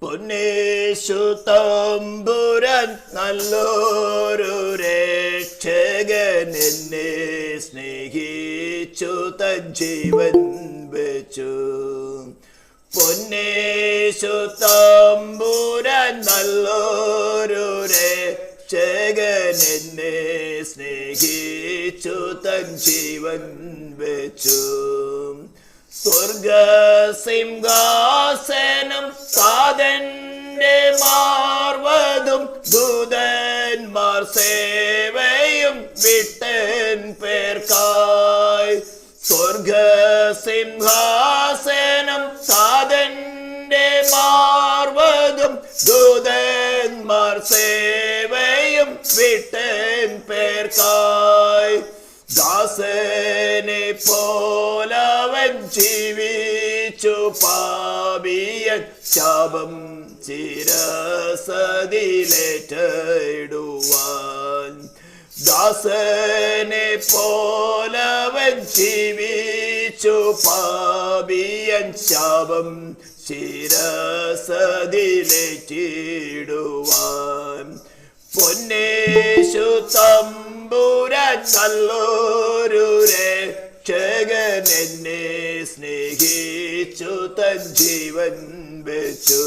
പൊന്നേശു തമ്പുരാൻ നല്ലൊരു രക്ഷകൻ എന്നെ സ്നേഹിച്ചു തൻ ജീവൻ വെച്ചു. പൊന്നേശു തമ്പുരാൻ നല്ലൊരു രക്ഷകൻ എന്നെ സ്നേഹിച്ചു തൻ ജീവൻ വെച്ചു. സ്വർഗസിംഹാസനം താതന്റെ മാർവതും ദൂതന്മാർ സേവയും വിട്ടൻ പേർക്കായി. സ്വർഗസിംഹാസനം താതന്റെ മാർവതും ദൂതന്മാർ സേവയും വിട്ടൻ പേർക്കായി. ദാസനെ പോലവൻ ജീവിച്ചു പാപിയൻ ശാപം ശിരസതിലേറ്റിടുവാൻ. ദാസനെ പോലവൻ ജീവിച്ചു പാപിയൻ ശാപം ശിരസതിലേറ്റിടുവാൻ. പൊന്നേശു തമ്പുരാൻ നല്ലൊരു രക്ഷകൻ എന്നെ സ്നേഹിച്ചു തൻ ജീവൻ വെച്ചു.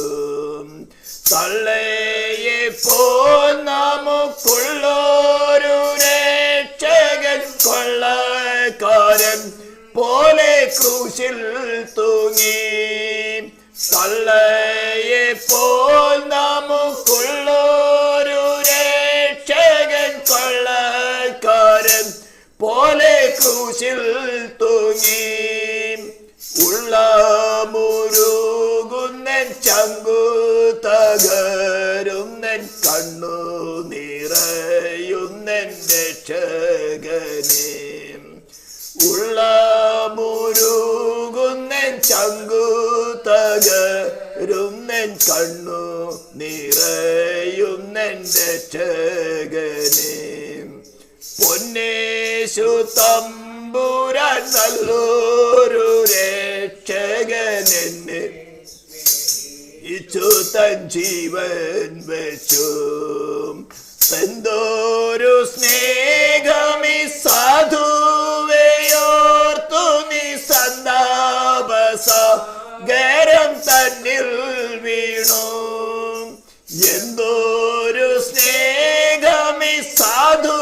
തള്ളയെ പോൽ നമുക്കുള്ളൊരു രക്ഷകൻ കൊള്ളക്കാരൻ പോലെ ക്രൂശിൽ തൂങ്ങി. തള്ളയെ പോൽ നമുക്കുള്ളൊരു രക്ഷകൻ കൊള്ളക്കാരൻ പോലെ ക്രൂശിൽ തൂങ്ങി. ഉള്ള മുരുകുന്നൻ ചങ്കു തകരുന്നൻ കണ്ണു നിറയുന്നൻ രക്ഷകനെ. ഉള്ള മുരുകുന്നൻ ചങ്കു തകരുന്നൻ കണ്ണു നിറയുന്നൻ രക്ഷകനെ. പൊന്നേശു തമ്പുരാൻ നല്ലൊരു രക്ഷകൻ എന്നെ ഇച്ചു തൻ ജീവൻ വെച്ചു. എന്തൊരു സ്നേഹമി സാധുവയോർത്തു നീ സന്താപസാഗരം തന്നിൽ വീണു. എന്തൊരു സ്നേഹമി സാധുവയോർത്തു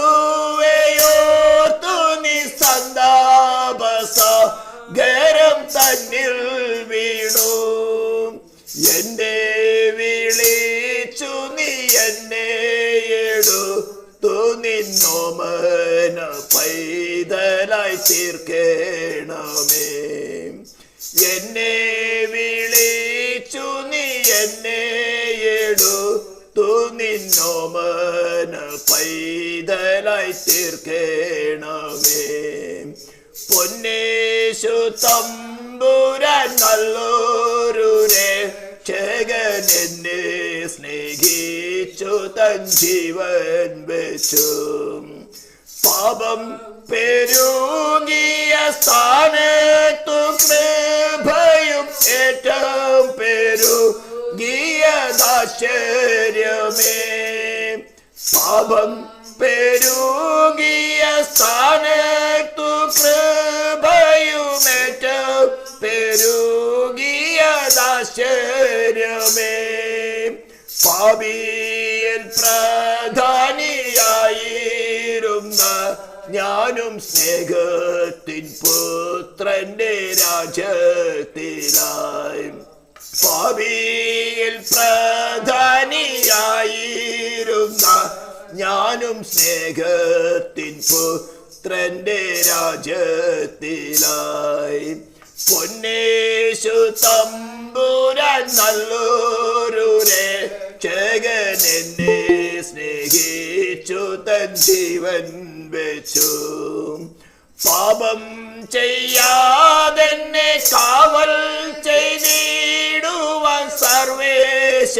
നീ സന്താപസാഗരം തന്നിൽ വീണു. എന്നെ വിളിച്ചു നീ എന്നെ എടുത്തു നിന്നോമന പൈതലായി തീർക്കണമേ. എന്നെ വിളിച്ചു നീ എന്നെ എടുത്തു നിന്നോമന പൈതലായി തീർക്കണമേ. പൊന്നേശു തമ്പുരാൻ നല്ലൊരു രക്ഷകൻ എന്നെ സ്നേഹിച്ചു തൻ ജീവൻ വെച്ചു. പാപം പെരുകിയ സ്ഥാനത്തു കൃപയും ഏറ്റവും പെരുകിയതാശ്ചര്യമേ. പാപം പെരുകിയ സ്ഥാനത്തു കൃപയുമേറ്റവും പെരുകിയതാശ്ചര്യമേ. പാപിയിൽ പ്രധാനിയായിരുന്ന ഞാനും സ്നേഹത്തിൻ പുത്രന്റെ രാജ്യത്തിലായി. പാപിയിൽ പ്രധാനിയായിരുന്ന ഞാനും സ്നേഹത്തിൻ പുത്രന്റെ രാജ്യത്തിലായി. പൊന്നേശു തമ്പുരാൻ നല്ലൊരു രക്ഷകൻ എന്നെ സ്നേഹിച്ചു തൻ ജീവൻ വെച്ചു. പാപം ചെയ്യാതെന്നെ കാവൽ ചെയ്തിടുവാൻ സർവേശ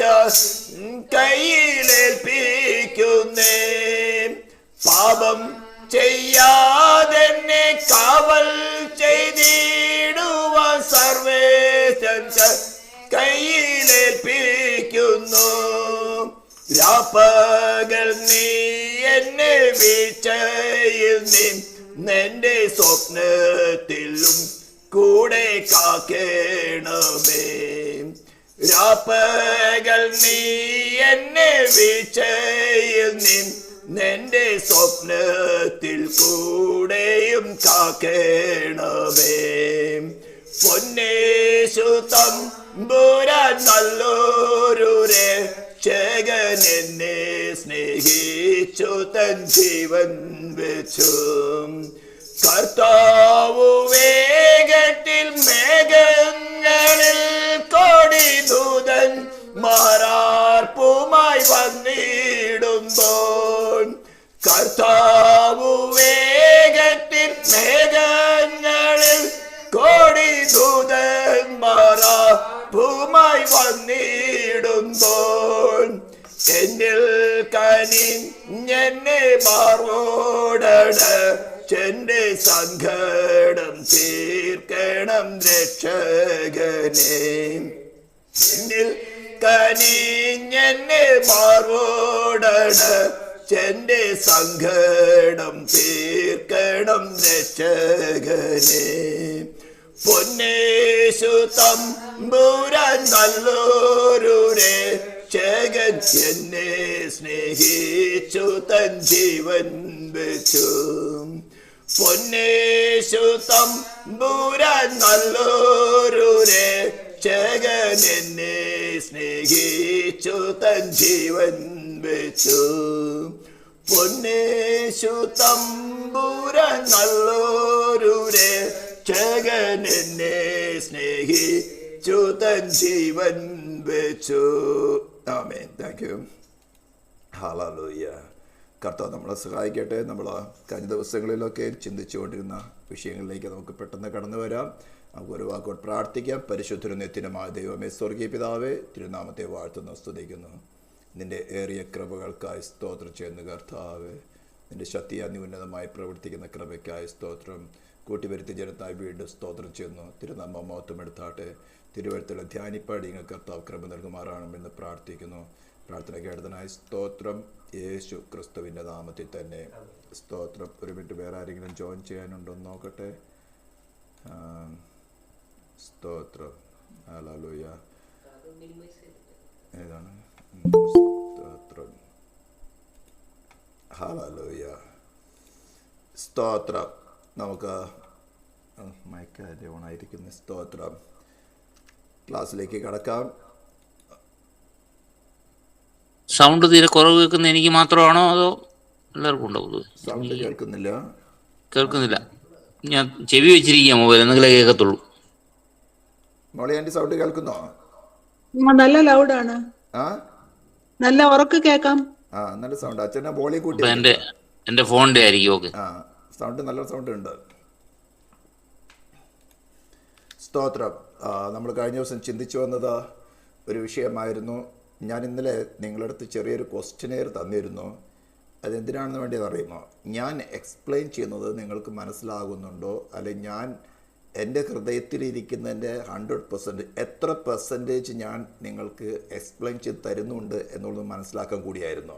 കയ്യിലേൽപ്പിക്കുന്നേ. പാപം ചെയ്യാതെന്നെ കാവൽ ചെയ്തിടുവാൻ സർവേശ കയ്യിലേൽപ്പിക്കുന്നേ. കാക്കുന്നു. രാപ്പകൽ നീ എന്നെ വീഴ്ചയിൽ നീ നിന്റെ സ്വപ്നത്തിലും കൂടെ കാക്കേണമേ. രാപ്പകൽ നീ എന്നെ വീഴ്ചയിൽ നീ നിന്റെ സ്വപ്നത്തിൽ കൂടെയും കാക്കേണമേ. പൊന്നേശു തമ്പുരാൻ നല്ലൊരു രക്ഷകൻ എന്നെ സ്നേഹിച്ചു തൻ ജീവൻ വെച്ചു. കർത്താവു വേഗത്തിൽ മേഘങ്ങളിൽ കോടിദൂതൻ മാറാർപ്പുമായി വന്നിടുമ്പോൾ, കർത്താവു വേഗത്തിൽ മേഘങ്ങളിൽ കോടിദൂതൻ മാറാർപ്പുമായി വന്നിടുമ്പോൾ, എന്നിൽ കനിഞ്ഞെന്നെ മാറോടണച്ചെന്റെ സങ്കടം തീർക്കണം രക്ഷകനേ. എന്നിൽ കനിഞ്ഞെന്നെ മാറോടണച്ചെന്റെ സങ്കടം തീർക്കണം രക്ഷകനേ. പൊന്നേശു തമ്പുരാൻ നല്ലൊരു രക്ഷകൻ എന്നെ സ്നേഹിച്ചു തൻ ജീവൻ വെച്ചു. പൊന്നേശു തമ്പുരാൻ നല്ലൊരു രക്ഷകൻ എന്നെ സ്നേഹിച്ചു തൻ ജീവൻ വെച്ചു. പൊന്നേശു തമ്പുരാൻ നല്ലൊരു രക്ഷകൻ എന്നെ സ്നേഹിച്ചു തൻ ജീവൻ വെച്ചു. ആമേൻ. Thank you. ഹല്ലേലൂയ. കർത്താവ് നമ്മളെ സഹായിക്കട്ടെ. നമ്മൾ കഴിഞ്ഞ ദിവസങ്ങളിലൊക്കെ ചിന്തിച്ചുകൊണ്ടിരുന്ന വിഷയങ്ങളിലേക്ക് നമുക്ക് പെട്ടെന്ന് കടന്നു വരാം. നമുക്ക് ഒരു വാക്കോട് പ്രാർത്ഥിക്കാം. പരിശുദ്ധരും നിത്യനുമായ ദൈവമേ, സ്വർഗീയ പിതാവേ, തിരുനാമത്തെ വാഴ്ത്തുന്നു, സ്തുതിക്കുന്നു. നിന്റെ ഏറിയ കൃപകൾക്കായി സ്തോത്രം ചെയ്യുന്ന കർത്താവേ, നിന്റെ ശക്തിയാൽ ഉന്നതമായി പ്രവർത്തിക്കുന്ന കൃപയ്ക്കായി സ്തോത്രം. കൂട്ടിവരുത്തി ജനത്തായി വീണ്ടും സ്തോത്രം ചെയ്യുന്നു. തിരുനാമ മഹത്വം എടുത്താട്ടെ. തിരുവഴുത്തുള്ള ധ്യാനിപ്പാടി നിങ്ങൾ കർത്താവ് കൃപ നൽകുമാറാണെന്ന് പ്രാർത്ഥിക്കുന്നു. പ്രാർത്ഥന കേട്ടതിനായി സ്തോത്രം. യേശു ക്രിസ്തുവിൻ്റെ നാമത്തിൽ തന്നെ സ്തോത്രം. ഒരു മിനിറ്റ് വേറെ ആരെങ്കിലും ജോയിൻ ചെയ്യാനുണ്ടോ എന്ന് നോക്കട്ടെ. സ്തോത്രം. ഹല്ലേലൂയ. ഏതാണ്? സ്തോത്രം. ഹല്ലേലൂയ. സ്തോത്രം. നമുക്ക് മൈക്ക് ഓണായിരിക്കുന്ന സ്തോത്രം. ക്ലാസ്സിലേക്ക് കടക്കാം. സൗണ്ട് തീരെ കുറവ് കേൾക്കുന്ന എനിക്ക് മാത്രമാണോ അതോ എല്ലാവർക്കും ഉണ്ടോ? സൗണ്ട് കേൾക്കുന്നില്ല. ഞാൻ ചെവി വെച്ചിരിക്കുക മൊബൈൽ, എന്തെങ്കിലും കേൾക്കത്തുള്ളൂ. മോളി ആൻറ്റി സൗണ്ട് കേൾക്കുന്നോ? നല്ല ലൗഡാണ്, നല്ല ഉറക്കെ കേൾക്കാം. നല്ല സൗണ്ട്. അച്ഛനെ ബോളി കൂട്ടി. എന്റെ ഫോണിന്റെ ആയിരിക്കും. ഓക്കെ. സൗണ്ട് നല്ല സൗണ്ട് ഉണ്ട്. സ്തോത്രം. നമ്മൾ കഴിഞ്ഞ ദിവസം ചിന്തിച്ചു വന്നത് ഒരു വിഷയമായിരുന്നു. ഞാൻ ഇന്നലെ നിങ്ങളുടെ അടുത്ത് ചെറിയൊരു ക്വസ്റ്റ്യനെയർ തന്നിരുന്നു. അതെന്തിനാണെന്ന് വേണ്ടിയത് അറിയുമോ? ഞാൻ എക്സ്പ്ലെയിൻ ചെയ്യുന്നത് നിങ്ങൾക്ക് മനസ്സിലാകുന്നുണ്ടോ, അല്ലെങ്കിൽ ഞാൻ എൻ്റെ ഹൃദയത്തിലിരിക്കുന്നതിൻ്റെ 100% എത്ര പെർസെൻറ്റേജ് ഞാൻ നിങ്ങൾക്ക് എക്സ്പ്ലെയിൻ ചെയ്ത് തരുന്നുണ്ട് എന്നുള്ളത് മനസ്സിലാക്കാൻ കൂടിയായിരുന്നു.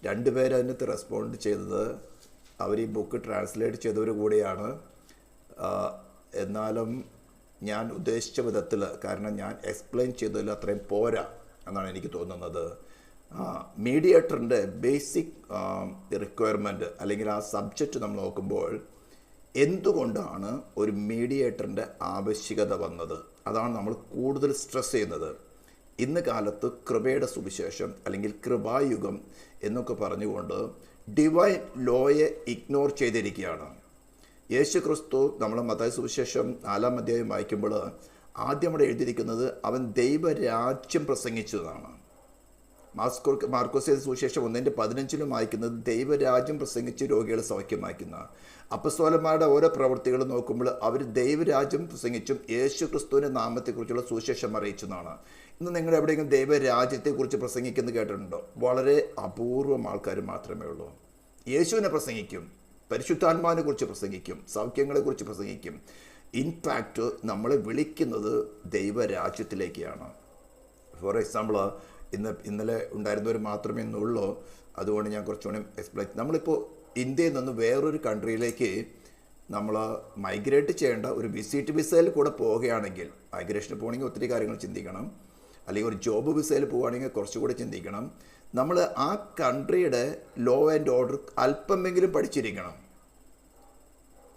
രണ്ടുപേരും അതിനകത്ത് റെസ്പോണ്ട് ചെയ്തത് അവർ ഈ ബുക്ക് ട്രാൻസ്ലേറ്റ് ചെയ്തവർ കൂടിയാണ്. എന്നാലും ഞാൻ ഉദ്ദേശിച്ച വിധത്തിൽ, കാരണം ഞാൻ എക്സ്പ്ലെയിൻ ചെയ്തതിൽ അത്രയും പോരാ എന്നാണ് എനിക്ക് തോന്നുന്നത്. മീഡിയേറ്ററിൻ്റെ ബേസിക് റിക്വയർമെൻറ്റ് അല്ലെങ്കിൽ ആ സബ്ജക്റ്റ് നമ്മൾ നോക്കുമ്പോൾ എന്തുകൊണ്ടാണ് ഒരു മീഡിയേറ്ററിൻ്റെ ആവശ്യകത വന്നത്, അതാണ് നമ്മൾ കൂടുതൽ സ്ട്രെസ് ചെയ്യുന്നത്. ഇന്ന് കാലത്ത് കൃപയുടെ സുവിശേഷം അല്ലെങ്കിൽ കൃപായുഗം എന്നൊക്കെ പറഞ്ഞുകൊണ്ട് ഡിവൈൻ ലോയെ ഇഗ്നോർ ചെയ്തിരിക്കുകയാണ്. യേശു ക്രിസ്തു നമ്മൾ മത്തായി സുവിശേഷം 4-ാം അധ്യായം വായിക്കുമ്പോൾ ആദ്യം അവിടെ എഴുതിയിരിക്കുന്നത് അവൻ ദൈവരാജ്യം പ്രസംഗിച്ചതാണ്. മാർക്കോസ് സുവിശേഷം 1:15 വായിക്കുന്നത് ദൈവരാജ്യം പ്രസംഗിച്ച് രോഗികളെ സൗഖ്യമാക്കുന്ന. അപ്പസ്തോലന്മാരുടെ ഓരോ പ്രവൃത്തികളും നോക്കുമ്പോൾ അവർ ദൈവരാജ്യം പ്രസംഗിച്ചും യേശു ക്രിസ്തുവിൻ്റെ നാമത്തെക്കുറിച്ചുള്ള സുവിശേഷം അറിയിച്ചതാണ്. ഇന്ന് നിങ്ങൾ എവിടെയെങ്കിലും ദൈവരാജ്യത്തെക്കുറിച്ച് പ്രസംഗിക്കുന്നത് കേട്ടിട്ടുണ്ടോ? വളരെ അപൂർവം ആൾക്കാർ മാത്രമേ ഉള്ളൂ. യേശുവിനെ പ്രസംഗിക്കും, പരിശുദ്ധാത്മാവിനെ കുറിച്ച് പ്രസംഗിക്കും, സൗഖ്യങ്ങളെക്കുറിച്ച് പ്രസംഗിക്കും. ഇൻഫാക്റ്റ് നമ്മളെ വിളിക്കുന്നത് ദൈവരാജ്യത്തിലേക്കാണ്. ഫോർ എക്സാമ്പിൾ, ഇന്നലെ ഉണ്ടായിരുന്നവർ മാത്രമേ ഇന്നുള്ളൂ. അതുകൊണ്ട് ഞാൻ കുറച്ചുകൂടി എക്സ്പ്ലെയിൻ. നമ്മളിപ്പോൾ ഇന്ത്യയിൽ നിന്ന് വേറൊരു കൺട്രിയിലേക്ക് നമ്മൾ മൈഗ്രേറ്റ് ചെയ്യേണ്ട ഒരു വിസിറ്റ് വിസയിൽ കൂടെ പോവുകയാണെങ്കിൽ, മൈഗ്രേഷന് പോകണമെങ്കിൽ ഒത്തിരി കാര്യങ്ങൾ ചിന്തിക്കണം, അല്ലെങ്കിൽ ഒരു ജോബ് വിസയിൽ പോവുകയാണെങ്കിൽ കുറച്ചുകൂടി ചിന്തിക്കണം. നമ്മൾ ആ കൺട്രിയുടെ ലോ ആൻഡ് ഓർഡർ അല്പമെങ്കിലും പഠിച്ചിരിക്കണം.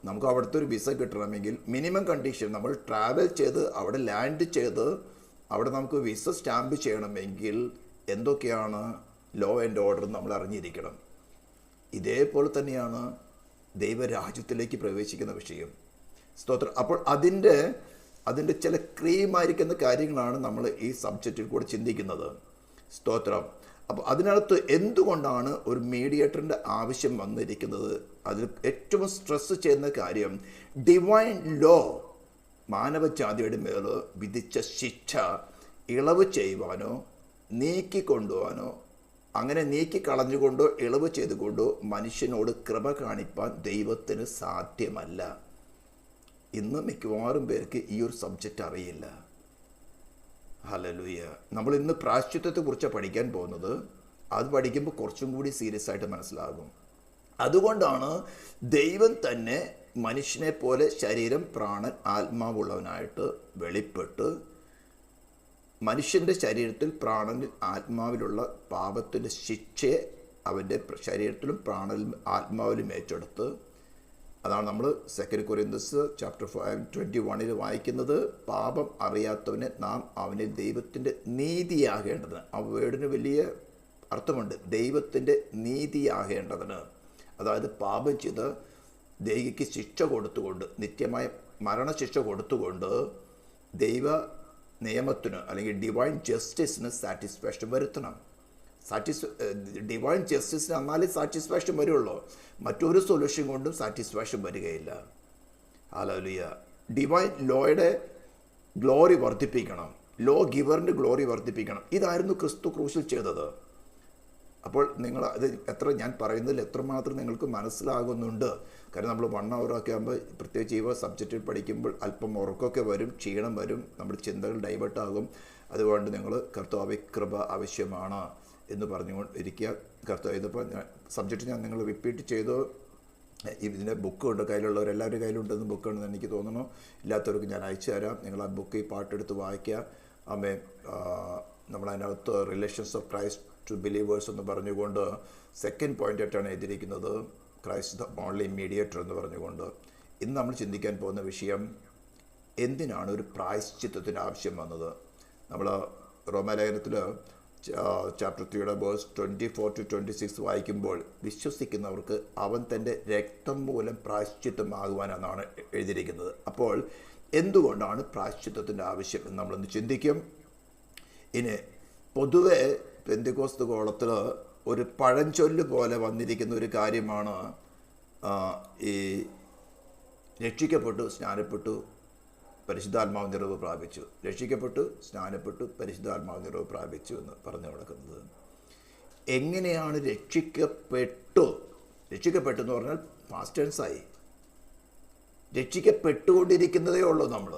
നമുക്ക് അവിടുത്തെ ഒരു വിസ കിട്ടണമെങ്കിൽ മിനിമം കണ്ടീഷൻ, നമ്മൾ ട്രാവൽ ചെയ്ത് അവിടെ ലാൻഡ് ചെയ്ത് അവിടെ നമുക്ക് വിസ സ്റ്റാമ്പ് ചെയ്യണമെങ്കിൽ എന്തൊക്കെയാണ് ലോ ആൻഡ് ഓർഡർ നമ്മൾ അറിഞ്ഞിരിക്കണം. ഇതേപോലെ തന്നെയാണ് ദൈവരാജ്യത്തിലേക്ക് പ്രവേശിക്കുന്ന വിഷയം. സ്തോത്രം. അപ്പോൾ അതിൻ്റെ ചില ക്രീമായിരിക്കുന്ന കാര്യങ്ങളാണ് നമ്മൾ ഈ സബ്ജക്റ്റിൽ കൂടെ ചിന്തിക്കുന്നത്. സ്തോത്രം. അപ്പോൾ അതിനകത്ത് എന്തുകൊണ്ടാണ് ഒരു മീഡിയേറ്ററിൻ്റെ ആവശ്യം വന്നിരിക്കുന്നത്? അതിൽ ഏറ്റവും സ്ട്രെസ് ചെയ്യുന്ന കാര്യം ഡിവൈൻ ലോ മാനവജാതിയുടെ മേൽ വിധിച്ച ശിക്ഷ ഇളവ് ചെയ്യുവാനോ നീക്കിക്കൊണ്ടുപോകാനോ, അങ്ങനെ നീക്കിക്കളഞ്ഞുകൊണ്ടോ ഇളവ് ചെയ്തുകൊണ്ടോ മനുഷ്യനോട് കൃപ കാണിപ്പാൻ ദൈവത്തിന് സാധ്യമല്ല. ഇന്ന് മിക്കവാറും പേർക്ക് ഈ ഒരു സബ്ജക്റ്റ് അറിയില്ല. ഹല്ലേലൂയ. നമ്മൾ ഇന്ന് പ്രായശ്ചിത്തത്തെക്കുറിച്ചാണ് പഠിക്കാൻ പോകുന്നത്. അത് പഠിക്കുമ്പോൾ കുറച്ചും കൂടി സീരിയസ് ആയിട്ട് മനസ്സിലാകും. അതുകൊണ്ടാണ് ദൈവം തന്നെ മനുഷ്യനെ പോലെ ശരീരം, പ്രാണൻ, ആത്മാവുള്ളവനായിട്ട് വെളിപ്പെട്ട് മനുഷ്യൻ്റെ ശരീരത്തിൽ, പ്രാണനിൽ, ആത്മാവിലുള്ള പാപത്തിൻ്റെ ശിക്ഷയെ അവൻ്റെ ശരീരത്തിലും പ്രാണനിലും ആത്മാവിലും ഏറ്റെടുത്ത്, അതാണ് നമ്മൾ 2 കൊരിന്ത്യസ് ചാപ്റ്റർ 5:21 വായിക്കുന്നത്. പാപം അറിയാത്തവനെ നാം അവനെ ദൈവത്തിൻ്റെ നീതിയാകേണ്ടതിന്, ആ വേർഡിന് വലിയ അർത്ഥമുണ്ട്, ദൈവത്തിൻ്റെ നീതിയാകേണ്ടതിന്. അതായത് പാപം ചെയ്ത് ദൈവയ്ക്ക് ശിക്ഷ കൊടുത്തുകൊണ്ട്, നിത്യമായ മരണശിക്ഷ കൊടുത്തുകൊണ്ട് ദൈവ നിയമത്തിന് അല്ലെങ്കിൽ ഡിവൈൻ ജസ്റ്റിസിന് സാറ്റിസ്ഫാക്ഷൻ വരുത്തണം. ഡിവൈൻ ജസ്റ്റിസിന് എന്നാലേ സാറ്റിസ്ഫാക്ഷൻ വരുള്ളൂ. മറ്റൊരു സൊല്യൂഷൻ കൊണ്ടും സാറ്റിസ്ഫാക്ഷൻ വരികയില്ല. ഹല്ലേലൂയ. ഡിവൈൻ ലോയുടെ ഗ്ലോറി വർദ്ധിപ്പിക്കണം, ലോ ഗിവറിൻ്റെ ഗ്ലോറി വർദ്ധിപ്പിക്കണം. ഇതായിരുന്നു ക്രിസ്തു ക്രൂശിൽ ചെയ്തത്. അപ്പോൾ നിങ്ങൾ അത് ഞാൻ പറയുന്നതിൽ എത്രമാത്രം നിങ്ങൾക്ക് മനസ്സിലാകുന്നുണ്ട്. കാരണം നമ്മൾ 1 hour ആകുമ്പോൾ, പ്രത്യേകിച്ച് ഈ സബ്ജക്റ്റിൽ പഠിക്കുമ്പോൾ അല്പം ഉറക്കമൊക്കെ വരും, ക്ഷീണം വരും, നമ്മുടെ ചിന്തകൾ ഡൈവേർട്ടാകും. അതുകൊണ്ട് നിങ്ങൾ കർത്താവേ കൃപ ആവശ്യമാണ് എന്ന് പറഞ്ഞുകൊണ്ടിരിക്കുക. കർത്താവ് ഇതിപ്പോൾ സബ്ജക്റ്റ് ഞാൻ നിങ്ങൾ റിപ്പീറ്റ് ചെയ്തു. ഇതിൻ്റെ ബുക്കുണ്ട്, കയ്യിലുള്ളവരെല്ലാവരുടെ കയ്യിലുണ്ടെന്ന് ബുക്കുണ്ടെന്ന് എനിക്ക് തോന്നുന്നു. ഇല്ലാത്തവർക്ക് ഞാൻ അയച്ചു തരാം. നിങ്ങൾ ആ ബുക്ക് ഈ പാട്ടെടുത്ത് വായിക്കുക. ആമേ. നമ്മളതിനകത്ത് relations of Christ to believers എന്ന് പറഞ്ഞുകൊണ്ട് 2nd പോയിൻ്റായിട്ടാണ് എഴുതിയിരിക്കുന്നത്, ക്രൈസ്റ്റ് ദ ഓൺലി മീഡിയേറ്റർ എന്ന് പറഞ്ഞുകൊണ്ട്. ഇന്ന് നമ്മൾ ചിന്തിക്കാൻ പോകുന്ന വിഷയം, എന്തിനാണ് ഒരു പ്രായശ്ചിത്തത്തിന് ആവശ്യം വന്നത്? നമ്മൾ റോമാലേഖനത്തിൽ ചാപ്റ്റർ 3 വേഴ്സ് 24-26 വായിക്കുമ്പോൾ, വിശ്വസിക്കുന്നവർക്ക് അവൻ തൻ്റെ രക്തം മൂലം പ്രായശ്ചിത്തമാകുവാനെന്നാണ് എഴുതിയിരിക്കുന്നത്. അപ്പോൾ എന്തുകൊണ്ടാണ് പ്രായശ്ചിത്തത്തിൻ്റെ ആവശ്യം എന്ന് നമ്മളൊന്ന് ചിന്തിക്കും. ഇനി പൊതുവെ പെന്തക്കോസ്ത് കോളത്തിൽ ഒരു പഴഞ്ചൊല്ല് പോലെ വന്നിരിക്കുന്ന ഒരു കാര്യമാണ് ഈ രക്ഷിക്കപ്പെട്ടു, സ്നാനപ്പെട്ടു, പരിശുദ്ധാത്മാവ് നിറവ് പ്രാപിച്ചു, രക്ഷിക്കപ്പെട്ടു, സ്നാനപ്പെട്ടു, പരിശുദ്ധാത്മാവ് നിറവ് പ്രാപിച്ചു എന്ന് പറഞ്ഞു നടക്കുന്നത്. എങ്ങനെയാണ് രക്ഷിക്കപ്പെട്ടു എന്ന് പറഞ്ഞാൽ പാസ്റ്റ് ടെൻസായി. രക്ഷിക്കപ്പെട്ടുകൊണ്ടിരിക്കുന്നതേ ഉള്ളൂ. നമ്മൾ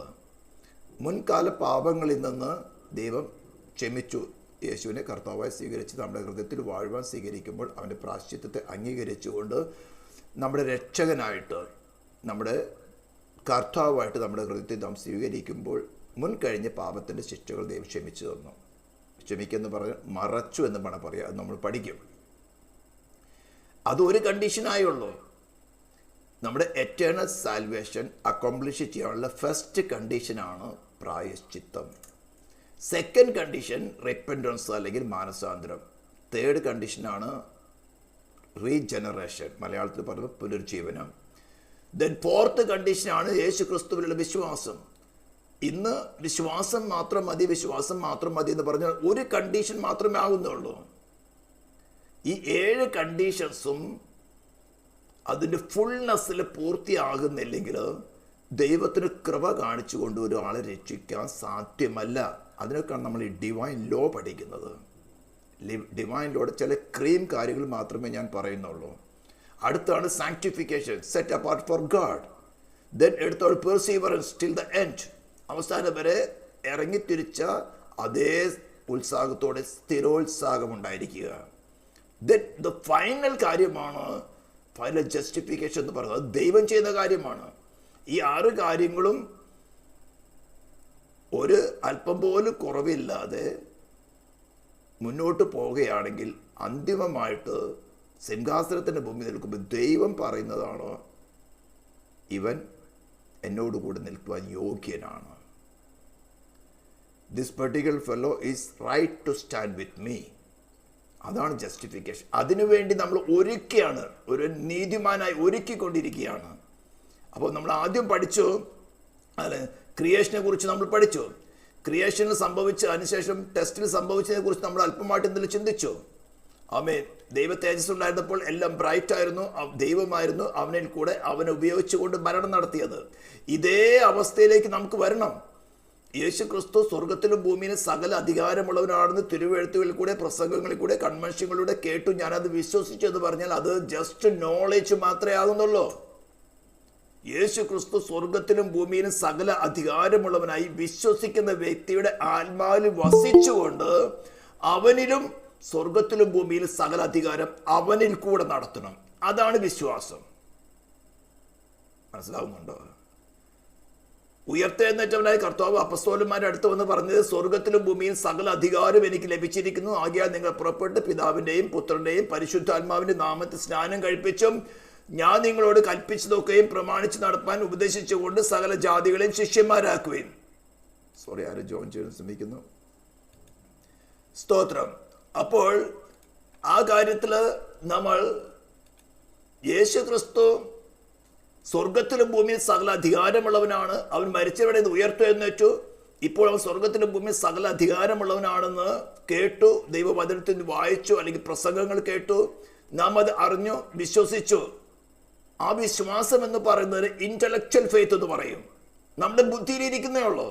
മുൻകാല പാപങ്ങളിൽ നിന്ന് ദൈവം ക്ഷമിച്ചു. യേശുവിനെ കർത്താവായി സ്വീകരിച്ച് നമ്മുടെ ഹൃദയത്തിൽ വാഴുവാൻ സ്വീകരിക്കുമ്പോൾ അവൻ്റെ പ്രായശ്ചിത്തത്തെ അംഗീകരിച്ചുകൊണ്ട് നമ്മുടെ രക്ഷകനായിട്ട്, നമ്മുടെ കർത്താവായിട്ട് നമ്മുടെ ഹൃദയത്തിൽ നാം സ്വീകരിക്കുമ്പോൾ മുൻകഴിഞ്ഞ പാപത്തിൻ്റെ ശിക്ഷകൾ ദൈവം ക്ഷമിച്ചു തന്നു. ക്ഷമിക്കെന്ന് പറഞ്ഞ് മറച്ചു എന്ന് വേണം പറയുക. അത് നമ്മൾ പഠിക്കും. അതൊരു കണ്ടീഷനായുള്ളൂ. നമ്മുടെ എറ്റേണൽ സാൽവേഷൻ അക്കോംപ്ലിഷ് ചെയ്യാനുള്ള ഫസ്റ്റ് കണ്ടീഷനാണ് പ്രായശ്ചിത്തം. 2nd കണ്ടീഷൻ റിപ്പൻറ്റൻസ് അല്ലെങ്കിൽ മാനസാന്തരം. 3rd കണ്ടീഷനാണ് റീജനറേഷൻ, മലയാളത്തിൽ പറയുന്നത് പുനരുജ്ജീവനം. ദെൻ 4th കണ്ടീഷനാണ് യേശു ക്രിസ്തുവിലുള്ള വിശ്വാസം. ഇന്ന് വിശ്വാസം മാത്രം മതി എന്ന് പറഞ്ഞാൽ ഒരു കണ്ടീഷൻ മാത്രമേ ആകുന്നുള്ളൂ. ഈ 7 കണ്ടീഷൻസും അതിൻ്റെ ഫുൾനെസ്സിൽ പൂർത്തിയാകുന്നില്ലെങ്കിൽ ദൈവത്തിന് കൃപ കാണിച്ചുകൊണ്ട് ഒരാളെ രക്ഷിക്കാൻ സാധ്യമല്ല. അതിനൊക്കെയാണ് നമ്മൾ ഈ ഡിവൈൻ ലോ പഠിക്കുന്നത്. ഡിവൈൻ ലോയുടെ ചില ക്രീം കാര്യങ്ങൾ മാത്രമേ ഞാൻ പറയുന്നുള്ളൂ. അടുത്താണ് sanctification, set apart for God. Then എടുത്തോൾ പെർസീവറൻസ് ടിൽ ദ എൻഡ്, അവസാനം വരെ ഇറങ്ങിത്തിരിച്ച അതേ ഉത്സാഹത്തോടെ സ്ഥിരോത്സാഹമുണ്ടായിരിക്കുക. ദ ഫൈനൽ കാര്യമാണ് ഫൈനൽ ജസ്റ്റിഫിക്കേഷൻ എന്ന് പറയുന്നത്. അത് ദൈവം ചെയ്യുന്ന കാര്യമാണ്. ഈ 6 കാര്യങ്ങളും ഒരു അല്പം പോലും കുറവില്ലാതെ മുന്നോട്ട് പോവുകയാണെങ്കിൽ അന്തിമമായിട്ട് സിംഹാസനത്തിൻ്റെ മുമ്പിൽ നിൽക്കുമ്പോൾ ദൈവം പറയുന്നതാണ്, ഇവൻ എന്നോടുകൂടി നിൽക്കുവാൻ യോഗ്യനാണ്. This particular fellow is right to stand with me. അതാണ് ജസ്റ്റിഫിക്കേഷൻ. അതിനുവേണ്ടി നമ്മൾ ഒരുക്കുകയാണ്, ഒരു നീതിമാനായി ഒരുക്കിക്കൊണ്ടിരിക്കുകയാണ്. അപ്പോൾ നമ്മൾ ആദ്യം പഠിച്ചു, അല്ലെ, ക്രിയേഷനെ കുറിച്ച് നമ്മൾ പഠിച്ചു. ക്രിയേഷനിൽ സംഭവിച്ച അതിനുശേഷം ടെസ്റ്റിൽ സംഭവിച്ചതിനെ കുറിച്ച് നമ്മൾ അല്പമായിട്ട് എന്തെങ്കിലും ചിന്തിച്ചു. ആമേൻ. ദൈവ തേജസ് ഉണ്ടായിരുന്നപ്പോൾ എല്ലാം ബ്രൈറ്റ് ആയിരുന്നു, ദൈവമായിരുന്നു അവനിൽ കൂടെ അവനെ ഉപയോഗിച്ചുകൊണ്ട് ഭരണം നടത്തിയത്. ഇതേ അവസ്ഥയിലേക്ക് നമുക്ക് വരണം. യേശു ക്രിസ്തു സ്വർഗത്തിലും ഭൂമിയിലും സകല അധികാരമുള്ളവനാണെന്ന് തിരുവെഴുത്തുകളിൽ കൂടെ, പ്രസംഗങ്ങളിൽ കൂടെ, കൺവെൻഷനുകളിലൂടെ കേട്ടു, ഞാനത് വിശ്വസിച്ചു എന്ന് പറഞ്ഞാൽ അത് ജസ്റ്റ് നോളേജ് മാത്രമേ ആകുന്നുള്ളൂ. യേശു ക്രിസ്തു സ്വർഗത്തിലും ഭൂമിയിലും സകല അധികാരമുള്ളവനായി വിശ്വസിക്കുന്ന വ്യക്തിയുടെ ആത്മാവിൽ വസിച്ചുകൊണ്ട് അവനിലും സ്വർഗത്തിലും ഭൂമിയിലും സകല അധികാരം അവനിൽ കൂടെ നടത്തണം. അതാണ് വിശ്വാസം. മനസ്സിലാവുന്നുണ്ടോ? ഉയർത്തെഴുന്നേറ്റവനായ കർത്താവ് അപ്പസ്തോലന്മാരുടെ അടുത്ത് വന്ന് പറഞ്ഞത്, സ്വർഗത്തിലും ഭൂമിയിൽ സകല അധികാരം എനിക്ക് ലഭിച്ചിരിക്കുന്നു, ആകയാൽ നിങ്ങൾ പുറപ്പെട്ട് പിതാവിൻ്റെയും പുത്രൻ്റെയും പരിശുദ്ധാത്മാവിൻ്റെ നാമത്തിൽ സ്നാനം കഴിപ്പിച്ചും ഞാൻ നിങ്ങളോട് കൽപ്പിച്ചതൊക്കെയും പ്രമാണിച്ച് നടപ്പാൻ ഉപദേശിച്ചുകൊണ്ട് സകല ജാതികളെയും ശിഷ്യന്മാരാക്കുകയും. ആരും ജോയിൻ ചെയ്യാൻ ശ്രമിക്കുന്നു. സ്തോത്രം. അപ്പോൾ ആ കാര്യത്തിൽ നമ്മൾ യേശു ക്രിസ്തു സ്വർഗത്തിലും ഭൂമിയിൽ സകല അധികാരമുള്ളവനാണ്, അവൻ മരിച്ചവരുടെ ഉയർത്തെഴുന്നേറ്റു, ഇപ്പോൾ അവൻ സ്വർഗത്തിലും ഭൂമിയിൽ സകല അധികാരമുള്ളവനാണെന്ന് കേട്ടു, ദൈവവചനത്തിൽ വായിച്ചു, അല്ലെങ്കിൽ പ്രസംഗങ്ങൾ കേട്ടു, നാം അത് അറിഞ്ഞു, വിശ്വസിച്ചു. ആ വിശ്വാസം എന്ന് പറയുന്നത് ഇന്റലക്ച്വൽ ഫെയ്ത്ത് എന്ന് പറയും. നമ്മുടെ ബുദ്ധിയിലിരിക്കുന്നേ ഉള്ളൂ.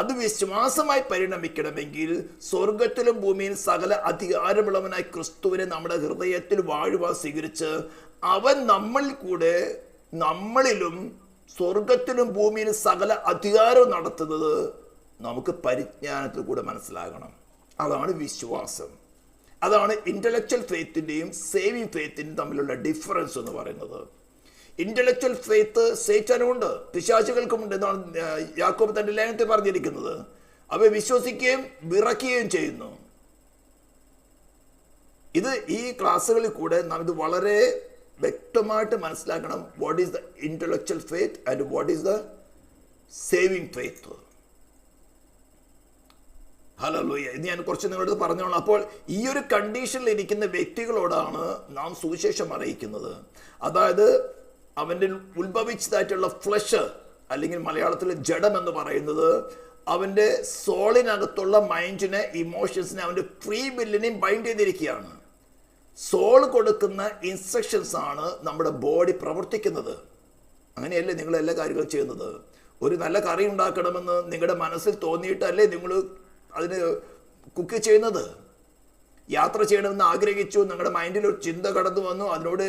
അത് വിശ്വാസമായി പരിണമിക്കണമെങ്കിൽ സ്വർഗത്തിലും ഭൂമിയിൽ സകല അധികാരമുള്ളവനായി ക്രിസ്തുവിനെ നമ്മുടെ ഹൃദയത്തിൽ വാഴുവാൻ സ്വീകരിച്ച് അവൻ നമ്മളിൽ കൂടെ, നമ്മളിലും സ്വർഗത്തിലും ഭൂമിയിലും സകല അധികാരവും നടത്തുന്നത് നമുക്ക് പരിജ്ഞാനത്തിൽ കൂടെ മനസ്സിലാകണം. അതാണ് വിശ്വാസം. അതാണ് ഇന്റലക്ച്വൽ ഫെയ്ത്തിൻ്റെയും സേവിങ് ഫെയ്ത്തിൻ്റെയും തമ്മിലുള്ള ഡിഫറൻസ് എന്ന് പറയുന്നത്. ഇന്റലക്ച്വൽ ഫെയ്ത്ത് സൈറ്റാനുമുണ്ട്, പിശാചുകൾക്കുമുണ്ട് എന്നാണ് യാക്കോബ് തന്റെ ലേഖനത്തിൽ പറഞ്ഞിരിക്കുന്നത്. അവയെ വിശ്വസിക്കുകയും വിറയ്ക്കുകയും ചെയ്യുന്നു. ഇത് ഈ ക്ലാസ്സുകളിൽ കൂടെ നാം ഇത് വളരെ വ്യക്തമായിട്ട് മനസ്സിലാക്കണം. What is the intellectual faith and what is the saving faith. Hallelujah. ഇത് ഞാൻ കുറച്ച് നിങ്ങളോട് പറഞ്ഞോളാം. അപ്പോൾ ഈ ഒരു കണ്ടീഷനിൽ ഇരിക്കുന്ന വ്യക്തികളോടാണ് നാം സുവിശേഷം അറിയിക്കുന്നത്. അതായത് അവൻ്റെ ഉത്ഭവിച്ചതായിട്ടുള്ള ഫ്ലഷ്, അല്ലെങ്കിൽ മലയാളത്തിൽ ജഡം എന്ന് പറയുന്നത്, അവൻ്റെ സോളിനകത്തുള്ള മൈൻഡിനെ, ഇമോഷൻസിനെ, അവൻ്റെ ഫ്രീ വില്ലിനെയും ബൈൻഡ് ചെയ്തിരിക്കുകയാണ്. സോൾ കൊടുക്കുന്ന ഇൻസ്ട്രക്ഷൻസ് ആണ് നമ്മുടെ ബോഡി പ്രവർത്തിക്കുന്നത്. അങ്ങനെയല്ലേ നിങ്ങൾ എല്ലാ കാര്യങ്ങളും ചെയ്യുന്നത്? ഒരു നല്ല കറി ഉണ്ടാക്കണമെന്ന് നിങ്ങളുടെ മനസ്സിൽ തോന്നിയിട്ടല്ലേ നിങ്ങൾ അതിന് കുക്ക് ചെയ്യുന്നത്? യാത്ര ചെയ്യണമെന്ന് ആഗ്രഹിച്ചു, നിങ്ങളുടെ മൈൻഡിൽ ഒരു ചിന്ത കടന്നു വന്നു, അതിനോട്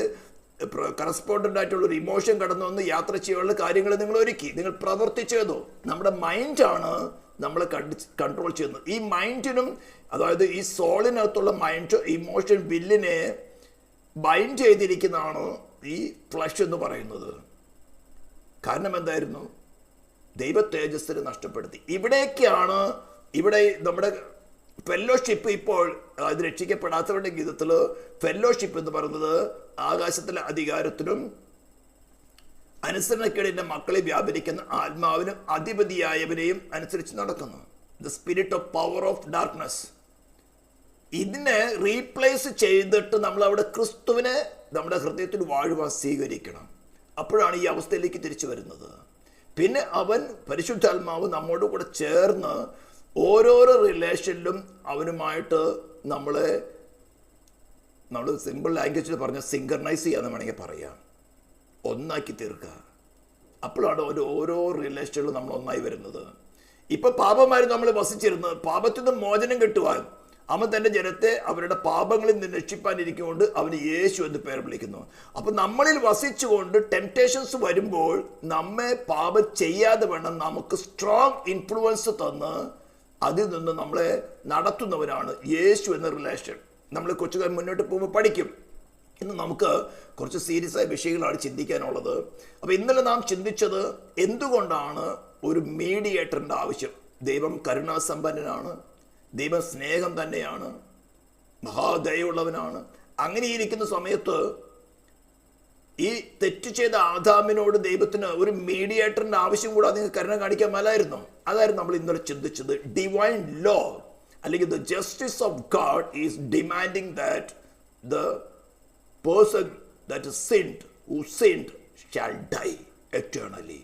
കറസ്പോണ്ടൻ്റ് ആയിട്ടുള്ളൊരു ഇമോഷൻ കടന്നു വന്ന് യാത്ര ചെയ്യാനുള്ള കാര്യങ്ങൾ നിങ്ങൾ ഒരുക്കി, നിങ്ങൾ പ്രവർത്തിച്ചതോ. നമ്മുടെ മൈൻഡാണ് നമ്മളെ കൺട്രോൾ ചെയ്യുന്നത്. ഈ മൈൻഡിനും, അതായത് ഈ സോളിനകത്തുള്ള മൈൻഡ്, ഇമോഷൻ, വില്ലിനെ ബൈൻഡ് ചെയ്തിരിക്കുന്നതാണ് ഈ ഫ്ലഷ് എന്ന് പറയുന്നത്. കാരണം എന്തായിരുന്നു? ദൈവ തേജസ്സിനെ നഷ്ടപ്പെടുത്തി. ഇവിടെ നമ്മുടെ ഫെല്ലോഷിപ്പ്, ഇപ്പോൾ അത് രക്ഷിക്കപ്പെടാത്തവരുടെ ഗീതത്തിൽ ഫെല്ലോഷിപ്പ് എന്ന് പറയുന്നത് ആകാശത്തിലെ അധികാരത്തിനും അനുസരണക്കേടിൻ്റെ മക്കളെ വ്യാപരിക്കുന്ന ആത്മാവിനും അധിപതിയായവരെയും അനുസരിച്ച് നടക്കുന്നു. The spirit of power of darkness. ഇതിനെ റീപ്ലേസ് ചെയ്തിട്ട് നമ്മൾ അവിടെ ക്രിസ്തുവിനെ നമ്മുടെ ഹൃദയത്തിൽ വാഴുവാൻ സ്വീകരിക്കണം. അപ്പോഴാണ് ഈ അവസ്ഥയിലേക്ക് തിരിച്ചു വരുന്നത്. പിന്നെ അവൻ, പരിശുദ്ധാത്മാവ് നമ്മോട് കൂടെ ചേർന്ന് ഓരോരോ റിലേഷനിലും അവനുമായിട്ട് നമ്മൾ സിമ്പിൾ ലാംഗ്വേജിൽ പറഞ്ഞ സിങ്കർണൈസ് ചെയ്യാന്ന് വേണമെങ്കിൽ പറയാം, ഒന്നാക്കി തീർക്കുക. അപ്പോഴാണ് ഓരോ റിലേഷനിലും നമ്മൾ ഒന്നായി വരുന്നത്. ഇപ്പം പാപമായിരുന്നു നമ്മൾ വസിച്ചിരുന്നത്. പാപത്തിൽ നിന്ന് മോചനം കിട്ടുവാൻ അവൻ തൻ്റെ ജനത്തെ അവരുടെ പാപങ്ങളിൽ നിന്ന് രക്ഷിപ്പാനിരിക്കുകൊണ്ട് അവന് യേശു എന്ന് പേര് വിളിക്കുന്നു. അപ്പം നമ്മളിൽ വസിച്ചുകൊണ്ട് ടെംപ്റ്റേഷൻസ് വരുമ്പോൾ നമ്മെ പാപം ചെയ്യാതെ വേണം നമുക്ക് സ്ട്രോങ് ഇൻഫ്ലുവൻസ് തന്ന് അതിൽ നിന്ന് നമ്മളെ നടത്തുന്നവനാണ് യേശു എന്ന റിലേഷൻ. നമ്മൾ കൊച്ചുകാർ മുന്നോട്ട് പോകുമ്പോൾ പഠിക്കും. ഇന്ന് നമുക്ക് കുറച്ച് സീരിയസ് ആയ വിഷയങ്ങളാണ് ചിന്തിക്കാനുള്ളത്. അപ്പോൾ ഇന്നലെ നാം ചിന്തിച്ചത് എന്തുകൊണ്ടാണ് ഒരു മീഡിയേറ്ററിൻ്റെ ആവശ്യം. ദൈവം കരുണാസമ്പന്നനാണ്, ദൈവം സ്നേഹം തന്നെയാണ്, മഹാദയുള്ളവനാണ്. അങ്ങനെ ഇരിക്കുന്ന സമയത്ത് ഈ തെറ്റ് ചെയ്ത ആദാമിനോട് ദൈവത്തിന് ഒരു മീഡിയേറ്ററിൻ്റെ ആവശ്യം കൂടാതെ നിങ്ങൾക്ക് കരുണ കാണിക്കാൻ മേലായിരുന്നു. അതായിരുന്നു നമ്മൾ ഇന്നലെ ചിന്തിച്ചത്. ഡിവൈൻ ലോ അല്ലെങ്കിൽ the justice of God is demanding that the person that is sinned, who sinned shall die eternally.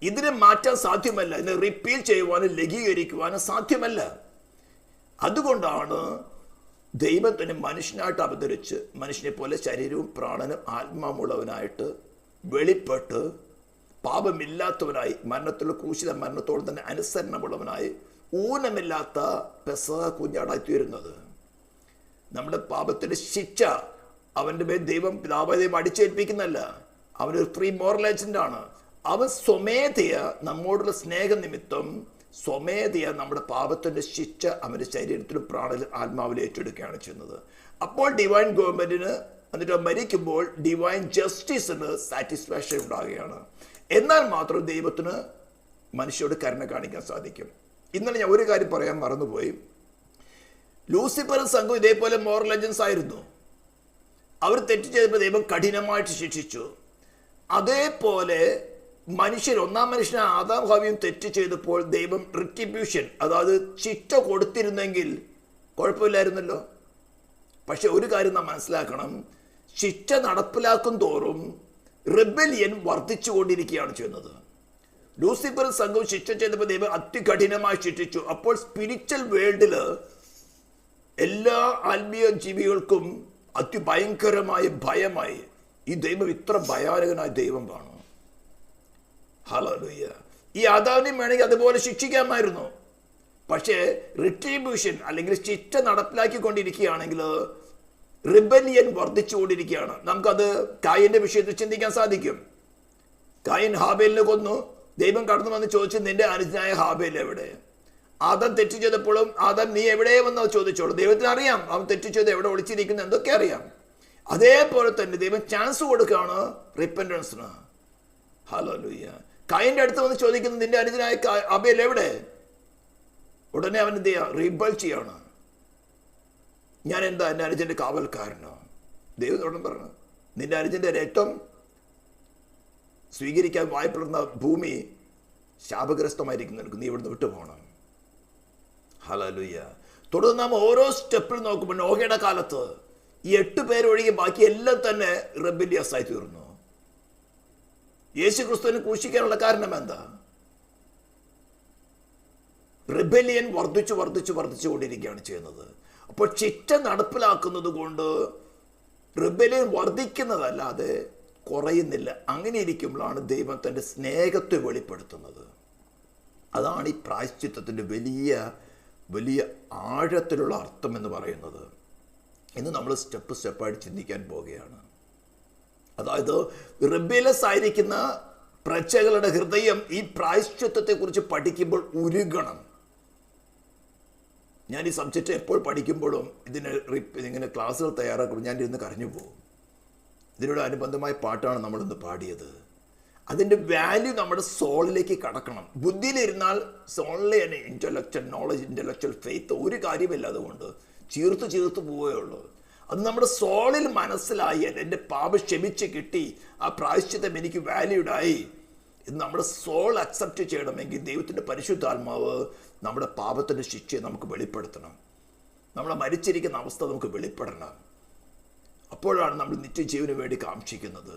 ഇതിനെ മാറ്റാൻ സാധ്യമല്ല, ഇതിനെ റിപ്പീൽ ചെയ്യുവാനും ലഘൂകരിക്കുവാനും സാധ്യമല്ല. അതുകൊണ്ടാണ് ദൈവത്തിന് മനുഷ്യനായിട്ട് അവതരിച്ച് മനുഷ്യനെ പോലെ ശരീരവും പ്രാണനും ആത്മാവുള്ളവനായിട്ട് വെളിപ്പെട്ട് പാപമില്ലാത്തവനായി മരണത്തിലുള്ള ക്രൂശിത മരണത്തോട് തന്നെ അനുസരണമുള്ളവനായി ഊനമില്ലാത്ത പെസഹ കുഞ്ഞാടായി തീരുന്നത്. നമ്മുടെ പാപത്തിൻ്റെ ശിക്ഷ അവൻ്റെ മേൽ ദൈവം പിതാവായ അടിച്ചേൽപ്പിക്കുന്നല്ല. അവനൊരു ഫ്രീ മോറൽ ഏജൻ്റാണ്. അവൻ സ്വമേധയ നമ്മോടുള്ള സ്നേഹനിമിത്തം സ്വമേധയ നമ്മുടെ പാപത്തിൻ്റെ ശിക്ഷ അവൻ്റെ ശരീരത്തിലും പ്രാണനും ആത്മാവിലും ഏറ്റെടുക്കുകയാണ് ചെയ്യുന്നത്. അപ്പോൾ ഡിവൈൻ ഗവൺമെൻറ്റിന് എന്നിട്ട് മരിക്കുമ്പോൾ ഡിവൈൻ ജസ്റ്റിസിന് സാറ്റിസ്ഫാക്ഷൻ ഉണ്ടാകുകയാണ്. എന്നാൽ മാത്രം ദൈവത്തിന് മനുഷ്യരോട് കരുണ കാണിക്കാൻ സാധിക്കും. ഇന്നലെ ഞാൻ ഒരു കാര്യം പറയാൻ മറന്നുപോയി. ലൂസിഫറും സംഘം ഇതേപോലെ മോറൽ ഏജൻസ് ആയിരുന്നു. അവർ തെറ്റ് ചെയ്തപ്പോൾ ദൈവം കഠിനമായിട്ട് ശിക്ഷിച്ചു. അതേപോലെ മനുഷ്യർ, ഒന്നാം മനുഷ്യനെ ആദാം ഹവ്വയും തെറ്റ് ചെയ്തപ്പോൾ ദൈവം റിട്രിബ്യൂഷൻ, അതായത് ശിക്ഷ കൊടുത്തിരുന്നെങ്കിൽ കുഴപ്പമില്ലായിരുന്നല്ലോ. പക്ഷെ ഒരു കാര്യം നാം മനസ്സിലാക്കണം, ശിക്ഷ നടപ്പിലാക്കും തോറും റിബലിയൻ വർദ്ധിച്ചുകൊണ്ടിരിക്കുകയാണ് ചെയ്യുന്നത്. ലൂസിഫർ സംഘവും ശിക്ഷ ചെയ്തപ്പോൾ ദൈവം അതികഠിനമായി ശിക്ഷിച്ചു. അപ്പോൾ സ്പിരിച്വൽ വേൾഡിൽ എല്ലാ ആത്മീയ ജീവികൾക്കും അതിഭയങ്കരമായ ഭയമായി. ഈ ദൈവം ഇത്ര ഭയാനകനായ ദൈവമാണ്. ഹല്ലേലൂയ. ഈ ആദാമിനെയും വേണമെങ്കിൽ അതുപോലെ ശിക്ഷിക്കാമായിരുന്നു. പക്ഷേ റിട്രിബ്യൂഷൻ അല്ലെങ്കിൽ ശിക്ഷ നടപ്പിലാക്കിക്കൊണ്ടിരിക്കുകയാണെങ്കിൽ റിബലിയൻ വർദ്ധിച്ചുകൊണ്ടിരിക്കുകയാണ്. നമുക്കത് കായന്റെ വിഷയത്തിൽ ചിന്തിക്കാൻ സാധിക്കും. കായൻ ഹാബേലിനെ കൊന്നു. ദൈവം കടന്നു വന്ന് ചോദിച്ചു, നിന്റെ അനുജനായ ഹാബേൽ എവിടെ? ആദാം തെറ്റ് ചെയ്തപ്പോഴും ആദാം നീ എവിടെ വന്ന് ചോദിച്ചോളൂ. ദൈവത്തിന് അറിയാം അവൻ തെറ്റ് ചെയ്ത് എവിടെ ഒളിച്ചിരിക്കുന്നു എന്തൊക്കെ അറിയാം. അതേപോലെ തന്നെ ദൈവം ചാൻസ് കൊടുക്കുകയാണ് റിപ്പൻറ്റൻസിന്. ഹല്ലേലൂയ. കായന്റെ അടുത്ത് വന്ന് ചോദിക്കുന്നു, നിന്റെ അനുജനായ ഹാബേൽ എവിടെ? ഉടനെ അവൻ എന്ത് ചെയ്യുക? റിബൽ ചെയ്യാണ്. ഞാൻ എന്താ എൻ്റെ അനുജൻ്റെ കാവൽക്കാരനോ? ദൈവത്തോടും പറഞ്ഞു, നിന്റെ അനുജൻ്റെ രക്തം സ്വീകരിക്കാൻ വായ്പെടുന്ന ഭൂമി ശാപഗ്രസ്തമായിരിക്കും, നിനക്ക് നീ ഇവിടുന്ന് വിട്ടുപോകണം. ഹല്ലേലൂയ. തുടർന്ന് നാം ഓരോ സ്റ്റെപ്പിൽ നോക്കുമ്പോൾ നോഹയുടെ കാലത്ത് ഈ 8 പേരൊഴികെ ബാക്കി എല്ലാം തന്നെ റെബിലിയസ് ആയി തീർന്നു. യേശു ക്രിസ്തുവിനെ ക്രൂശിക്കാനുള്ള കാരണം എന്താ? റിബലിയൻ വർദ്ധിച്ചുകൊണ്ടിരിക്കുകയാണ് ചെയ്യുന്നത്. അപ്പോൾ ശിക്ഷ നടപ്പിലാക്കുന്നത് കൊണ്ട് റിബലിയൻ വർദ്ധിക്കുന്നതല്ലാതെ കുറയുന്നില്ല. അങ്ങനെ ഇരിക്കുമ്പോഴാണ് ദൈവം തൻ്റെ സ്നേഹത്തെ വെളിപ്പെടുത്തുന്നത്. അതാണ് ഈ പ്രായശ്ചിത്തത്തിൻ്റെ വലിയ ആഴത്തിലുള്ള അർത്ഥം എന്ന് പറയുന്നത്. ഇന്ന് നമ്മൾ സ്റ്റെപ്പായിട്ട് ചിന്തിക്കാൻ പോവുകയാണ്. അതായത് റിബേലസ് ആയിരിക്കുന്ന പ്രജകളുടെ ഹൃദയം ഈ പ്രായശ്ചിത്തത്തെക്കുറിച്ച് പഠിക്കുമ്പോൾ ഉരുകണം. ഞാൻ ഈ സബ്ജക്റ്റ് എപ്പോൾ പഠിക്കുമ്പോഴും ഇങ്ങനെ ക്ലാസ്സുകൾ തയ്യാറാക്കുമ്പോൾ ഞാൻ ഇരുന്ന് കരഞ്ഞു പോകും. ഇതിനോട് അനുബന്ധമായ പാട്ടാണ് നമ്മളിന്ന് പാടിയത്. അതിൻ്റെ വാല്യൂ നമ്മുടെ സോളിലേക്ക് കടക്കണം. ബുദ്ധിയിലിരുന്നാൽ സോളിലെ തന്നെ ഇൻ്റലക്ച്വൽ നോളജ്, ഇൻ്റലക്ച്വൽ ഫെയ്ത്ത് ഒരു കാര്യമില്ല. അതുകൊണ്ട് ചീർത്ത് പോവുകയുള്ളൂ. അത് നമ്മുടെ സോളിൽ മനസ്സിലായാൽ എൻ്റെ പാപം ക്ഷമിച്ച് കിട്ടി, ആ പ്രായശ്ചിത്തം എനിക്ക് വാല്യൂഡായി ഇത് നമ്മുടെ സോൾ അക്സെപ്റ്റ് ചെയ്യണമെങ്കിൽ ദൈവത്തിൻ്റെ പരിശുദ്ധാത്മാവ് നമ്മുടെ പാപത്തിൻ്റെ ശിക്ഷയെ നമുക്ക് വെളിപ്പെടുത്തണം. നമ്മളെ മരിച്ചിരിക്കുന്ന അവസ്ഥ നമുക്ക് വെളിപ്പെടണം. അപ്പോഴാണ് നമ്മൾ നിത്യജീവന് വേണ്ടി കാക്ഷിക്കുന്നത്.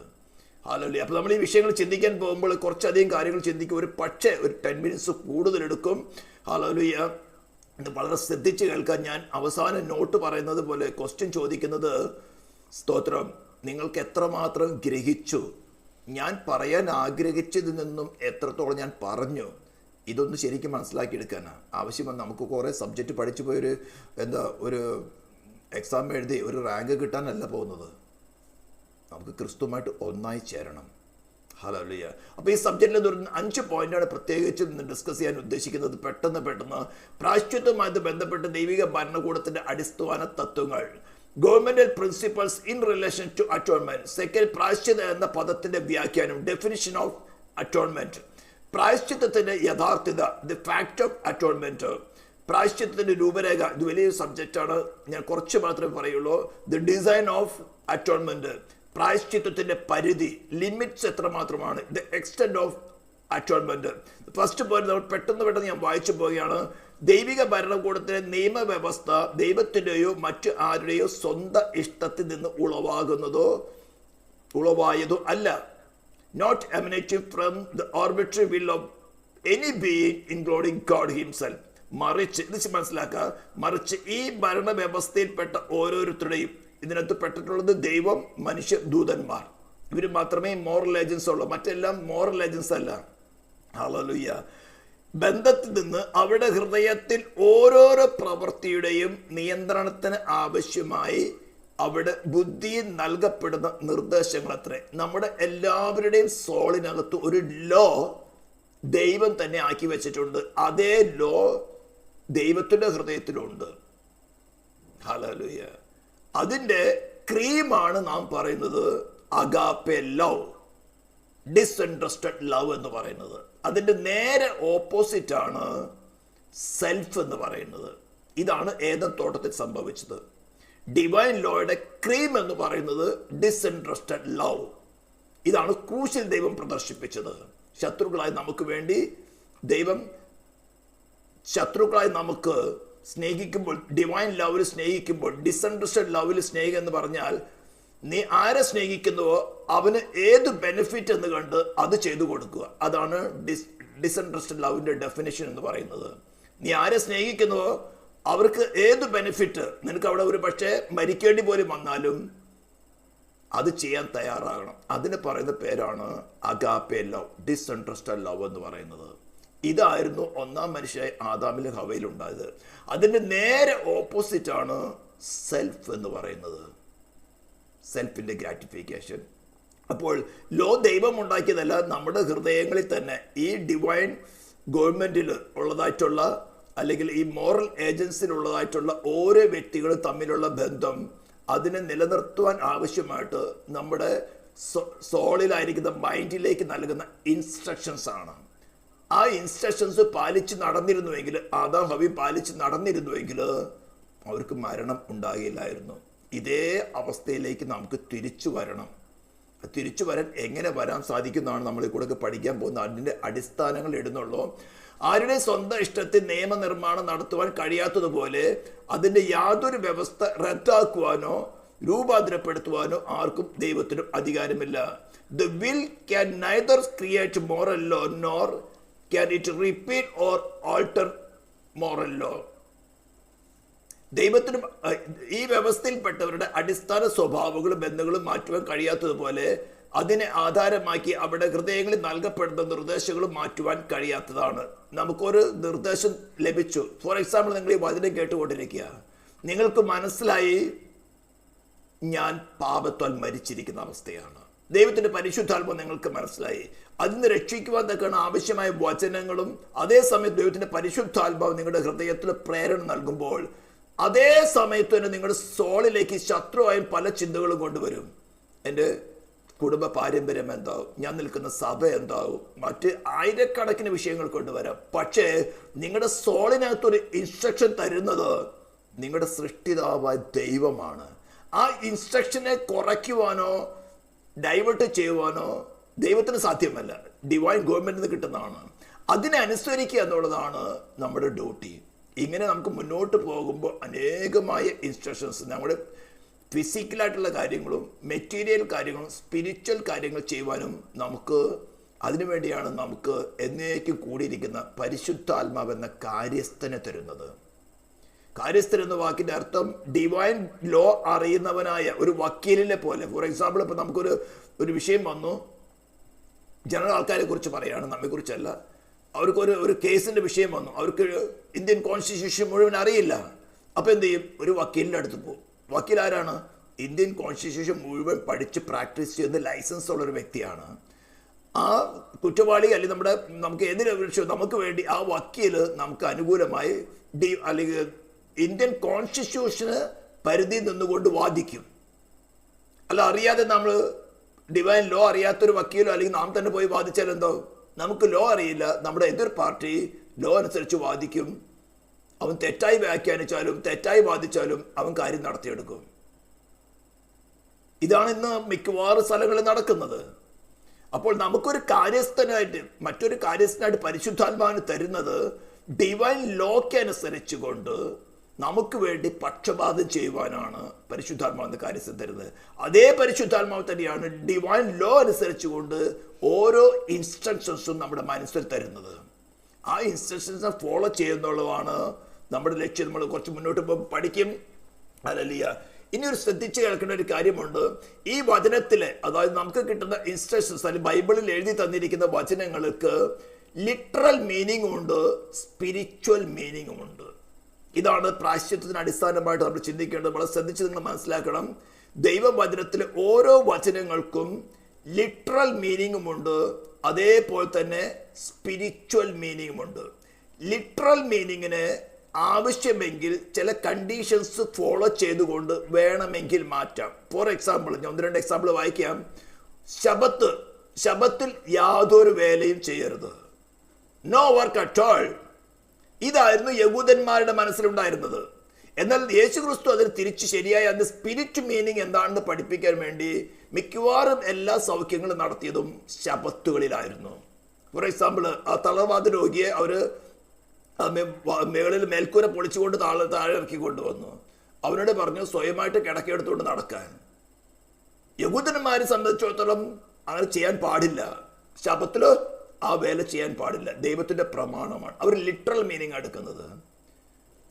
ഹല്ലേലൂയ. അപ്പോൾ നമ്മൾ ഈ വിഷയങ്ങൾ ചിന്തിക്കാൻ പോകുമ്പോൾ കുറച്ചധികം കാര്യങ്ങൾ ചിന്തിക്കും. ഒരു 10 മിനിറ്റ്സ് കൂടുതലെടുക്കും. ഹല്ലേലൂയ. ഇത് വളരെ ശ്രദ്ധിച്ച് കേൾക്കാൻ. ഞാൻ അവസാനം നോട്ട് പറയുന്നത് പോലെ ക്വസ്റ്റ്യൻ ചോദിക്കുന്നത്, സ്തോത്രം, നിങ്ങൾക്ക് എത്രമാത്രം ഗ്രഹിച്ചു, ഞാൻ പറയാൻ ആഗ്രഹിച്ചതിൽ നിന്നും എത്രത്തോളം ഞാൻ പറഞ്ഞു, ഇതൊന്ന് ശരിക്കും മനസ്സിലാക്കിയെടുക്കാനാണ് ആവശ്യമാണ്. നമുക്ക് കുറേ സബ്ജക്റ്റ് പഠിച്ചു പോയൊരു ഒരു എക്സാം എഴുതി ഒരു റാങ്ക് കിട്ടാനല്ല പോകുന്നത്. നമുക്ക് ക്രിസ്തുവുമായിട്ട് ഒന്നായി ചേരണം. ഹല്ലേലൂയ. അപ്പോൾ ഈ സബ്ജക്റ്റിൽ ഒരു 5 പോയിന്റാണ് പ്രത്യേകിച്ച് ഡിസ്കസ് ചെയ്യാൻ ഉദ്ദേശിക്കുന്നത്. പെട്ടെന്ന് പ്രായശ്ചിത്തവുമായി ബന്ധപ്പെട്ട് ദൈവിക ഭരണകൂടത്തിന്റെ അടിസ്ഥാന തത്വങ്ങൾ, governmental principles in relation to atonement. Second, പ്രായശ്ചിത എന്ന പദത്തിന്റെ വ്യാഖ്യാനം, ഡെഫിനിഷൻ ഓഫ് അറ്റോൺമെന്റ്, പ്രായശ്ചിത്തത്തിന്റെ യഥാർത്ഥത, ദി ഫാക്ട് ഓഫ് അറ്റോൺമെന്റ്, പ്രായശ്ചിത്തത്തിന്റെ രൂപരേഖ. ഇത് വലിയൊരു സബ്ജക്റ്റാണ്, ഞാൻ കുറച്ച് മാത്രമേ പറയുള്ളൂ. ദി ഡിസൈൻ ഓഫ് അറ്റോൺമെന്റ്, പ്രായശ്ചിത്തത്തിന്റെ പരിധി, ലിമിറ്റ്സ് എത്രമാത്രമാണ്, the extent of atonement. First point നമ്മൾ പെട്ടെന്ന് ഞാൻ വായിച്ചു പോവുകയാണ്. ദൈവിക ഭരണകൂടത്തിലെ നിയമവ്യവസ്ഥ ദൈവത്തിൻ്റെയോ മറ്റു ആരുടെയോ സ്വന്തം ഇഷ്ടത്തിൽ നിന്ന് ഉളവായതോ അല്ല. Not emanating from the arbitrary will of any being including God himself. മറിച്ച് ഈ ഭരണവ്യവസ്ഥയിൽപ്പെട്ട ഓരോരുത്തരുടെയും, ഇതിനകത്ത് പെട്ടിട്ടുള്ളത് ദൈവം, മനുഷ്യ, ദൂതന്മാർ, ഇവർ മാത്രമേ മോറൽ ഏജൻസ് ഉള്ളൂ. മറ്റെല്ലാം മോറൽ ഏജൻസ് അല്ല. ഹല്ലേലൂയ. ബന്ധത്തിൽ നിന്ന് അവരുടെ ഹൃദയത്തിൽ ഓരോരോ പ്രവൃത്തിയുടെയും നിയന്ത്രണത്തിന് ആവശ്യമായി അവിടെ ബുദ്ധി നൽകപ്പെടുന്ന നിർദ്ദേശങ്ങൾ അത്രേ. നമ്മുടെ എല്ലാവരുടെയും സോളിനകത്ത് ഒരു ലോ ദൈവം തന്നെ ആക്കി വെച്ചിട്ടുണ്ട്. അതേ ലോ ദൈവത്തിന്റെ ഹൃദയത്തിലുണ്ട്. ഹല്ലേലൂയ. അതിൻ്റെ ക്രീമാണ് നാം പറയുന്നത് അഗാപ്പെ ലവ്, ഡിസ്ഇൻട്രസ്റ്റഡ് ലവ് എന്ന് പറയുന്നത്. അതിൻ്റെ നേരെ ഓപ്പോസിറ്റ് ആണ് സെൽഫ് എന്ന് പറയുന്നത്. ഇതാണ് ഏദൻ തോട്ടത്തിൽ സംഭവിച്ചത്. ഡിവൈൻ ലോയുടെ ക്രീം എന്ന് പറയുന്നത് ഡിസ്ഇൻട്രസ്റ്റഡ് ലവ്. ഇതാണ് ക്രൂശിൽ ദൈവം പ്രദർശിപ്പിച്ചത്. ശത്രുക്കളായി നമുക്ക് വേണ്ടി ദൈവം, ശത്രുക്കളായി നമുക്ക് സ്നേഹിക്കുമ്പോൾ, ഡിവൈൻ ലവിൽ സ്നേഹിക്കുമ്പോൾ, ഡിസ്ഇൻട്രസ്റ്റഡ് ലവിൽ സ്നേഹിക്കുക എന്ന് പറഞ്ഞാൽ നീ ആരെ സ്നേഹിക്കുന്നുവോ അവന് ഏത് ബെനിഫിറ്റ് എന്ന് കണ്ട് അത് ചെയ്തു കൊടുക്കുക. അതാണ് ഡിസ്ഇൻട്രസ്റ്റഡ് ലവിൻ്റെ ഡെഫിനിഷൻ എന്ന് പറയുന്നത്. നീ ആരെ സ്നേഹിക്കുന്നുവോ അവർക്ക് ഏത് ബെനിഫിറ്റ്, നിനക്ക് അവിടെ ഒരു പക്ഷേ മരിക്കേണ്ടി പോലും വന്നാലും അത് ചെയ്യാൻ തയ്യാറാകണം. അതിന് പറയുന്ന പേരാണ് അഗാപ്പെ ലവ്, ഡിസ്ഇൻട്രസ്റ്റഡ് ലവ് എന്ന് പറയുന്നത്. ഇതായിരുന്നു ഒന്നാം മനുഷ്യ ആദാമിലും ഹവയിലും ഉണ്ടായത്. അതിൻ്റെ നേരെ ഓപ്പോസിറ്റ് ആണ് സെൽഫ് എന്ന് പറയുന്നത്, സെൽഫിൻ്റെ ഗ്രാറ്റിഫിക്കേഷൻ. അപ്പോൾ ലോ ദൈവം ഉണ്ടാക്കിയതല്ല, നമ്മുടെ ഹൃദയങ്ങളിൽ തന്നെ ഈ ഡിവൈൻ ഗവൺമെൻറ്റിൽ ഉള്ളതായിട്ടുള്ള, അല്ലെങ്കിൽ ഈ മോറൽ ഏജൻസിയിലുള്ളതായിട്ടുള്ള ഓരോ വ്യക്തികളും തമ്മിലുള്ള ബന്ധം, അതിനെ നിലനിർത്തുവാൻ ആവശ്യമായിട്ട് നമ്മുടെ സോളിലായിരിക്കുന്ന മൈൻഡിലേക്ക് നൽകുന്ന ഇൻസ്ട്രക്ഷൻസ് ആണ്. ആ ഇൻസ്ട്രക്ഷൻസ് പാലിച്ച് നടന്നിരുന്നുവെങ്കിൽ, ആദാം ഹവ്വ പാലിച്ച് നടന്നിരുന്നുവെങ്കിൽ അവർക്ക് മരണം ഉണ്ടാകില്ലായിരുന്നു. ഇതേ അവസ്ഥയിലേക്ക് നമുക്ക് തിരിച്ചു വരണം. തിരിച്ചു വരാൻ എങ്ങനെ വരാൻ സാധിക്കുന്നതാണ് നമ്മൾ കൂടെ പഠിക്കാൻ പോകുന്നത്. അതിൻ്റെ അടിസ്ഥാനങ്ങൾ ഇടുന്നുള്ളൂ. ആരുടെ സ്വന്തം ഇഷ്ടത്തിൽ നിയമനിർമ്മാണം നടത്തുവാൻ കഴിയാത്തതുപോലെ അതിൻ്റെ യാതൊരു വ്യവസ്ഥ റദ്ദാക്കുവാനോ രൂപാന്തരപ്പെടുത്തുവാനോ ആർക്കും ദൈവത്തിനും അധികാരമില്ല. The will can neither create moral law nor can it repeat or alter moral law. ദൈവത്തിനും ഈ വ്യവസ്ഥയിൽപ്പെട്ടവരുടെ അടിസ്ഥാന സ്വഭാവങ്ങളും ബന്ധങ്ങളും മാറ്റുവാൻ കഴിയാത്തതുപോലെ അതിനെ ആധാരമാക്കി അവിടെ ഹൃദയങ്ങളിൽ നൽകപ്പെടുന്ന നിർദ്ദേശങ്ങളും മാറ്റുവാൻ കഴിയാത്തതാണ്. നമുക്കൊരു നിർദ്ദേശം ലഭിച്ചു. ഫോർ എക്സാമ്പിൾ, നിങ്ങൾ ഈ വചനം കേട്ടുകൊണ്ടിരിക്കുക, നിങ്ങൾക്ക് മനസ്സിലായി ഞാൻ പാപത്താൽ മരിച്ചിരിക്കുന്ന അവസ്ഥയാണ്. ദൈവത്തിൻ്റെ പരിശുദ്ധാത്മാവ് നിങ്ങൾക്ക് മനസ്സിലായി. അതിന് രക്ഷിക്കുവാൻ തക്കാണ് ആവശ്യമായ വചനങ്ങളും അതേസമയത്ത് ദൈവത്തിൻ്റെ പരിശുദ്ധാത്മാവ് നിങ്ങളുടെ ഹൃദയത്തിൽ പ്രേരണ നൽകുമ്പോൾ അതേ സമയത്ത് തന്നെ നിങ്ങളുടെ സോളിലേക്ക് ശത്രുവായും പല ചിന്തകളും കൊണ്ടുവരും. എൻ്റെ കുടുംബ പാരമ്പര്യം എന്താവും, ഞാൻ നിൽക്കുന്ന സഭ എന്താവും, മറ്റ് ആയിരക്കണക്കിന് വിഷയങ്ങൾ കൊണ്ടുവരാം. പക്ഷേ നിങ്ങളുടെ സോളിനകത്തൊരു ഇൻസ്ട്രക്ഷൻ തരുന്നത് നിങ്ങളുടെ സൃഷ്ടിതാവായ ദൈവമാണ്. ആ ഇൻസ്ട്രക്ഷനെ കുറയ്ക്കുവാനോ ഡൈവേർട്ട് ചെയ്യുവാനോ ദൈവത്തിന് സാധ്യമല്ല. ഡിവൈൻ ഗവൺമെൻറ്റിൽ നിന്ന് കിട്ടുന്നതാണ്. അതിനെ അനുസരിക്കുക എന്നുള്ളതാണ് നമ്മുടെ ഡ്യൂട്ടി. ഇങ്ങനെ നമുക്ക് മുന്നോട്ട് പോകുമ്പോൾ അനേകമായ ഇൻസ്ട്രക്ഷൻസ്, നമ്മുടെ ഫിസിക്കലായിട്ടുള്ള കാര്യങ്ങളും മെറ്റീരിയൽ കാര്യങ്ങളും സ്പിരിച്വൽ കാര്യങ്ങൾ ചെയ്യുവാനും നമുക്ക് അതിനുവേണ്ടിയാണ് നമുക്ക് എന്നേക്കും കൂടിയിരിക്കുന്ന പരിശുദ്ധാത്മാവെന്ന കാര്യസ്ഥനെ തരുന്നത്. കാര്യസ്ഥൻ എന്ന വാക്കിൻ്റെ അർത്ഥം ഡിവൈൻ ലോ അറിയുന്നവനായ ഒരു വക്കീലിനെ പോലെ. ഫോർ എക്സാമ്പിൾ, ഇപ്പോൾ നമുക്കൊരു വിഷയം വന്നു, ജനറൽ ആൾക്കാരെ കുറിച്ച് പറയുകയാണ്, നമ്മെക്കുറിച്ചല്ല. അവർക്കൊരു കേസിൻ്റെ വിഷയം വന്നു, അവർക്ക് ഇന്ത്യൻ കോൺസ്റ്റിറ്റ്യൂഷൻ മുഴുവൻ അറിയില്ല. അപ്പോൾ എന്ത് ചെയ്യും? ഒരു വക്കീലിൻ്റെ അടുത്ത് പോകും. വക്കീൽ ആരാണ്? ഇന്ത്യൻ കോൺസ്റ്റിറ്റ്യൂഷൻ മുഴുവൻ പഠിച്ച് പ്രാക്ടീസ് ചെയ്യുന്ന ലൈസൻസ് ഉള്ളൊരു വ്യക്തിയാണ്. ആ കുറ്റവാളി അല്ലെങ്കിൽ നമുക്ക് എതിരെ നമുക്ക് വേണ്ടി ആ വക്കീൽ നമുക്ക് അനുകൂലമായി അല്ലെങ്കിൽ ഇന്ത്യൻ കോൺസ്റ്റിറ്റ്യൂഷന് പരിധി നിന്നുകൊണ്ട് വാദിക്കും. അല്ല, അറിയാതെ നമ്മൾ ഡിവൈൻ ലോ അറിയാത്തൊരു വക്കീലോ അല്ലെങ്കിൽ നാം തന്നെ പോയി വാദിച്ചാൽ എന്തോ, നമുക്ക് ലോ അറിയില്ല, നമ്മുടെ എതിർ പാർട്ടി ലോ അനുസരിച്ച് വാദിക്കും. അവൻ തെറ്റായി വ്യാഖ്യാനിച്ചാലും തെറ്റായി വാദിച്ചാലും അവൻ കാര്യം നടത്തിയെടുക്കും. ഇതാണ് ഇന്ന് മിക്കവാറും സ്ഥലങ്ങളിൽ നടക്കുന്നത്. അപ്പോൾ നമുക്കൊരു കാര്യസ്ഥനായിട്ട് മറ്റൊരു കാര്യസ്ഥനായിട്ട് പരിശുദ്ധാത്മാവിന് തരുന്നത് ഡിവൈൻ ലോക്ക് അനുസരിച്ച് കൊണ്ട് നമുക്ക് വേണ്ടി പക്ഷപാതം ചെയ്യുവാനാണ് പരിശുദ്ധാത്മാവിന്റെ കാര്യസ്ഥൻ തരുന്നത്. അതേ പരിശുദ്ധാത്മാവ് തന്നെയാണ് ഡിവൈൻ ലോ അനുസരിച്ച് കൊണ്ട് ഓരോ ഇൻസ്ട്രക്ഷൻസും നമ്മുടെ മനസ്സിൽ തരുന്നത്. ആ ഇൻസ്ട്രക്ഷൻസ് ഫോളോ ചെയ്യുന്നുള്ളതാണ് നമ്മുടെ ലക്ഷ്യം. നമ്മൾ കുറച്ച് മുന്നോട്ട് പഠിക്കും. ഹല്ലേലൂയ. ഇനി ഒരു ശ്രദ്ധിച്ച് കേൾക്കേണ്ട ഒരു കാര്യമുണ്ട്. ഈ വചനത്തിലെ, അതായത് നമുക്ക് കിട്ടുന്ന ഇൻസ്ട്രക്ഷൻസ് അല്ലെങ്കിൽ ബൈബിളിൽ എഴുതി തന്നിരിക്കുന്ന വചനങ്ങൾക്ക് ലിറ്ററൽ മീനിങ്ങും ഉണ്ട്, സ്പിരിച്വൽ മീനിങ്ങും ഉണ്ട്. ഇതാണ് പ്രായശ്ചിത്തത്തിന് അടിസ്ഥാനമായിട്ട് നമ്മൾ ചിന്തിക്കേണ്ടത്. വളരെ ശ്രദ്ധിച്ച് നിങ്ങൾ മനസ്സിലാക്കണം. ദൈവവചനത്തിലെ ഓരോ വചനങ്ങൾക്കും ലിറ്ററൽ മീനിങ്ങും ഉണ്ട്, അതേപോലെ തന്നെ സ്പിരിച്വൽ മീനിങ്ങും ഉണ്ട്. ലിറ്ററൽ മീനിങ്ങിന് ആവശ്യമെങ്കിൽ ചില കണ്ടീഷൻസ് ഫോളോ ചെയ്തുകൊണ്ട് വേണമെങ്കിൽ മാറ്റാം. ഫോർ എക്സാമ്പിൾ, ഞാൻ 1-2 എക്സാമ്പിൾ വായിക്കാം. ശബത്തിൽ യാതൊരു വേലയും ചെയ്യരുത്, നോ വർക്ക് അറ്റ് ഓൾ. ഇതായിരുന്നു യഹൂദന്മാരുടെ മനസ്സിലുണ്ടായിരുന്നത്. എന്നാൽ യേശുക്രിസ്തു അതിന് തിരിച്ച് ശരിയായി അതിന്റെ സ്പിരിറ്റ് മീനിങ് എന്താണെന്ന് പഠിപ്പിക്കാൻ വേണ്ടി മിക്കവാറും എല്ലാ സൗഖ്യങ്ങളും നടത്തിയതും ശബത്തുകളിലായിരുന്നു. ഫോർ എക്സാമ്പിൾ, ആ തളർവാദ രോഗിയെ അവര് മേളിൽ മേൽക്കൂര പൊളിച്ചുകൊണ്ട് താഴെ ഇറക്കി കൊണ്ടുവന്നു. അവനോട് പറഞ്ഞു സ്വയമായിട്ട് കിടക്കെടുത്തുകൊണ്ട് നടക്കാൻ. യഹൂദന്മാരെ സംബന്ധിച്ചിടത്തോളം അങ്ങനെ ചെയ്യാൻ പാടില്ല. ശബത്തില് ആ വേല ചെയ്യാൻ പാടില്ല, ദൈവത്തിന്റെ പ്രമാണമാണ്. അവർ ലിറ്ററൽ മീനിങ് എടുക്കുന്നത്.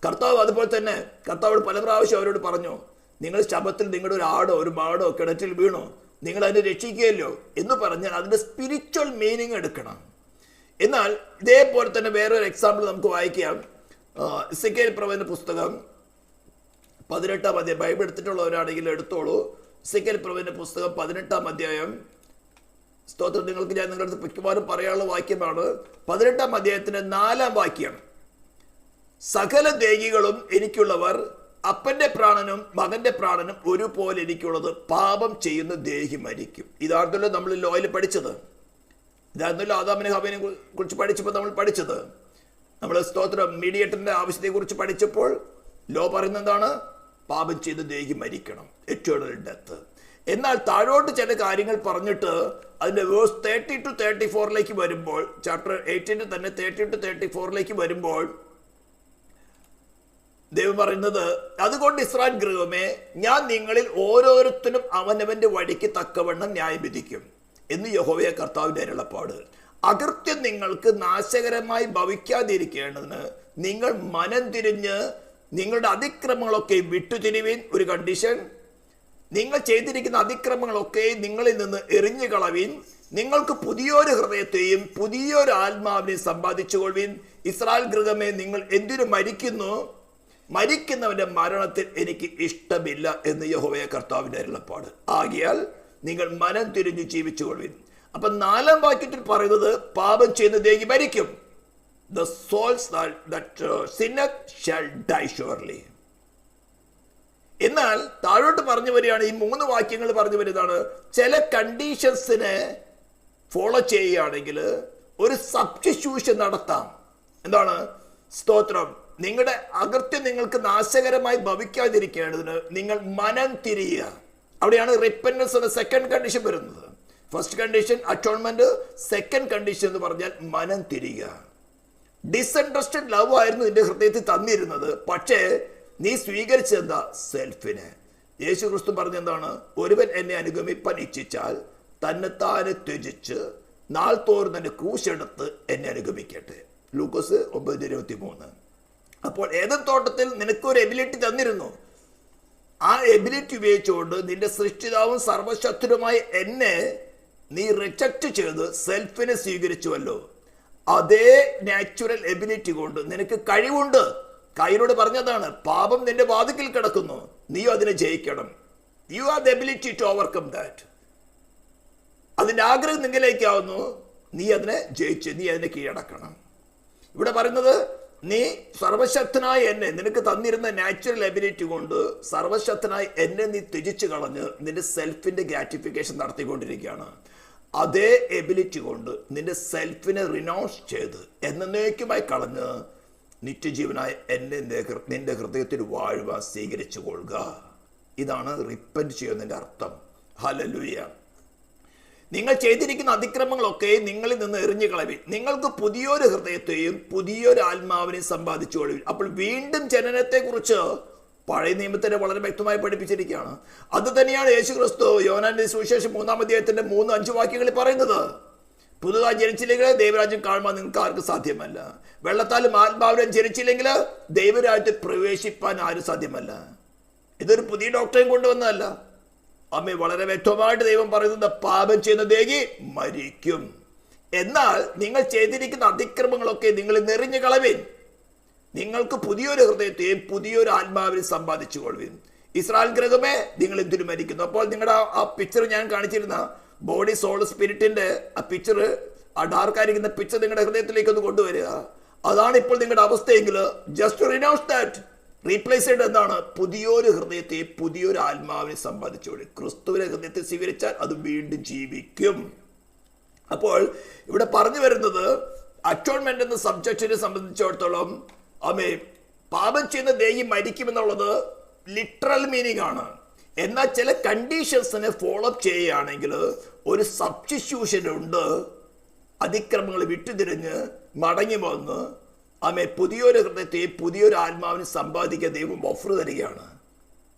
കർത്താവ് അതുപോലെ തന്നെ കർത്താവോട് പല പ്രാവശ്യം അവരോട് പറഞ്ഞു, നിങ്ങൾ ശബത്തിൽ നിങ്ങളുടെ ഒരു ആടോ ഒരു മാടോ കിണറ്റിൽ വീണോ നിങ്ങൾ അതിനെ രക്ഷിക്കുകയല്ലോ എന്ന് പറഞ്ഞാൽ അതിന്റെ സ്പിരിച്വൽ മീനിങ് എടുക്കണം. എന്നാൽ ഇതേപോലെ തന്നെ വേറൊരു എക്സാമ്പിൾ നമുക്ക് വായിക്കാം. എസെക്കിയേൽ പ്രവചന പുസ്തകം 18-ാം അധ്യായം. ബൈബിൾ എടുത്തിട്ടുള്ളവരാണെങ്കിൽ എടുത്തോളൂ. എസെക്കിയേൽ പ്രവചന പുസ്തകം 18-ാം അധ്യായം. സ്തോത്രം, നിങ്ങൾക്ക് ഞാൻ നിങ്ങളുടെ മിക്കവാറും പറയാനുള്ള വാക്യമാണ്. 18-ാം അധ്യായത്തിന്റെ 4-ാം വാക്യം. സകല ദേഹികളും എനിക്കുള്ളവർ, അപ്പന്റെ പ്രാണനും മകന്റെ പ്രാണനും ഒരുപോലെ എനിക്കുള്ളത്, പാപം ചെയ്യുന്ന ദേഹി മരിക്കും. ഇതാണല്ലോ നമ്മൾ ലോയിൽ പഠിച്ചത്. ഇതായിരുന്നല്ലോ ആദാമിനെ ഹവ്വയെ കുറിച്ച് പഠിച്ചപ്പോൾ നമ്മൾ പഠിച്ചത്. നമ്മൾ സ്തോത്രം മീഡിയേറ്ററിന്റെ ആവശ്യത്തെക്കുറിച്ച് പഠിച്ചപ്പോൾ ലോ പറയുന്നത് എന്താണ്? പാപം ചെയ്ത് ദേഹി മരിക്കണം, എറ്റേണൽ ഡെത്ത്. എന്നാൽ താഴോട്ട് ചില കാര്യങ്ങൾ പറഞ്ഞിട്ട് അതിന്റെ വേഴ്സ് 30-34 വരുമ്പോൾ, ചാപ്റ്റർ 18 തന്നെ 30-34 വരുമ്പോൾ ദൈവം പറയുന്നത്, അതുകൊണ്ട് ഇസ്രായേൽ ഗൃഹമേ, ഞാൻ നിങ്ങളിൽ ഓരോരുത്തരും അവനവന്റെ വഴിക്ക് തക്കവണ്ണം ന്യായം വിധിക്കും എന്ന് യഹോവയെ കർത്താവിന്റെ അരുളപ്പാട്. അകൃത്യം നിങ്ങൾക്ക് നാശകരമായി ഭവിക്കാതിരിക്കേണ്ടതിന് നിങ്ങൾ മനം തിരിഞ്ഞ് നിങ്ങളുടെ അതിക്രമങ്ങളൊക്കെ വിട്ടുതിരിവീൻ. ഒരു കണ്ടീഷൻ, നിങ്ങൾ ചെയ്തിരിക്കുന്ന അതിക്രമങ്ങളൊക്കെ നിങ്ങളിൽ നിന്ന് എറിഞ്ഞു കളവീൻ. നിങ്ങൾക്ക് പുതിയൊരു ഹൃദയത്തെയും പുതിയൊരു ആത്മാവിനെയും സമ്പാദിച്ചുകൊള്ളുവീൻ. ഇസ്രായേൽ ഗൃഹമേ, നിങ്ങൾ എന്തിനു മരിക്കുന്നു? മരിക്കുന്നവന്റെ മരണത്തിൽ എനിക്ക് ഇഷ്ടമില്ല എന്ന് യഹോവയെ കർത്താവിന്റെ അരുളപ്പാട്. ആകയാൽ നിങ്ങൾ മനം തിരിഞ്ഞു ജീവിച്ചുകൊള്ളുവിൻ. അപ്പൊ 4-ാം വാക്യത്തിൽ പറയുന്നത് പാപം ചെയ്യുന്ന ദേഹി മരിക്കും. The souls that sinneth shall die surely. എന്നാൽ താഴോട്ട് പറഞ്ഞു വരികയാണ്, ഈ 3 വാക്യങ്ങൾ പറഞ്ഞു വരുന്നതാണ്, ചില കണ്ടീഷൻസിനെ ഫോളോ ചെയ്യുകയാണെങ്കിൽ ഒരു സബ്സ്റ്റിറ്റ്യൂഷൻ നടത്താം. എന്താണ്? സ്തോത്രം, നിങ്ങളുടെ അകൃത്യം നിങ്ങൾക്ക് നാശകരമായി ഭവിക്കാതിരിക്കേണ്ടതിന് നിങ്ങൾ മനം തിരിയുക. അവിടെയാണ് റിപ്പന്റൻസ് എന്ന സെക്കൻഡ് കണ്ടീഷൻ വരുന്നത്. First condition atonement, second condition എന്ന് പറഞ്ഞാൽ മനം തിരിയുക. ഡിസ്ഇൻട്രസ്റ്റഡ് ലവ് ആയിരുന്നു നിന്റെ ഹൃദയത്തിൽ തന്നിരുന്നത്, പക്ഷേ നീ സ്വീകരിച്ചെന്താ? സെൽഫിനെ. യേശു ക്രിസ്തു പറഞ്ഞെന്താണ്? ഒരുവൻ എന്നെ അനുഗമിപ്പാൻ ഇച്ഛിച്ചാൽ തന്നെത്താനെ ത്യജിച്ച് നാൾ തോറും തന്റെ ക്രൂശെടുത്ത് എന്നെ അനുഗമിക്കട്ടെ. ലൂക്കോസ് 9:23. അപ്പോൾ ഏദൻ തോട്ടത്തിൽ നിനക്കൊരു എബിലിറ്റി തന്നിരുന്നു. ആ എബിലിറ്റി ഉപയോഗിച്ചുകൊണ്ട് നിന്റെ സൃഷ്ടിതാവും സർവശക്തനുമായ എന്നെ നീ റിജക്റ്റ് ചെയ്ത് സെൽഫിനെ സ്വീകരിച്ചുവല്ലോ. അതേ നാച്ചുറൽ എബിലിറ്റി കൊണ്ട് നിനക്ക് കഴിവുണ്ട്. കയ്യിനോട് പറഞ്ഞതാണ്, പാപം നിന്റെ വാതിക്കൽ കിടക്കുന്നു, നീയോ അതിനെ ജയിക്കണം. You have the ability to overcome that. അതിന്റെ ആഗ്രഹം നിങ്ങളിലേക്കാവുന്നു. നീ അതിനെ ജയിച്ച് നീ അതിനെ കീഴടക്കണം. ഇവിടെ പറയുന്നത് നീ സർവശക്തനായ എന്നെ, നിനക്ക് തന്നിരുന്ന നാച്ചുറൽ എബിലിറ്റി കൊണ്ട് സർവശക്തനായ എന്നെ നീ ത്യജിച്ച് കളഞ്ഞ് നിന്റെ സെൽഫിന്റെ ഗ്രാറ്റിഫിക്കേഷൻ നടത്തിക്കൊണ്ടിരിക്കുകയാണ്. അതേ എബിലിറ്റി കൊണ്ട് നിന്റെ സെൽഫിനെ റിനൗൺസ് ചെയ്ത് എന്നേക്കുമായി കളഞ്ഞ് നിത്യജീവനായ എന്നെ നിന്റെ ഹൃദയത്തിൽ വാഴുവാൻ സ്വീകരിച്ചു കൊള്ളുക. ഇതാണ് റിപ്പന്റ് ചെയ്യുന്നതിന്റെ അർത്ഥം. ഹല്ലേലൂയ. നിങ്ങൾ ചെയ്തിരിക്കുന്ന അതിക്രമങ്ങളൊക്കെ നിങ്ങളിൽ നിന്ന് എറിഞ്ഞു കളവി, നിങ്ങൾക്ക് പുതിയൊരു ഹൃദയത്തെയും പുതിയൊരു ആത്മാവിനെയും സമ്പാദിച്ചു കൊള്ളുവിൻ. അപ്പോൾ വീണ്ടും ജനനത്തെ കുറിച്ച് പഴയ നിയമത്തിനെ വളരെ വ്യക്തമായി പഠിപ്പിച്ചിരിക്കുകയാണ്. അത് തന്നെയാണ് യേശുക്രിസ്തു യോഹന്നാന്റെ സുവിശേഷം 3-ാം അധ്യായത്തിന്റെ 3-5 വാക്യങ്ങളിൽ പറയുന്നത്. പുതുതായി ജനിച്ചില്ലെങ്കിൽ ദൈവരാജ്യം കാണുവാൻ നിങ്ങൾക്ക് ആർക്കും സാധ്യമല്ല. വെള്ളത്താലും ആത്മാവിലും ജനിച്ചില്ലെങ്കിൽ ദൈവരാജ്യത്തിൽ പ്രവേശിപ്പാൻ ആരും സാധ്യമല്ല. ഇതൊരു പുതിയ ഡോക്ടറേയും കൊണ്ടുവന്നതല്ല. അമ്മ വളരെ വ്യക്തമായിട്ട് ദൈവം പറയുന്നത് പാപം ചെയ്യുന്ന ദേഹി മരിക്കും. എന്നാൽ നിങ്ങൾ ചെയ്തിരിക്കുന്ന അതിക്രമങ്ങളൊക്കെ നിങ്ങൾ നെറിഞ്ഞു കളവിൻ, നിങ്ങൾക്ക് പുതിയൊരു ഹൃദയത്തെയും പുതിയൊരു ആത്മാവിനെയും സമ്പാദിച്ചു കൊള്ളുവിൻ. ഇസ്രായേൽ ഗ്രഹമേ, നിങ്ങൾ എന്തിനു മരിക്കുന്നു? അപ്പോൾ നിങ്ങളുടെ ആ പിക്ചർ ഞാൻ കാണിച്ചിരുന്ന ബോഡി സോൾ സ്പിരിറ്റിന്റെ ആ പിക്ചർ, ആ ഡാർക്കായിരിക്കുന്ന പിക്ചർ നിങ്ങളുടെ ഹൃദയത്തിലേക്ക് ഒന്ന് കൊണ്ടുവരിക. അതാണ് ഇപ്പോൾ നിങ്ങളുടെ അവസ്ഥയെങ്കിൽ ജസ്റ്റ് റിനൗൺസ് ദാറ്റ്, റീപ്ലേസ് ചെയ്ത് എന്താണ്? പുതിയൊരു ഹൃദയത്തെ പുതിയൊരു ആത്മാവിനെ സമ്പാദിച്ചോളി. ക്രിസ്തുവിനെ ഹൃദയത്തെ സ്വീകരിച്ചാൽ അത് വീണ്ടും ജീവിക്കും. അപ്പോൾ ഇവിടെ പറഞ്ഞു വരുന്നത് അറ്റോൺമെന്റ് എന്ന സബ്ജക്റ്റിനെ സംബന്ധിച്ചിടത്തോളം അമ്മേ പാപം ചെയ്യുന്ന ദേഹി മരിക്കുമെന്നുള്ളത് ലിറ്ററൽ മീനിങ് ആണ്. എന്നാൽ ചില കണ്ടീഷൻസിനെ ഫോളോ അപ്പ് ചെയ്യുകയാണെങ്കിൽ ഒരു സബ്സ്റ്റിറ്റ്യൂഷൻ ഉണ്ട്. അതിക്രമങ്ങൾ വിട്ടുതിരിഞ്ഞ് മടങ്ങി വന്ന് ആമേ പുതിയൊരു ഹൃദയത്തെ പുതിയൊരു ആത്മാവിനെ സമ്പാദിക്കാൻ ദൈവം ഓഫർ തരികയാണ്.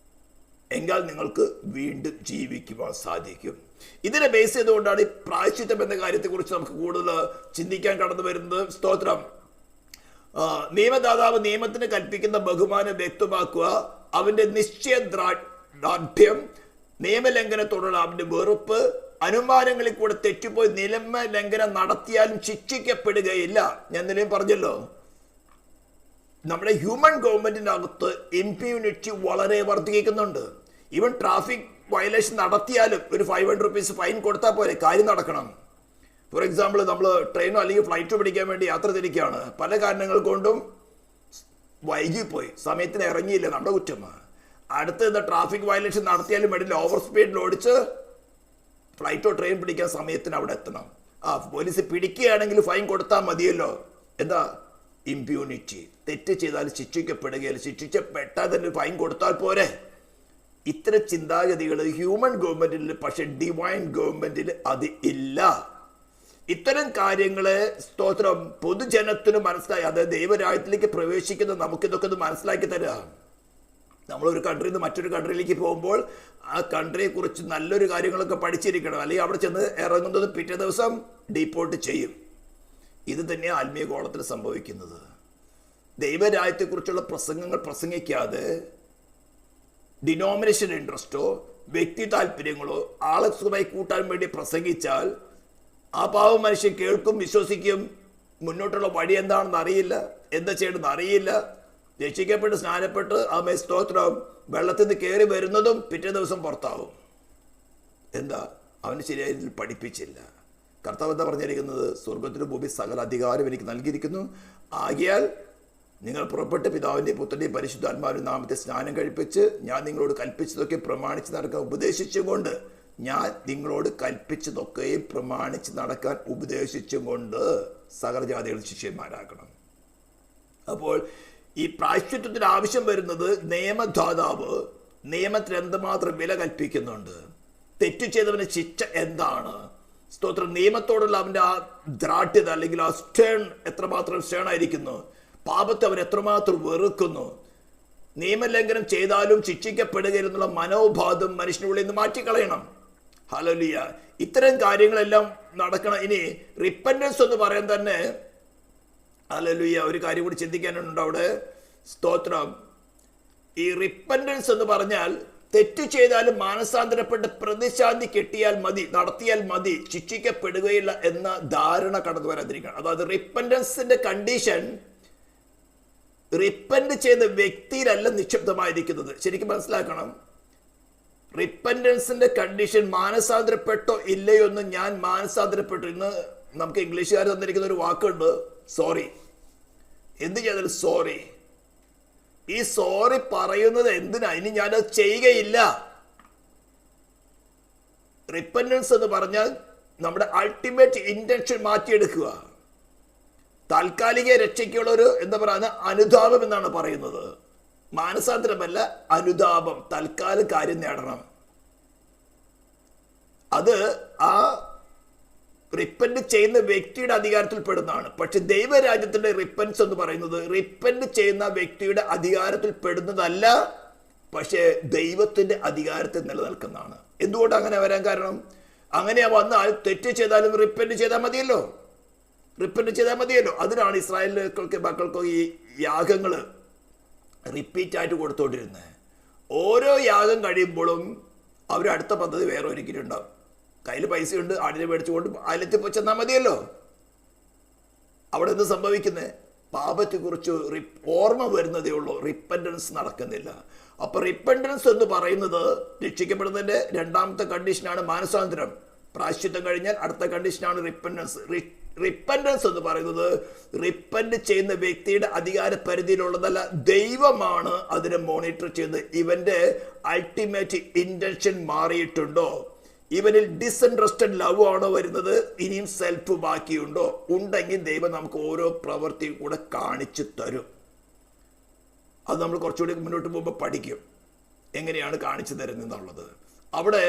എങ്കിൽ നിങ്ങൾക്ക് വീണ്ടും ജീവിക്കുവാൻ സാധിക്കും. ഇതിനെ ബേസ് ചെയ്തുകൊണ്ടാണ് ഈ പ്രായശ്ചിത്തം എന്ന കാര്യത്തെക്കുറിച്ച് നമുക്ക് കൂടുതൽ ചിന്തിക്കാൻ കടന്നു വരുന്നത്. സ്തോത്രം. നിയമദാതാവ് നിയമത്തിന് കൽപ്പിക്കുന്ന ബഹുമാനം വ്യക്തമാക്കുക, അവന്റെ നിശ്ചയദാർഢ്യം, നിയമലംഘനത്തോടുള്ള അവന്റെ വെറുപ്പ്, അനുമാനങ്ങളിൽ കൂടെ തെറ്റുപോയി നിയമലംഘനം നടത്തിയാലും ശിക്ഷിക്കപ്പെടുകയില്ല. ഞാൻ നിലയും പറഞ്ഞല്ലോ, നമ്മുടെ ഹ്യൂമൻ ഗവൺമെന്റിന്റെ അകത്ത് ഇംപ്യൂണിറ്റി വളരെ വർദ്ധിക്കുന്നുണ്ട്. ഈവൻ ട്രാഫിക് വയലേഷൻ നടത്തിയാലും ഒരു 500 rupees ഫൈൻ കൊടുത്താൽ പോലെ കാര്യം നടക്കണം. ഫോർ എക്സാമ്പിൾ, നമ്മൾ ട്രെയിനോ അല്ലെങ്കിൽ ഫ്ലൈറ്റോ പിടിക്കാൻ വേണ്ടി യാത്ര തിരിക്കുകയാണ്, പല കാരണങ്ങൾ കൊണ്ടും വൈകിപ്പോയി, സമയത്തിന് ഇറങ്ങിയില്ല, നമ്മുടെ കുറ്റമാണ്. അടുത്ത ട്രാഫിക് വയലേഷൻ നടത്തിയാലും വേണ്ടില്ല, ഓവർ സ്പീഡിൽ ഓടിച്ച് ഫ്ലൈറ്റോ ട്രെയിൻ പിടിക്കാൻ സമയത്തിന് അവിടെ എത്തണം. പോലീസ് പിടിക്കുകയാണെങ്കിൽ ഫൈൻ കൊടുത്താൽ മതിയല്ലോ. എന്താ? ഇംപ്യൂണിറ്റി. തെറ്റ് ചെയ്താൽ ശിക്ഷിക്കപ്പെടുകയില്ല, ശിക്ഷിക്കപ്പെട്ടാൽ തന്നെ ഫൈൻ കൊടുത്താൽ പോരെ. ഇത്തരം ചിന്താഗതികൾ ഹ്യൂമൻ ഗവൺമെന്റിൽ, പക്ഷെ ഡിവൈൻ ഗവൺമെന്റിൽ അത് ഇല്ല. ഇത്തരം കാര്യങ്ങളെ സ്തോത്രം പൊതുജനത്തിന് മനസ്സിലായി, അതായത് ദൈവരാജ്യത്തിലേക്ക് പ്രവേശിക്കുന്ന നമുക്കിതൊക്കെ ഒന്ന് മനസ്സിലാക്കി തരാം. നമ്മളൊരു കൺട്രിയിൽ നിന്ന് മറ്റൊരു കൺട്രിയിലേക്ക് പോകുമ്പോൾ ആ കൺട്രിയെ കുറിച്ച് നല്ലൊരു കാര്യങ്ങളൊക്കെ പഠിച്ചിരിക്കണം, അല്ലെങ്കിൽ അവിടെ ചെന്ന് ഇറങ്ങുന്നത് പിറ്റേ ദിവസം ഡീപ്പോർട്ട് ചെയ്യും. ഇത് തന്നെയാണ് ആത്മീയ ഗോളത്തിൽ സംഭവിക്കുന്നത്. ദൈവരാജ്യത്തെക്കുറിച്ചുള്ള പ്രസംഗങ്ങൾ പ്രസംഗിക്കാതെ ഡിനോമിനേഷൻ ഇൻട്രസ്റ്റോ വ്യക്തി താല്പര്യങ്ങളോ ആളെ സുഖമായി കൂട്ടാൻ വേണ്ടി പ്രസംഗിച്ചാൽ ആ പാവ മനുഷ്യൻ കേൾക്കും, വിശ്വസിക്കും. മുന്നോട്ടുള്ള വഴി എന്താണെന്ന് അറിയില്ല, എന്താ ചെയ്യണമെന്ന് അറിയില്ല. രക്ഷിക്കപ്പെട്ട് സ്നാനപ്പെട്ട് ആമേ സ്തോത്രം വെള്ളത്തിൽ നിന്ന് കയറി വരുന്നതും പിറ്റേ ദിവസം പുറത്താവും. എന്താ? അവന് ശരിയായി പഠിപ്പിച്ചില്ല. കർത്താവ് എന്താ പറഞ്ഞിരിക്കുന്നത്? സ്വർഗത്തിലും ഭൂമി സകല അധികാരം എനിക്ക് നൽകിയിരിക്കുന്നു, ആകിയാൽ നിങ്ങൾ പുറപ്പെട്ട് പിതാവിൻ്റെയും പുത്രൻ്റെയും പരിശുദ്ധാത്മാവിൻ്റെ നാമത്തെ സ്നാനം കഴിപ്പിച്ച് ഞാൻ നിങ്ങളോട് കൽപ്പിച്ചതൊക്കെ പ്രമാണിച്ച് നടക്കാൻ ഉപദേശിച്ചും കൊണ്ട്, ഞാൻ നിങ്ങളോട് കൽപ്പിച്ചതൊക്കെയും പ്രമാണിച്ച് നടക്കാൻ ഉപദേശിച്ചും കൊണ്ട് സകല ജാതികൾ ശിഷ്യന്മാരാക്കണം. അപ്പോൾ ഈ പ്രായശ്ചിത്തത്തിന് ആവശ്യം വരുന്നത് നിയമദാതാവ് നിയമത്തിന് എന്തുമാത്രം വില കൽപ്പിക്കുന്നുണ്ട്, തെറ്റ് ചെയ്തവന് ശിക്ഷ എന്താണ്, സ്തോത്രം നിയമത്തോടുള്ള അവൻ്റെ ആ ദ്രാഢ്യത അല്ലെങ്കിൽ ആ സ്റ്റേൺ എത്രമാത്രം സ്റ്റേൺ ആയിരിക്കുന്നു, പാപത്തെ അവൻ എത്രമാത്രം വെറുക്കുന്നു, നിയമലംഘനം ചെയ്താലും ശിക്ഷിക്കപ്പെടുകയെന്നുള്ള മനോഭാവം മനുഷ്യനുള്ളിൽ നിന്ന് മാറ്റിക്കളയണം. ഹല്ലേലൂയ. ഇത്തരം കാര്യങ്ങളെല്ലാം നടക്കണം. ഇനി റിപ്പൻറ്റൻസ് എന്ന് പറയാൻ തന്നെ ഹല്ലേലൂയ ഒരു കാര്യം കൂടി ചിന്തിക്കാനുണ്ട് അവിടെ. സ്തോത്രം. ഈ റിപ്പൻറ്റൻസ് എന്ന് പറഞ്ഞാൽ തെറ്റ് ചെയ്താലും മാനസാന്തരപ്പെട്ട് പ്രതിശാന്തി കിട്ടിയാൽ മതി, നടത്തിയാൽ മതി, ശിക്ഷിക്കപ്പെടുകയില്ല എന്ന ധാരണ കടന്നു വരാതിരിക്കണം. അതായത് റിപ്പൻറ്റൻസിന്റെ കണ്ടീഷൻ റിപ്പൻറ്റ് ചെയ്ത വ്യക്തിയിലല്ല നിക്ഷിപ്തമായിരിക്കുന്നത്. ശരിക്കും മനസ്സിലാക്കണം. റിപ്പൻറ്റൻസിന്റെ കണ്ടീഷൻ മാനസാന്തരപ്പെട്ടോ ഇല്ലയോ എന്ന്, ഞാൻ മാനസാന്തരപ്പെട്ടു, ഇന്ന് നമുക്ക് ഇംഗ്ലീഷുകാർ തന്നിരിക്കുന്ന ഒരു വാക്കുണ്ട്, സോറി. എന്ത് ചെയ്താലും സോറി. ഈ സോറി പറയുന്നത് എന്തിനാ? ഇനി ഞാനത് ചെയ്യുകയില്ല. റിപ്പൻറ്റൻസ് എന്ന് പറഞ്ഞാൽ നമ്മുടെ അൾട്ടിമേറ്റ് ഇന്റൻഷൻ മാറ്റിയെടുക്കുക. താൽക്കാലിക രക്ഷയ്ക്കുള്ള ഒരു എന്താ പറയുക, അനുതാപം എന്നാണ് പറയുന്നത്. മാനസാന്തരമല്ല, അനുതാപം. തൽക്കാല കാര്യം നേടണം. അത് ആ റിപ്പന്റ് ചെയ്യുന്ന വ്യക്തിയുടെ അധികാരത്തിൽ പെടുന്നതാണ്. പക്ഷെ ദൈവരാജ്യത്തിന്റെ റിപ്പൻസ് എന്ന് പറയുന്നത് റിപ്പന്റ് ചെയ്യുന്ന വ്യക്തിയുടെ അധികാരത്തിൽ പെടുന്നതല്ല, പക്ഷേ ദൈവത്തിന്റെ അധികാരത്തിൽ നിലനിൽക്കുന്നതാണ്. എന്തുകൊണ്ട് അങ്ങനെ വരാൻ കാരണം? അങ്ങനെ വന്നാൽ തെറ്റ് ചെയ്താലും റിപ്പന്റ് ചെയ്താൽ മതിയല്ലോ. റിപ്പന്റ് ചെയ്താൽ മതിയല്ലോ. അതിനാണ് ഇസ്രായേലിലേക്ക് മക്കൾക്ക് ഈ യാഗങ്ങൾ റിപ്പീറ്റായിട്ട് കൊടുത്തോണ്ടിരുന്നത്. ഓരോ യാഗം കഴിയുമ്പോഴും അവർ അടുത്ത പദ്ധതി വേറെ ഒരിക്കലും ഉണ്ടാവും. കയ്യിൽ പൈസയുണ്ട്, ആടിനെ മേടിച്ചുകൊണ്ട് അതിലെത്തി ചെന്നാൽ മതിയല്ലോ. അവിടെ എന്ത് സംഭവിക്കുന്നത്? പാപത്തെക്കുറിച്ച് ഓർമ്മ വരുന്നതേ ഉള്ളൂ, റിപ്പൻറ്റൻസ് നടക്കുന്നില്ല. അപ്പൊ റിപ്പൻറ്റൻസ് എന്ന് പറയുന്നത് രക്ഷിക്കപ്പെടുന്നതിന്റെ രണ്ടാമത്തെ കണ്ടീഷനാണ് മാനസാന്തരം. പ്രായശ്ചിത്തം കഴിഞ്ഞാൽ അടുത്ത കണ്ടീഷനാണ് റിപ്പൻറ്റൻസ്. റിപ്പൻറ്റൻസ് എന്ന് പറയുന്നത് റിപ്പൻറ്റ് ചെയ്യുന്ന വ്യക്തിയുടെ അധികാര പരിധിയിലുള്ളതല്ല, ദൈവമാണ് അതിനെ മോണിറ്റർ ചെയ്യുന്നത്. ഇവന്റെ അൾട്ടിമേറ്റ് ഇന്റൻഷൻ മാറിയിട്ടുണ്ടോ? ഇവനിൽ ഡിസ്ഇൻട്രസ്റ്റഡ് ലവ് ആണോ വരുന്നത്? ഇനിയും സെൽഫ് ബാക്കിയുണ്ടോ? ഉണ്ടെങ്കിൽ ദൈവം നമുക്ക് ഓരോ പ്രവൃത്തിയും കൂടെ കാണിച്ചു തരും. അത് നമ്മൾ കുറച്ചുകൂടി മുന്നോട്ട് പോകുമ്പോൾ പഠിക്കും എങ്ങനെയാണ് കാണിച്ചു തരുന്നതെന്നുള്ളത്. അവിടെ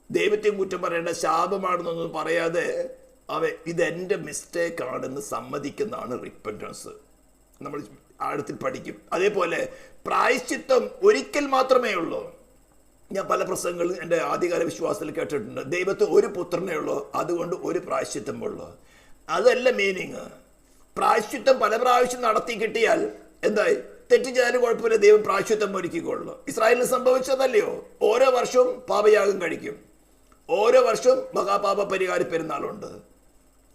ദൈവത്തെയും കുറ്റം പറയേണ്ട, ശാപമാണെന്നൊന്നും പറയാതെ ഇതെൻ്റെ മിസ്റ്റേക്ക് ആണെന്ന് സമ്മതിക്കുന്നതാണ് റിപ്പൻറ്റൻസ്. നമ്മൾ ആഴത്തിൽ പഠിക്കും. അതേപോലെ പ്രായശ്ചിത്തം ഒരിക്കൽ മാത്രമേ ഉള്ളൂ. ഞാൻ പല പ്രസംഗങ്ങളും എൻ്റെ ആദ്യകാല വിശ്വാസത്തിൽ കേട്ടിട്ടുണ്ട്. ദൈവത്തിന് ഒരു പുത്രനേ ഉള്ളൂ, അതുകൊണ്ട് ഒരു പ്രായശ്ചിത്തം ഉള്ളൂ. അതല്ല മീനിങ്. പ്രായശ്ചിത്തം പല പ്രാവശ്യം നടത്തി കിട്ടിയാൽ എന്തായി? തെറ്റ് ചെയ്താലും കുഴപ്പമില്ല, ദൈവം പ്രായശ്ചിത്തം ഒരുക്കിക്കൊള്ളു. ഇസ്രായേലിന് സംഭവിച്ചതല്ലയോ? ഓരോ വർഷവും പാപയാഗം കഴിക്കും, ഓരോ വർഷവും മഹാപാപ പരിഹാര പെരുന്നാളുണ്ട്.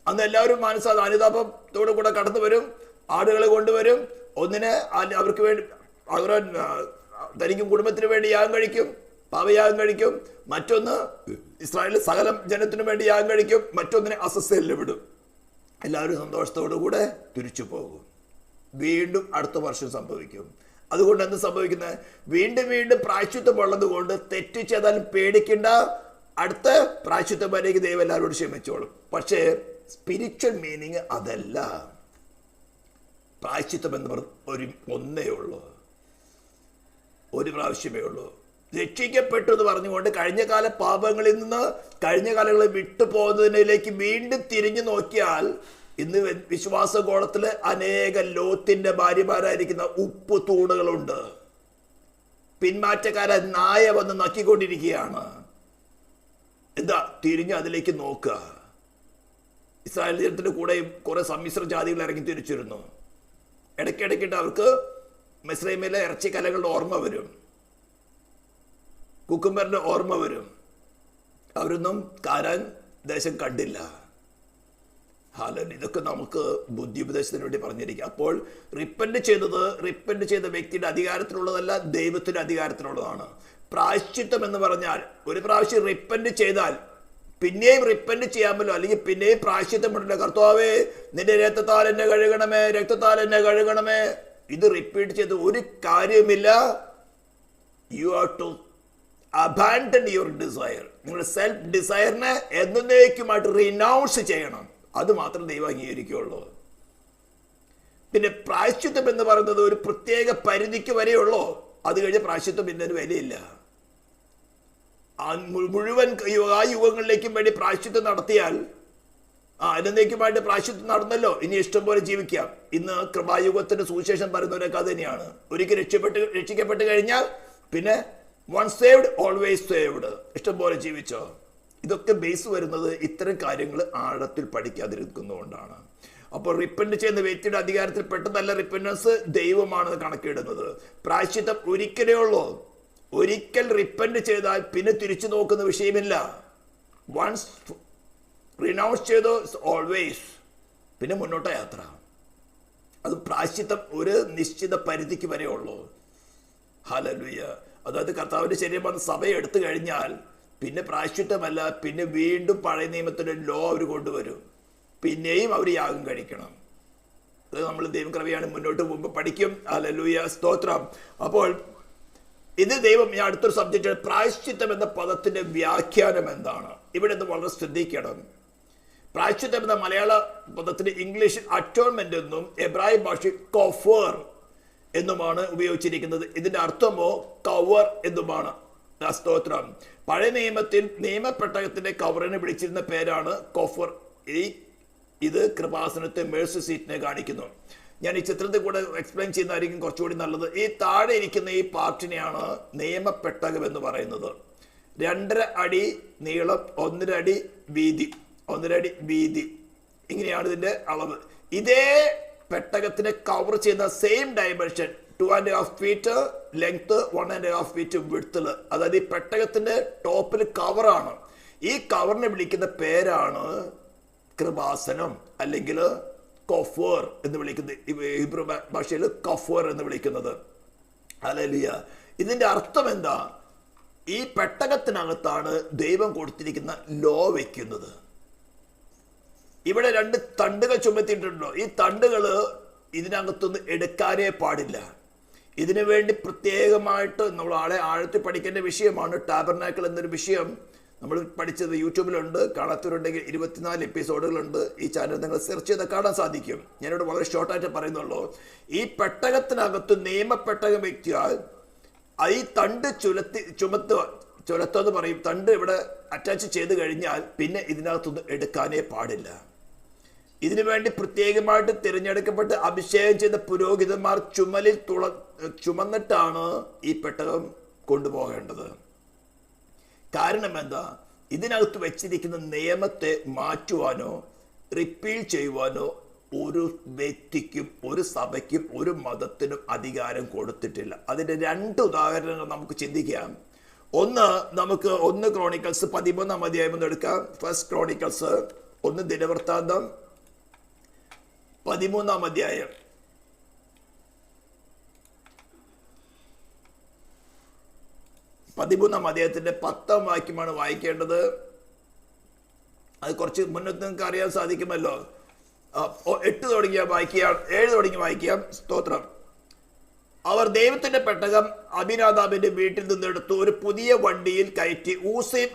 അന്ന് എല്ലാവരും അനുതാപത്തോടു കൂടെ കടന്നു വരും, ആടുകളെ കൊണ്ടുവരും. ഒന്നിന് അവർക്ക് വേണ്ടി അവരെ തനിക്കും കുടുംബത്തിന് വേണ്ടി യാഗം കഴിക്കും, പാപയാഗം കഴിക്കും. മറ്റൊന്ന് ഇസ്രായേലിൽ സകല ജനത്തിനു വേണ്ടി യാഗം കഴിക്കും. മറ്റൊന്നിനെ അസ്വസ്ഥയിൽ വിടും. എല്ലാവരും സന്തോഷത്തോടു കൂടെ തിരിച്ചു പോകും. വീണ്ടും അടുത്ത വർഷം സംഭവിക്കും. അതുകൊണ്ട് എന്ത് സംഭവിക്കുന്നത്? വീണ്ടും വീണ്ടും പ്രായശ്ചിത്തം ഉള്ളത് കൊണ്ട് തെറ്റ് ചെയ്താലും പേടിക്കേണ്ട, അടുത്ത പ്രായശ്ചിത്തം വരേക്ക് ദൈവം എല്ലാവരോടും ക്ഷമിച്ചോളും. പക്ഷേ സ്പിരിച്വൽ മീനിങ് അതല്ല. പ്രായശ്ചിത്തം എന്ന് പറഞ്ഞ ഒന്നേ ഉള്ളൂ, ഒരു പ്രാവശ്യമേ ഉള്ളൂ. രക്ഷിക്കപ്പെട്ടു എന്ന് പറഞ്ഞുകൊണ്ട് കഴിഞ്ഞ കാല പാപങ്ങളിൽ നിന്ന് കഴിഞ്ഞ കാലങ്ങളെ വിട്ടുപോകുന്നതിലേക്ക് വീണ്ടും തിരിഞ്ഞു നോക്കിയാൽ ഇന്ന് വിശ്വാസഗോളത്തില് അനേക ലോത്തിന്റെ ഭാര്യമാരായിരിക്കുന്ന ഉപ്പ് തൂണുകളുണ്ട്. പിന്മാറ്റക്കാരെ നായ വന്ന് നക്കിക്കൊണ്ടിരിക്കുകയാണ്. എന്താ? തിരിഞ്ഞ് അതിലേക്ക് നോക്കുക. ഇസ്രായേൽ ജനത്തിന്റെ കൂടെയും കുറെ സമ്മിശ്ര ജാതികൾ ഇറങ്ങി തിരിച്ചിരുന്നു. ഇടയ്ക്കിടയ്ക്കിട്ട് അവർക്ക് മിസ്രൈമിലെ ഇറച്ചിക്കലകളുടെ ഓർമ്മ വരും, കുക്കുംബറിന്റെ ഓർമ്മ വരും. അവരൊന്നും കാനാൻ ദേശം കണ്ടില്ല. ഇതൊക്കെ നമുക്ക് ബുദ്ധിപദേശത്തിന് വേണ്ടി പറഞ്ഞിരിക്കുക. അപ്പോൾ റിപ്പന്റ് ചെയ്ത വ്യക്തിയുടെ അധികാരത്തിലുള്ളതല്ല, ദൈവത്തിന്റെ അധികാരത്തിലുള്ളതാണ്. പ്രായശ്ചിത്തം എന്ന് പറഞ്ഞാൽ ഒരു പ്രാവശ്യം റിപ്പന്റ് ചെയ്താൽ പിന്നെയും റിപ്പന്റ് ചെയ്യാമല്ലോ, അല്ലെങ്കിൽ പിന്നെയും പ്രായശ്ചിത്തം ഉണ്ടല്ലോ. കർത്താവേ, നിന്റെ രക്തത്താൽ എന്നെ കഴുകണമേ, രക്തത്താൽ എന്നെ കഴുകണമേ. ഇത് റിപ്പീറ്റ് ചെയ്ത് ഒരു കാര്യമില്ല. You have to abandon your desire. നിങ്ങളുടെ സെൽഫ് ഡിസയറിനെ എന്നേക്കുമായിട്ട് റിനൗൺസ് ചെയ്യണം. അത് മാത്രം ദൈവം അംഗീകരിക്കുകയുള്ളൂ. പിന്നെ പ്രായശ്ചിത്തം എന്ന് പറയുന്നത് ഒരു പ്രത്യേക പരിധിക്ക് വരെയുള്ളൂ. അത് കഴിഞ്ഞ് പ്രായശ്ചിത്തം പിന്നെ ഒരു വിലയില്ല. മുഴുവൻ ആ യുഗങ്ങളിലേക്കും വേണ്ടി പ്രായശ്ചിത്തം നടത്തിയാൽ എന്നേക്കുമായിട്ട് പ്രായശ്ചിത്തം നടന്നല്ലോ, ഇനി ഇഷ്ടം പോലെ ജീവിക്കാം. ഇന്ന് കൃപായുഗത്തിന്റെ സുവിശേഷം പറയുന്നവരൊക്കെ അത് തന്നെയാണ്. ഒരിക്കൽ രക്ഷിക്കപ്പെട്ട് കഴിഞ്ഞാൽ പിന്നെ വൺസ് സേവ്ഡ് ഓൾവേസ് സേവ്ഡ്, ഇഷ്ടം പോലെ ജീവിച്ചോ. ഇതൊക്കെ ബേസ് വരുന്നത് ഇത്തരം കാര്യങ്ങൾ ആഴത്തിൽ പഠിക്കാതിരിക്കുന്നതുകൊണ്ടാണ്. അപ്പോൾ റിപ്പന്റ് ചെയ്യുന്ന വ്യക്തിയുടെ അധികാരത്തിൽ പെട്ടെന്നല്ല റിപ്പൻറ്റൻസ്, ദൈവമാണ് കണക്കിടുന്നത്. പ്രായശ്ചിത്തം ഒരിക്കലേ ഉള്ളൂ. ഒരിക്കൽ റിപ്പന്റ് ചെയ്താൽ പിന്നെ തിരിച്ചു നോക്കുന്ന വിഷയമില്ല. വൺസ് റിനൗൺസ് ചെയ്തോ ഓൾവേസ്, പിന്നെ മുന്നോട്ട് യാത്ര. അത് പ്രായശ്ചിത്തം ഒരു നിശ്ചിത പരിധിക്ക് വരെ ഉള്ളൂ. ഹല്ലേലൂയ. അതായത് കർത്താവിന്റെ ശരീരം സഭയെ എടുത്തു കഴിഞ്ഞാൽ പിന്നെ പ്രായശ്ചിത്തമല്ല, പിന്നെ വീണ്ടും പഴയ നിയമത്തിന്റെ ലോ അവർ കൊണ്ടുവരും. പിന്നെയും അവർ യാഗം കഴിക്കണം. അത് നമ്മൾ ദൈവം കൃപയാണ് മുന്നോട്ട് പോകുമ്പോൾ പഠിക്കും. ഹല്ലേലൂയ, സ്തോത്രം. അപ്പോൾ ഇത് ദൈവം, ഞാൻ അടുത്തൊരു സബ്ജക്റ്റ്, പ്രായശ്ചിത്തം എന്ന പദത്തിന്റെ വ്യാഖ്യാനം എന്താണ്? ഇവിടെ ഇത് വളരെ ശ്രദ്ധിക്കണം. പ്രായശ്ചിത്തം എന്ന മലയാള പദത്തിന് ഇംഗ്ലീഷിൽ അറ്റോൺമെന്റ് എന്നും എബ്രായ ഭാഷയിൽ കഫർ എന്നുമാണ് ഉപയോഗിച്ചിരിക്കുന്നത്. ഇതിന്റെ അർത്ഥമോ കവർ എന്നുമാണ്. സ്തോത്രം. പഴയ നിയമത്തിൽ നിയമപ്പെട്ടകത്തിന്റെ കവറിനെ വിളിച്ചിരുന്ന പേരാണ് കഫർ. ഇത് കൃപാസനത്തെ മേഴ്സി സീറ്റിനെ കാണിക്കുന്നു. ഞാൻ ഈ ചിത്രത്തിൽ കൂടെ എക്സ്പ്ലെയിൻ ചെയ്യുന്നതായിരിക്കും കുറച്ചുകൂടി നല്ലത്. ഈ താഴെ ഇരിക്കുന്ന ഈ പാർട്ടിനെയാണ് നിയമപ്പെട്ടകം എന്ന് പറയുന്നത്. 2.5 അടി നീളം, 1.5 അടി വീതി, 1.5 അടി വീതി, ഇങ്ങനെയാണ് ഇതിന്റെ അളവ്. ഇതേ പെട്ടകത്തിനെ കവർ ചെയ്യുന്ന same dimension 2.5 feet length, 1.5 feet വിഡ്ത്തില്, അതായത് ഈ പെട്ടകത്തിന്റെ ടോപ്പിൽ കവറാണ്. ഈ കവറിനെ വിളിക്കുന്ന പേരാണ് കൃപാസനം, അല്ലെങ്കിൽ കഫർ എന്ന് വിളിക്കുന്നത്. ഹീബ്രു ഭാഷയിൽ കഫർ എന്ന് വിളിക്കുന്നത്. ഹല്ലേലൂയ. ഇതിന്റെ അർത്ഥം എന്താ? ഈ പെട്ടകത്തിനകത്താണ് ദൈവം കൊടുത്തിരിക്കുന്ന ലോ വെക്കുന്നത്. ഇവിടെ 2 തണ്ടുകൾ ചുമത്തിയിട്ടുണ്ടോ? ഈ തണ്ടുകൾ ഇതിനകത്തൊന്നും എടുക്കാനേ പാടില്ല. ഇതിനു വേണ്ടി പ്രത്യേകമായിട്ട് നമ്മൾ ആഴത്തിൽ പഠിക്കേണ്ട വിഷയമാണ് ടാബർനാക്കിൾ എന്നൊരു വിഷയം. നമ്മൾ പഠിച്ചത് യൂട്യൂബിലുണ്ട്, കാണാത്തവരുണ്ടെങ്കിൽ 24 എപ്പിസോഡുകളുണ്ട്. ഈ ചാനൽ നിങ്ങൾ സെർച്ച് ചെയ്താൽ കാണാൻ സാധിക്കും. ഞാനിവിടെ വളരെ ഷോർട്ടായിട്ട് പറയുന്നുള്ളൂ. ഈ പെട്ടകത്തിനകത്ത് നിയമപ്പെട്ടകം വ്യക്തിയാൽ ഈ തണ്ട് ചുലത്തെന്ന് പറയും. തണ്ട് ഇവിടെ അറ്റാച്ച് ചെയ്ത് കഴിഞ്ഞാൽ പിന്നെ ഇതിനകത്തൊന്നും എടുക്കാനേ പാടില്ല. ഇതിനു വേണ്ടി പ്രത്യേകമായിട്ട് തിരഞ്ഞെടുക്കപ്പെട്ട് അഭിഷേകം ചെയ്ത പുരോഹിതന്മാർ ചുമലിൽ ചുമന്നിട്ടാണ് ഈ പെട്ടകം കൊണ്ടുപോകേണ്ടത്. കാരണം എന്താ? ഇതിനകത്ത് വെച്ചിരിക്കുന്ന നിയമത്തെ മാറ്റുവാനോ റിപ്പീൽ ചെയ്യുവാനോ ഒരു വ്യക്തിക്കും, ഒരു സഭയ്ക്കും, ഒരു മതത്തിനും അധികാരം കൊടുത്തിട്ടില്ല. അതിന്റെ 2 ഉദാഹരണങ്ങൾ നമുക്ക് ചിന്തിക്കാം. ഒന്ന്, നമുക്ക് 1 ക്രോണിക്കൽസ് 13-ാം അധ്യായം ഒന്ന് എടുക്കാം. ഫസ്റ്റ് ക്രോണിക്കൽസ്, 1 ദിനവൃത്താന്തം 13-ാം അധ്യായം. അധ്യായത്തിന്റെ 10-ാം വാക്യമാണ് വായിക്കേണ്ടത്. അത് കുറച്ച് മുന്നത്ത് നിങ്ങൾക്ക് അറിയാൻ സാധിക്കുമല്ലോ. 8 തുടങ്ങിയ വായിക്കാം, 7 തുടങ്ങി വായിക്കാം. സ്തോത്രം. അവർ ദൈവത്തിന്റെ പെട്ടകം അബിനാദാബിന്റെ വീട്ടിൽ നിന്നെടുത്തു ഒരു പുതിയ വണ്ടിയിൽ കയറ്റി ഊസയും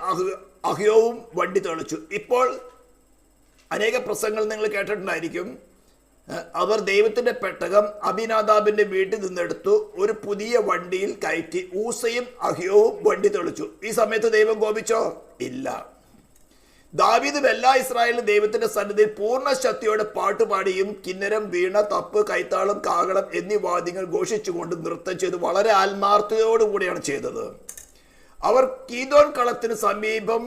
അഹ്യോവും വണ്ടി തെളിച്ചു. ഇപ്പോൾ അനേക പ്രസംഗങ്ങൾ നിങ്ങൾ കേട്ടിട്ടുണ്ടായിരിക്കും. അവർ ദൈവത്തിന്റെ പെട്ടകം അബിനാദാബിന്റെ വീട്ടിൽ നിന്നെടുത്തു ഒരു പുതിയ വണ്ടിയിൽ കയറ്റി ഊസയും അഹ്യോവും വണ്ടി തെളിച്ചു. ഈ സമയത്ത് ദൈവം കോപിച്ചോ? ഇല്ല. ദാവീദും എല്ലാ ഇസ്രായേലും ദൈവത്തിന്റെ സന്നിധിയിൽ പൂർണ്ണ ശക്തിയോടെ പാട്ടുപാടിയും കിന്നരം, വീണ, തപ്പ്, കൈത്താളം, കാഹളം എന്നീ വാദ്യങ്ങൾ ഘോഷിച്ചുകൊണ്ട് നൃത്തം ചെയ്ത് വളരെ ആത്മാർത്ഥതയോടുകൂടിയാണ് ചെയ്തത്. അവർ കീദോൻ കളത്തിന് സമീപം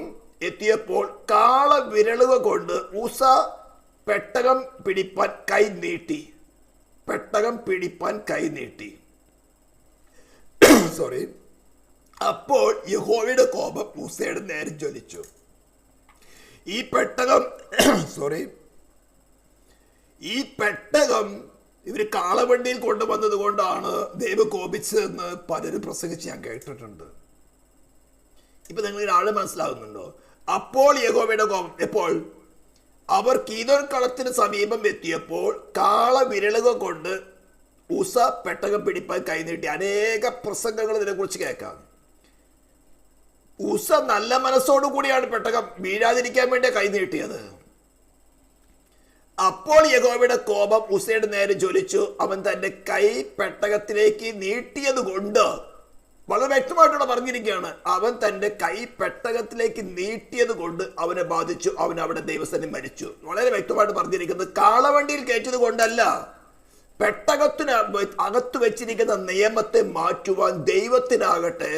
എത്തിയപ്പോൾ കാള വിരളുക കൊണ്ട് ഊസ പെട്ടകം പിടിപ്പാൻ കൈ നീട്ടി. സോറി. അപ്പോൾ യഹോവയുടെ കോപം ഊസയുടെ നേരെ ജ്വലിച്ചു. ഈ പെട്ടകം ഇവര് കാളവണ്ടിയിൽ കൊണ്ടുവന്നത് കൊണ്ടാണ് ദൈവം കോപിച്ചതെന്ന് പലരും പ്രസംഗിച്ച് ഞാൻ കേട്ടിട്ടുണ്ട്. ഇപ്പൊ നിങ്ങൾ ആള് മനസ്സിലാകുന്നുണ്ടോ? അപ്പോൾ യഹോവയുടെ കോപം എപ്പോൾ? അവർ കീദോൻ കളത്തിന് സമീപം എത്തിയപ്പോൾ കാള വിരളുക കൊണ്ട് ഊസ പെട്ടകം പിടിപ്പാൻ കൈനീട്ടി. അനേക പ്രസംഗങ്ങൾ ഇതിനെക്കുറിച്ച് കേൾക്കാം. ഊസ നല്ല മനസ്സോടു കൂടിയാണ് പെട്ടകം വീഴാതിരിക്കാൻ വേണ്ടി കൈനീട്ടിയത്. അപ്പോൾ യഹോവയുടെ കോപം ഊസയുടെ നേരെ ജ്വലിച്ചു. അവൻ തന്റെ കൈ പെട്ടകത്തിലേക്ക് നീട്ടിയത് കൊണ്ട്, വളരെ വ്യക്തമായിട്ടുള്ള പറഞ്ഞിരിക്കുകയാണ്, അവൻ തന്റെ കൈ പെട്ടകത്തിലേക്ക് നീട്ടിയത് കൊണ്ട് അവനെ ബാധിച്ചു. അവൻ അവിടെ ദൈവസന്നിധിയിൽ മരിച്ചു. വളരെ വ്യക്തമായിട്ട് പറഞ്ഞിരിക്കുന്നത് കാളവണ്ടിയിൽ കയറ്റിയത് കൊണ്ടല്ല. പെട്ടകത്തിന് അകത്ത് വെച്ചിരിക്കുന്ന നിയമത്തെ മാറ്റുവാൻ ദൈവത്തിനാകട്ടെ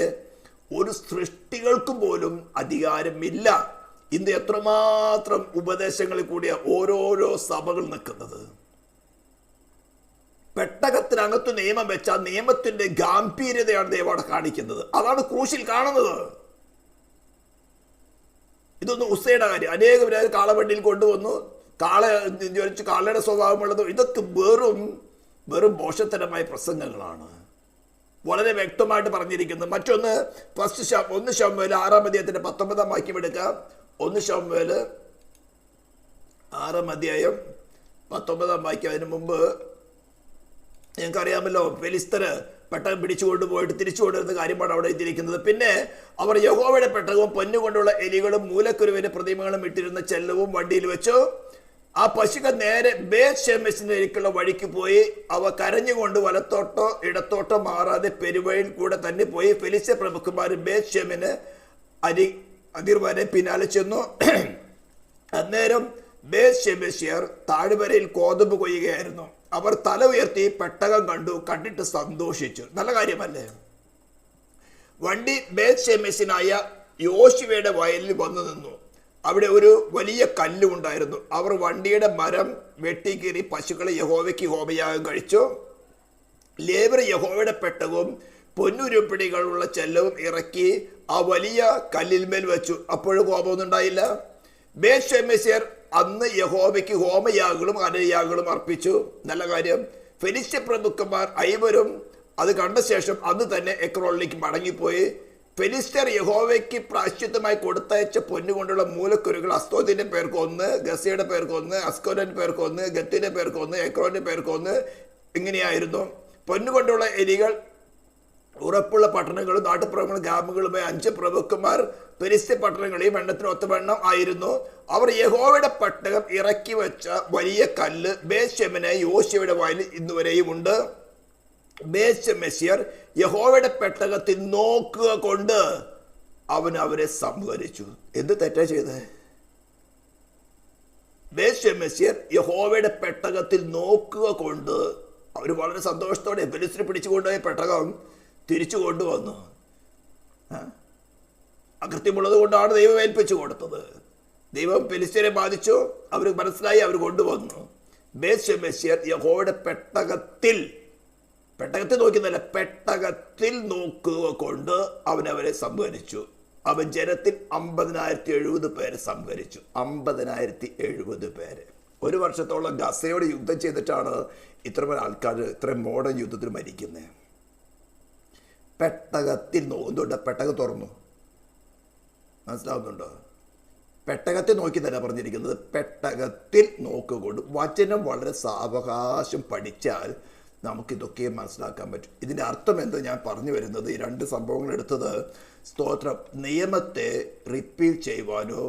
ഒരു സൃഷ്ടികൾക്ക് പോലും അധികാരമില്ല. ഇന്ന് എത്രമാത്രം ഉപദേശങ്ങളിൽ കൂടിയ ഓരോരോ സഭകൾ നിൽക്കുന്നത്. പെട്ടകത്തിനകത്ത് നിയമം വെച്ചാൽ നിയമത്തിന്റെ ഗാംഭീര്യതയാണ് ദൈവം അവിടെ കാണിക്കുന്നത്. അതാണ് ക്രൂശിൽ കാണുന്നത്. ഇതൊന്നും ഉസ്സയുടെ കാര്യം. അനേകം കാളവണ്ടിയിൽ കൊണ്ടുവന്നു, കാളയുടെ സ്വഭാവമുള്ളത്. ഇതൊക്കെ വെറും മോശത്തരമായ പ്രസംഗങ്ങളാണ്. വളരെ വ്യക്തമായിട്ട് പറഞ്ഞിരിക്കുന്നത്. മറ്റൊന്ന് 1 ശമൂവേൽ 6-ാം അധ്യായത്തിന്റെ 19-ാം വാക്യം എടുക്കാം. 1 ശമൂവേൽ 6-19 അതിനു മുമ്പ് നിങ്ങൾക്കറിയാമല്ലോ, ഫെലിസ്തര് പെട്ടകം പിടിച്ചു കൊണ്ടുപോയിട്ട് തിരിച്ചു കൊണ്ടുവരുന്ന കാര്യമാണ് അവിടെ എത്തിയിരിക്കുന്നത്. പിന്നെ അവർ യഹോവയുടെ പെട്ടകവും പൊന്നുകൊണ്ടുള്ള എലികളും മൂലക്കുരുവിന്റെ പ്രതിമകളും ഇട്ടിരുന്ന ചെല്ലവും വണ്ടിയിൽ വെച്ചു. ആ പശുക്കൾ നേരെ ബേത് ഷെമെശിലേക്കുള്ള വഴിക്ക് പോയി. അവ കരഞ്ഞുകൊണ്ട് വലത്തോട്ടോ ഇടത്തോട്ടോ മാറാതെ പെരുവഴിയിൽ കൂടെ തന്നെ പോയി. ഫെലിസ്ത്യ പ്രഭുക്കന്മാർ ബേത് ഷെമിന് അതിർവരെ പിന്നാലെ ചെന്നു. അന്നേരം ബേത് ഷെമെശ്യർ താഴ്വരയിൽ കോതമ്പ് കൊയ്യുകയായിരുന്നു. അവർ തല ഉയർത്തി പെട്ടകം കണ്ടിട്ട് സന്തോഷിച്ചു. നല്ല കാര്യമല്ലേ? വണ്ടി ബേത് ഷെമെശിനായ യോശുവയുടെ വയലിൽ വന്നു നിന്നു. അവിടെ ഒരു വലിയ കല്ല് ഉണ്ടായിരുന്നു. അവർ വണ്ടിയുടെ മരം വെട്ടിക്കീറി പശുക്കളെ യഹോവയ്ക്ക് ഹോമയാഗം കഴിച്ചു. ലേവർ യഹോവയുടെ പെട്ടകവും പൊന്നുരുപ്പിടികളുള്ള ചെല്ലവും ഇറക്കി ആ വലിയ കല്ലിന്മേൽ വെച്ചു. അപ്പോഴും കോപമൊന്നും ഉണ്ടായില്ല. ബേത് ഷെമെശ്യർ അന്ന് യഹോവയ്ക്ക് ഹോമയാഗങ്ങളും അനയാഗങ്ങളും അർപ്പിച്ചു. നല്ല കാര്യം. ഫെലിസ്ത്യ പ്രഭുക്കന്മാർ ഐവരും അത് കണ്ട ശേഷം അന്ന് തന്നെ എക്രോണിലേക്ക് മടങ്ങിപ്പോയി. ഫെലിസ്ത്യർ യഹോവയ്ക്ക് പ്രാശ്ചിത്തമായി കൊടുത്തയച്ച പൊന്നുകൊണ്ടുള്ള മൂലക്കുരുകൾ അസ്തോദിന്റെ പേർക്ക് 1, ഗസയുടെ പേർക്ക് 1, അസ്കോലിന്റെ പേർക്ക് 1, ഗത്തിന്റെ പേർക്ക് 1, എക്രോന്റെ പേർക്ക് 1 ഇങ്ങനെയായിരുന്നു. പൊന്നുകൊണ്ടുള്ള എലികൾ ഉറപ്പുള്ള പട്ടണങ്ങളും നാട്ടുപ്രഭുങ്ങളും ഗ്രാമങ്ങളുമായി 5 പ്രഭുക്കന്മാർ ഫെലിസ്ത്യ പട്ടണങ്ങളെയും എണ്ണത്തിന് ഒത്തവണ്ണം ആയിരുന്നു. അവർ യഹോവയുടെ പെട്ടകം ഇറക്കി വെച്ച വലിയ കല്ല് ബേത് ഷെമിനെ യോശുവയുടെ വയലിൽ ഇന്നുവരെയും ഉണ്ട്. ബേത് ഷെമെശ്യർ യഹോവയുടെ പെട്ടകത്തിൽ നോക്കുക കൊണ്ട് അവൻ അവരെ സംഹരിച്ചു. എന്ത് തെറ്റാ ചെയ്തേ? ബേത് ഷെമെശ്യർ യഹോവയുടെ പെട്ടകത്തിൽ നോക്കുക കൊണ്ട് അവർ വളരെ സന്തോഷത്തോടെ ഫെലിസ്ത്യരെ പിടിച്ചുകൊണ്ടുപോയ പെട്ടകം തിരിച്ചു കൊണ്ടുവന്നു. അകൃത്യമുള്ളത് കൊണ്ടാണ് ദൈവം ഏൽപ്പിച്ചു കൊടുത്തത്. ദൈവം ഫെലിസ്ത്യരെ ബാധിച്ചു. അവർ മനസ്സിലായി, അവർ കൊണ്ടുവന്നു. ബേത് ഷെമെശ്യർ യഹോവയുടെ പെട്ടകത്തിൽ നോക്കുന്നല്ല, പെട്ടകത്തിൽ നോക്കുക കൊണ്ട് അവനവരെ സംഹരിച്ചു. അവൻ ജനത്തിൽ 50,070 പേരെ സംഹരിച്ചു. 50,070 പേര്. 1 വർഷത്തോളം ഗസയോട് യുദ്ധം ചെയ്തിട്ടാണ് ഇത്രയും ആൾക്കാർ ഇത്രയും മോഡേൺ യുദ്ധത്തിൽ മരിക്കുന്നത്. പെട്ടകത്തിൽ നോക്കുന്നുണ്ട്. പെട്ടകം തുറന്നു. മനസ്സിലാവുന്നുണ്ടോ? പെട്ടകത്തിൽ നോക്കി തന്നെ പറഞ്ഞിരിക്കുന്നത്. പെട്ടകത്തിൽ നോക്കുകൊണ്ട് വചനം വളരെ സാവകാശം പഠിച്ചാൽ നമുക്കിതൊക്കെ മനസ്സിലാക്കാൻ പറ്റും. ഇതിൻ്റെ അർത്ഥം എന്ത് ഞാൻ പറഞ്ഞു വരുന്നത്, ഈ 2 സംഭവങ്ങൾ എടുത്തത് സ്തോത്രം, നിയമത്തെ റിപ്പീൽ ചെയ്യുവാനോ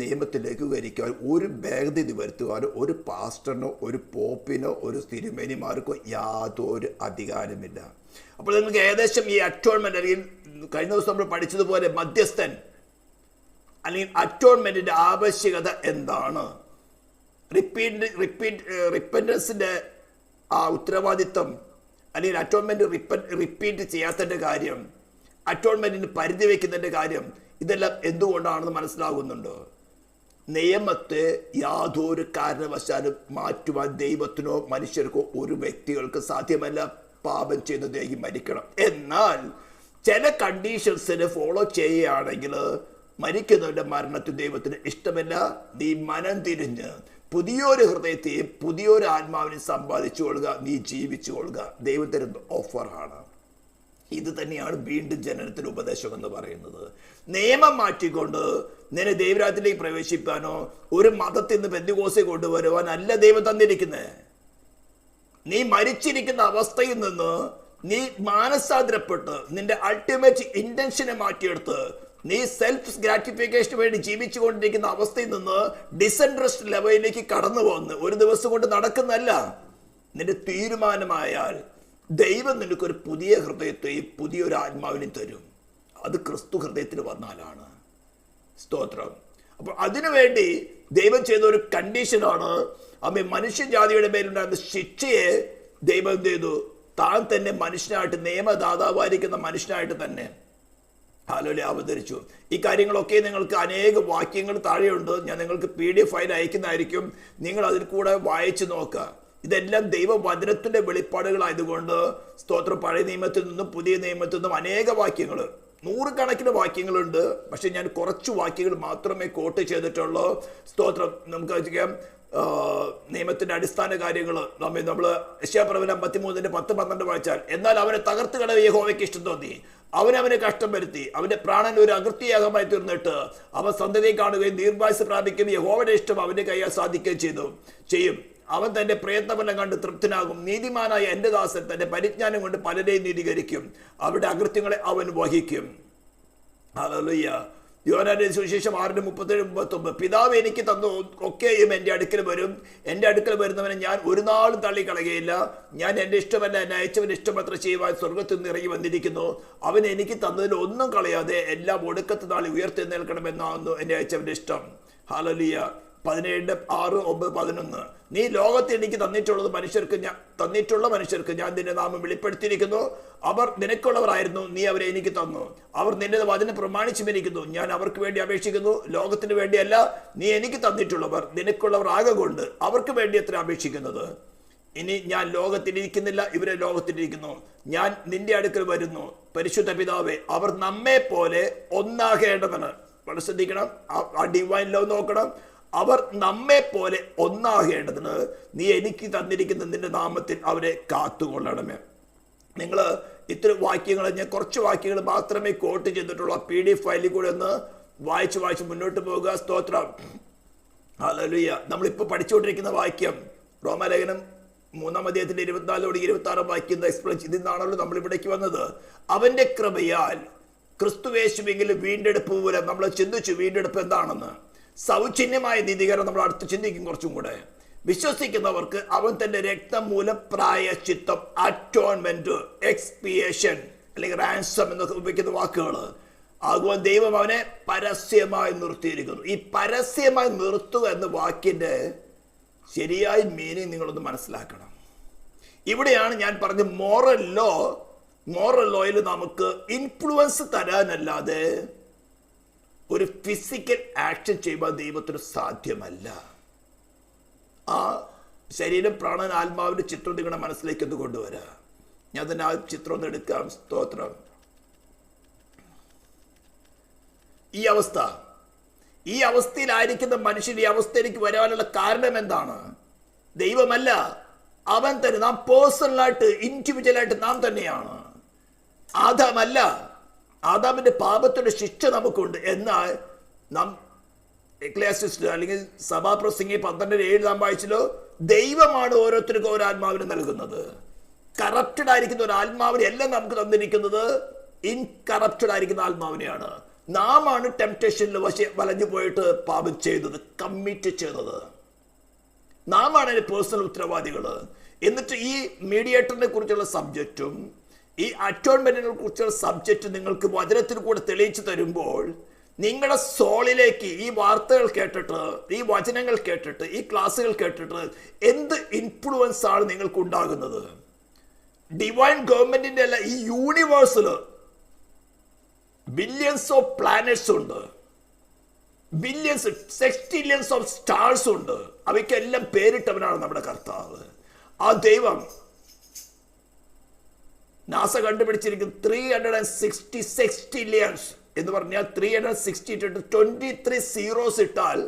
നിയമത്തിലേക്ക് വരിക്കുവാൻ ഒരു ഭേദഗതി വരുത്തുവാനോ ഒരു പാസ്റ്ററിനോ ഒരു പോപ്പിനോ ഒരു തിരുമേനിമാർക്കോ യാതൊരു അധികാരമില്ല. അപ്പോൾ നിങ്ങൾക്ക് ഏകദേശം ഈ അറ്റോൺമെന്റ് അല്ലെങ്കിൽ കഴിഞ്ഞ ദിവസം നമ്മൾ പഠിച്ചതുപോലെ മധ്യസ്ഥൻ അല്ലെങ്കിൽ അറ്റോൺമെന്റിന്റെ ആവശ്യകത എന്താണ്, റിപ്പൻറ്റൻസിന്റെ ആ ഉത്തരവാദിത്വം, അല്ലെങ്കിൽ അറ്റോൺമെന്റ് റിപ്പീറ്റ് ചെയ്യാത്തതിന്റെ കാര്യം, അറ്റോൺമെന്റിന് പരിധി വയ്ക്കുന്നതിന്റെ കാര്യം, ഇതെല്ലാം എന്തുകൊണ്ടാണെന്ന് മനസ്സിലാകുന്നുണ്ടോ? നിയമത്തെ യാതൊരു കാരണവശാലും മാറ്റുവാൻ ദൈവത്തിനോ മനുഷ്യർക്കോ ഒരു വ്യക്തികൾക്ക് സാധ്യമല്ല. പാപം ചെയ്ത് ദേഹി മരിക്കണം. എന്നാൽ ചില കണ്ടീഷൻസിന് ഫോളോ ചെയ്യുകയാണെങ്കിൽ മരിക്കുന്നവരുടെ മരണത്തിൽ ദൈവത്തിന് ഇഷ്ടമല്ല. നീ മനം തിരിഞ്ഞ് പുതിയൊരു ഹൃദയത്തെയും പുതിയൊരു ആത്മാവിനെ സമ്പാദിച്ചു കൊള്ളുക, നീ ജീവിച്ചു കൊള്ളുക. ദൈവം തരുന്ന ഓഫറാണ്. ഇത് തന്നെയാണ് വീണ്ടും ജനനത്തിന് ഉപദേശം എന്ന് പറയുന്നത്. നിയമം മാറ്റിക്കൊണ്ട് നിന്നെ ദൈവരാജ്യത്തിലേക്ക് പ്രവേശിപ്പാനോ ഒരു മതത്തിൽ നിന്ന് പെന്തക്കോസ്തേ കൊണ്ടുവരുവാൻ അല്ല ദൈവം തന്നിരിക്കുന്നത്. നീ മരിച്ചിരിക്കുന്ന അവസ്ഥയിൽ നിന്ന് നീ മാനസാന്തരപ്പെട്ട് നിന്റെ അൾട്ടിമേറ്റ് ഇന്റൻഷനെ മാറ്റിയെടുത്ത് നീ സെൽഫ് ഗ്രാറ്റിഫിക്കേഷന് വേണ്ടി ജീവിച്ചു കൊണ്ടിരിക്കുന്ന അവസ്ഥയിൽ നിന്ന് ഡിസൻട്രസ്റ്റ് ലെവലിലേക്ക് കടന്നു പോകുന്നു. ഒരു ദിവസം കൊണ്ട് നടക്കുന്നതല്ല. നിന്റെ തീരുമാനമായാൽ ദൈവം നിനക്കൊരു പുതിയ ഹൃദയത്തെയും പുതിയൊരു ആത്മാവിനെയും തരും. അത് ക്രിസ്തു ഹൃദയത്തിൽ വന്നാലാണ്. സ്തോത്രം. അപ്പോൾ അതിനുവേണ്ടി ദൈവം ചെയ്ത ഒരു കണ്ടീഷനാണ്, മനുഷ്യജാതിയുടെ മേലുണ്ടായിരുന്ന ശിക്ഷയെ ദൈവം എന്ത് ചെയ്തു? താൻ തന്നെ മനുഷ്യനായിട്ട്, നിയമദാതാവായിരിക്കുന്ന മനുഷ്യനായിട്ട് തന്നെ അവതരിച്ചു. ഈ കാര്യങ്ങളൊക്കെ നിങ്ങൾക്ക് അനേക വാക്യങ്ങൾ താഴെയുണ്ട്. ഞാൻ നിങ്ങൾക്ക് PDF ഫയൽ അയക്കുന്നതായിരിക്കും. നിങ്ങൾ അതിൽ കൂടെ വായിച്ചു നോക്കുക. ഇതെല്ലാം ദൈവവചനത്തിന്റെ വെളിപ്പാടുകളായതുകൊണ്ട് സ്തോത്രം, പഴയ നിയമത്തിൽ നിന്നും പുതിയ നിയമത്തിൽ നിന്നും അനേക വാക്യങ്ങൾ നൂറുകണക്കിന് വാക്യങ്ങളുണ്ട്. പക്ഷെ ഞാൻ കുറച്ച് വാക്യങ്ങൾ മാത്രമേ കോട്ട് ചെയ്തിട്ടുള്ളൂ. സ്തോത്രം. നമുക്ക് ചെയ്യാം നിയമത്തിന്റെ അടിസ്ഥാന കാര്യങ്ങൾ നമ്മൾ യെശയ്യാപ്രവചനം 53:10-12 വായിച്ചാൽ, എന്നാൽ അവനെ തകർത്ത് കളയ യഹോവയ്ക്ക് ഇഷ്ടം തോന്നി, അവനെ കഷ്ടം വരുത്തി, അവന്റെ പ്രാണൻ ഒരു അകൃത്യയാഗമായി തീർന്നിട്ട് അവൻ സന്തതിയെ കാണുകയും ദീർഘായുസ്സ് പ്രാപിക്കും. യഹോവയുടെ ഇഷ്ടം അവന്റെ കയ്യാൽ സാധിക്കുകയും ചെയ്യും. അവൻ തന്റെ പ്രയത്നഫലം കണ്ട് തൃപ്തനാകും. നീതിമാനായ എന്റെ ദാസൻ തന്റെ പരിജ്ഞാനം കൊണ്ട് പലരെയും നീതീകരിക്കും, അവരുടെ അകൃത്യങ്ങളെ അവൻ വഹിക്കും. ഹല്ലേലൂയ. യോഹന്നാന്റെ സുവിശേഷം 6:37-39, പിതാവ് എനിക്ക് തന്നു ഒക്കെയും എൻ്റെ അടുക്കൽ വരും, എൻ്റെ അടുക്കൽ വരുന്നവനെ ഞാൻ ഒരു നാളും തള്ളിക്കളയുകയില്ല. ഞാൻ എൻ്റെ ഇഷ്ടമല്ല, എന്നെ അയച്ചവൻ്റെ ഇഷ്ടമത്ര ചെയ്യുവാൻ സ്വർഗത്തിൽ നിന്ന് ഇറങ്ങി വന്നിരിക്കുന്നു. അവൻ എനിക്ക് തന്നതിൽ ഒന്നും കളയാതെ എല്ലാം ഒടുക്കത്തെ നാളിൽ ഉയർത്തെഴുന്നേൽക്കണമെന്നാകുന്നു എന്നെ അയച്ചവൻ്റെ ഇഷ്ടം. ഹല്ലേലൂയ. 17:6-9-11, നീ ലോകത്തിൽ എനിക്ക് തന്നിട്ടുള്ള മനുഷ്യർക്ക് ഞാൻ നിന്റെ നാമം വെളിപ്പെടുത്തിയിരിക്കുന്നു. അവർ നിനക്കുള്ളവരായിരുന്നു, നീ അവരെ എനിക്ക് തന്നു. അവർ നിന്റെ വചനം പ്രമാണിച്ചുമിരിക്കുന്നു. ഞാൻ അവർക്ക് വേണ്ടി അപേക്ഷിക്കുന്നു, ലോകത്തിന് വേണ്ടിയല്ല. നീ എനിക്ക് തന്നിട്ടുള്ളവർ നിനക്കുള്ളവർ ആകൊണ്ട് അവർക്ക് വേണ്ടി എത്ര അപേക്ഷിക്കുന്നത്. ഇനി ഞാൻ ലോകത്തിലിരിക്കുന്നില്ല, ഇവരെ ലോകത്തിലിരിക്കുന്നു. ഞാൻ നിന്റെ അടുക്കൽ വരുന്നു. പരിശുദ്ധ പിതാവേ, അവർ നമ്മെ പോലെ ഒന്നാകേണ്ടതാണ്. വളരെ ശ്രദ്ധിക്കണം. ആ ഡിവൈൻ ലവ് നോക്കണം. അവർ നമ്മെ പോലെ ഒന്നാകേണ്ടതിന് നീ എനിക്ക് തന്നിരിക്കുന്ന നിന്റെ നാമത്തിൽ അവരെ കാത്തുകൊള്ളണമേ. നിങ്ങൾ ഇത്ര വാക്യങ്ങൾ, ഞാൻ കുറച്ച് വാക്യങ്ങൾ മാത്രമേ കോട്ട് ചെയ്തിട്ടുള്ളൂ. PDF ഫയലിൽ കൂടെ ഒന്ന് വായിച്ച് മുന്നോട്ട് പോകുക. സ്തോത്രം. ഹല്ലേലൂയ. നമ്മളിപ്പോൾ പഠിച്ചുകൊണ്ടിരിക്കുന്ന വാക്യം റോമാലേഖനം 3:24-26 വാക്യം എക്സ്പ്ലെയിൻ. ഇതിൽ നിന്നാണല്ലോ നമ്മൾ ഇവിടേക്ക് വന്നത്. അവന്റെ കൃപയാൽ ക്രിസ്തുവേശുവെങ്കിലും വീണ്ടെടുപ്പ് പോലെ നമ്മൾ ചിന്തിച്ചു. വീണ്ടെടുപ്പ് എന്താണെന്ന്, സൗജന്യമായ നീതീകരണം നമ്മൾ അടുത്ത് ചിന്തിക്കും കുറച്ചും കൂടെ. വിശ്വസിക്കുന്നവർക്ക് അവൻ തന്റെ രക്തം മൂലം പ്രായശ്ചിത്തം, അറ്റോൺമെന്റ്, എക്സ്പിയേഷൻ അല്ലെങ്കിൽ റാൻസം എന്നൊക്കെ ഉപയോഗിക്കുന്ന വാക്കുകൾ ആകുവാൻ ദൈവം അവനെ പരസ്യമായി നിർത്തിയിരിക്കുന്നു. ഈ പരസ്യമായി നിർത്തുക എന്ന വാക്കിന്റെ ശരിയായ മീനിങ് നിങ്ങളൊന്ന് മനസ്സിലാക്കണം. ഇവിടെയാണ് ഞാൻ പറഞ്ഞ മോറൽ ലോയിൽ നമുക്ക് ഇൻഫ്ലുവൻസ് തരാനല്ലാതെ ഒരു ഫിസിക്കൽ ആക്ഷൻ ചെയ്യുമ്പോൾ ദൈവത്തിന് സാധ്യമല്ല. ആ ശരീരം, പ്രാണൻ, ആത്മാവിന്റെ ചിത്രം നിങ്ങളുടെ മനസ്സിലേക്ക് ഒന്ന് കൊണ്ടുവരാം. ഞാൻ തന്നെ ആ ചിത്രം ഒന്ന് എടുക്കാം. സ്തോത്രം. ഈ അവസ്ഥയിലായിരിക്കുന്ന മനുഷ്യൻ ഈ അവസ്ഥയിലേക്ക് വരാനുള്ള കാരണം എന്താണ്? ദൈവമല്ല, അവൻ തന്നെ. നാം പേഴ്സണലായിട്ട്, ഇൻഡിവിജ്വലായിട്ട് നാം തന്നെയാണ്. ആദാമല്ല. ആദാമിന്റെ പാപത്തിന്റെ ശിക്ഷ നമുക്കുണ്ട്. എന്നാൽ നാം എക്ലേസിസ്റ്റ് അല്ലെങ്കിൽ സഭാപ്രസംഗി 12:7 നാം വായിച്ചല്ലോ, ദൈവമാണ് ഓരോരുത്തർക്കും ഓരോ ആത്മാവിനെ നൽകുന്നത്. കറപ്റ്റഡ് ആയിരിക്കുന്ന ഒരു ആത്മാവിനെ എല്ലാം നമുക്ക് തന്നിരിക്കുന്നത് ഇൻകറപ്റ്റഡ് ആയിരിക്കുന്ന ആത്മാവിനെയാണ്. നാമാണ് ടെംപ്റ്റേഷനിൽ വലഞ്ഞു പോയിട്ട് പാപം ചെയ്തത്, കമ്മിറ്റ് ചെയ്തത്. നാമാണ് അതിന്റെ പേഴ്സണൽ ഉത്തരവാദികൾ. എന്നിട്ട് ഈ മീഡിയേറ്ററിനെ കുറിച്ചുള്ള സബ്ജക്റ്റും ഈ അറ്റോൺമെന്റിനെ കുറിച്ചുള്ള സബ്ജക്റ്റ് നിങ്ങൾക്ക് വചനത്തിൽ കൂടെ തെളിയിച്ചു തരുമ്പോൾ നിങ്ങളുടെ സോളിലേക്ക് ഈ വാർത്തകൾ കേട്ടിട്ട്, ഈ വചനങ്ങൾ കേട്ടിട്ട്, ഈ ക്ലാസ്സുകൾ കേട്ടിട്ട് എന്ത് ഇൻഫ്ലുവൻസ് ആണ് നിങ്ങൾക്ക് ഉണ്ടാകുന്നത്? ഡിവൈൻ ഗവൺമെന്റിന്റെ അല്ല, ഈ യൂണിവേഴ്സിൽ ബില്യൺസ് ഓഫ് പ്ലാനറ്റ്സ് ഉണ്ട്, ബില്യൺസ്, സെക്സ്റ്റിലിയൻസ് ഓഫ് സ്റ്റാർസ് ഉണ്ട്. അവയ്ക്കെല്ലാം പേരിട്ടവനാണ് നമ്മുടെ കർത്താവ്. ആ ദൈവം നാസ കണ്ടുപിടിച്ചിരിക്കുന്ന 360 സെക്സ്റ്റിലിയൻസ് എന്ന് പറഞ്ഞാൽ 360 23 സീറോസ് ഇട്ടാൽ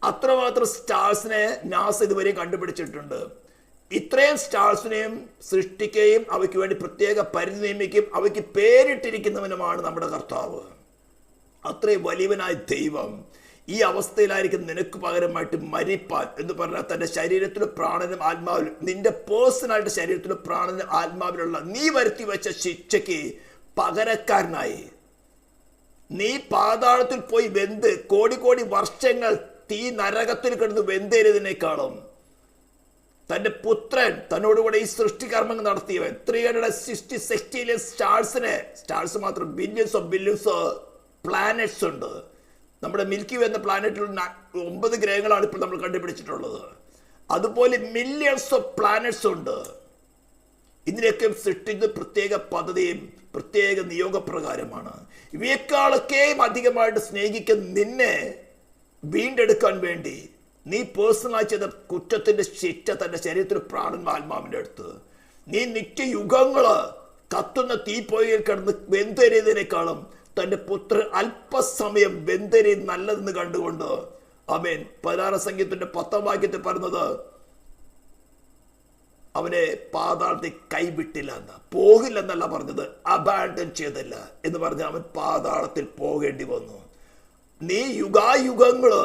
അത്രമാത്രം സ്റ്റാർസിനെ നാസ ഇതുവരെ കണ്ടുപിടിച്ചിട്ടുണ്ട്. ഇത്രയും സ്റ്റാർസിനെയും സൃഷ്ടിക്കുകയും അവയ്ക്ക് വേണ്ടി പ്രത്യേക പരിധി നിയമിക്കുകയും അവയ്ക്ക് പേരിട്ടിരിക്കുന്നവനുമാണ് നമ്മുടെ കർത്താവ്. അത്രയും വലിയവനായ ദൈവം ഈ അവസ്ഥയിലായിരിക്കും നിനക്ക് പകരമായിട്ട് മരിപ്പാൻ എന്ന് പറഞ്ഞാൽ തന്റെ ശരീരത്തിലും പ്രാണനും ആത്മാവിലും, നിന്റെ പേഴ്സണായിട്ട് ശരീരത്തിലും പ്രാണനും ആത്മാവിലുള്ള നീ വരുത്തി വെച്ച ശിക്ഷയ്ക്ക് പകരക്കാരനായി നീ പാതാളത്തിൽ പോയി വെന്ത് കോടി വർഷങ്ങൾ തീ നരകത്തിൽ കിടന്ന് വെന്തേരിയതിനേക്കാളും തന്റെ പുത്രൻ തന്നോടുകൂടെ ഈ സൃഷ്ടികർമ്മങ്ങൾ നടത്തിയവൻ 360 സെക്സ്റ്റിലിയൻ സ്റ്റാർസ് മാത്രം ബില്യൺസ് പ്ലാനറ്റ്സ് ഉണ്ട്. നമ്മുടെ മിൽക്കി വേ എന്ന പ്ലാനറ്റിൽ 9 ഗ്രഹങ്ങളാണ് ഇപ്പോൾ നമ്മൾ കണ്ടുപിടിച്ചിട്ടുള്ളത്. അതുപോലെ മില്യൺസ് ഓഫ് പ്ലാനറ്റ്സ് ഉണ്ട്. ഇതിനെയൊക്കെ സൃഷ്ടിച്ചത് പ്രത്യേക പദ്ധതിയും പ്രത്യേക നിയോഗപ്രകാരമാണ്. ഇവയെക്കാളൊക്കെയും അധികമായിട്ട് സ്നേഹിക്കുന്ന നിന്നെ വീണ്ടെടുക്കാൻ വേണ്ടി നീ പേഴ്സണലായി ചെയ്ത കുറ്റത്തിന്റെ ശിക്ഷ തന്റെ ശരീരത്തിൽ പ്രാണൻ ആത്മാവിൻ്റെ അടുത്ത് നീ നിത്യയുഗങ്ങള് കത്തുന്ന തീപ്പൊയ്യിൽ കിടന്ന് വെന്തെരിയതിനേക്കാളും തൻ്റെ പുത്രൻ അല്പസമയം വെന്തെരി നല്ലതെന്ന് കണ്ടുകൊണ്ട് ആമേൻ 16 സംഗീതത്തിന്റെ 10 വാക്യത്തിൽ പറയുന്നത് അവനെ പാതാളത്തിൽ കൈവിട്ടില്ല എന്ന്, പോകില്ലെന്നല്ല പറഞ്ഞത്, അബാൻഡൻ ചെയ്തില്ല എന്ന് പറഞ്ഞ് അവൻ പാതാളത്തിൽ പോകേണ്ടി വന്നു. നീ യുഗായുഗങ്ങള്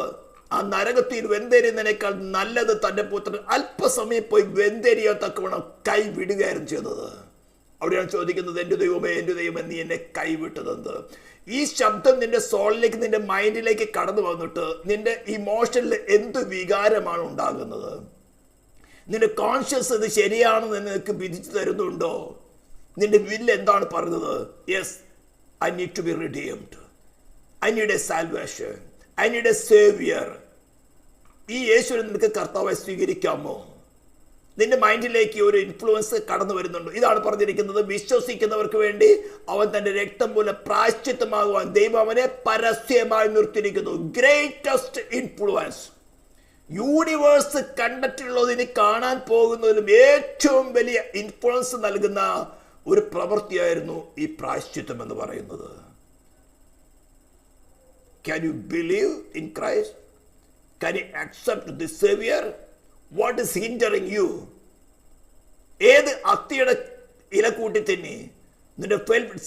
ആ നരകത്തിൽ വെന്തെരിയുന്നതിനേക്കാൾ നല്ലത് തൻ്റെ പുത്രൻ അല്പസമയം പോയി വെന്തെരിയത്തക്കവണ്ണം കൈവിടുകയായിരുന്നു ചെയ്തത്. അവിടെയാണ് ചോദിക്കുന്നത്, എൻ്റെ ദൈവമേ നീ എന്നെ കൈവിട്ടതെന്ത്? ഈ ശബ്ദം നിന്റെ സോളിലേക്ക്, നിന്റെ മൈൻഡിലേക്ക് കടന്നു വന്നിട്ട് നിന്റെ ഇമോഷനിൽ എന്ത് വികാരമാണ് ഉണ്ടാകുന്നത്? നിന്റെ കോൺഷ്യസ് ഇത് ശരിയാണെന്ന് നിനക്ക് വിധിച്ചു തരുന്നുണ്ടോ? നിന്റെ വില്ല് എന്താണ് പറയുന്നത്? Yes, I need to be redeemed, I need a salvation, I need a saviour. ഈ യേശുവിനെ നിനക്ക് കർത്താവായി സ്വീകരിക്കാമോ? നിന്റെ മൈൻഡിലേക്ക് ഒരു ഇൻഫ്ലുവൻസ് കടന്നു വരുന്നുണ്ടോ? ഇതാണ് പറഞ്ഞിരിക്കുന്നത്, വിശ്വസിക്കുന്നവർക്ക് വേണ്ടി അവൻ തന്റെ രക്തം മൂലം പ്രായശ്ചിത്തമാകുവാൻ ദൈവം അവനെ പരസ്യമായി നിർത്തിയിരിക്കുന്നു. ഗ്രേറ്റസ്റ്റ് ഇൻഫ്ലുവൻസ്, യൂണിവേഴ്സ് കണ്ടിട്ടുള്ളത് ഇനി കാണാൻ പോകുന്നതിലും ഏറ്റവും വലിയ ഇൻഫ്ലുവൻസ് നൽകുന്ന ഒരു പ്രവൃത്തിയായിരുന്നു ഈ പ്രായശ്ചിത്തം എന്ന് പറയുന്നത്. Can you believe in Christ? Can you accept the Savior? What is hindering you? ഏത് അത്തിയുടെ ഇല കൂട്ടി തിന്നി നിന്റെ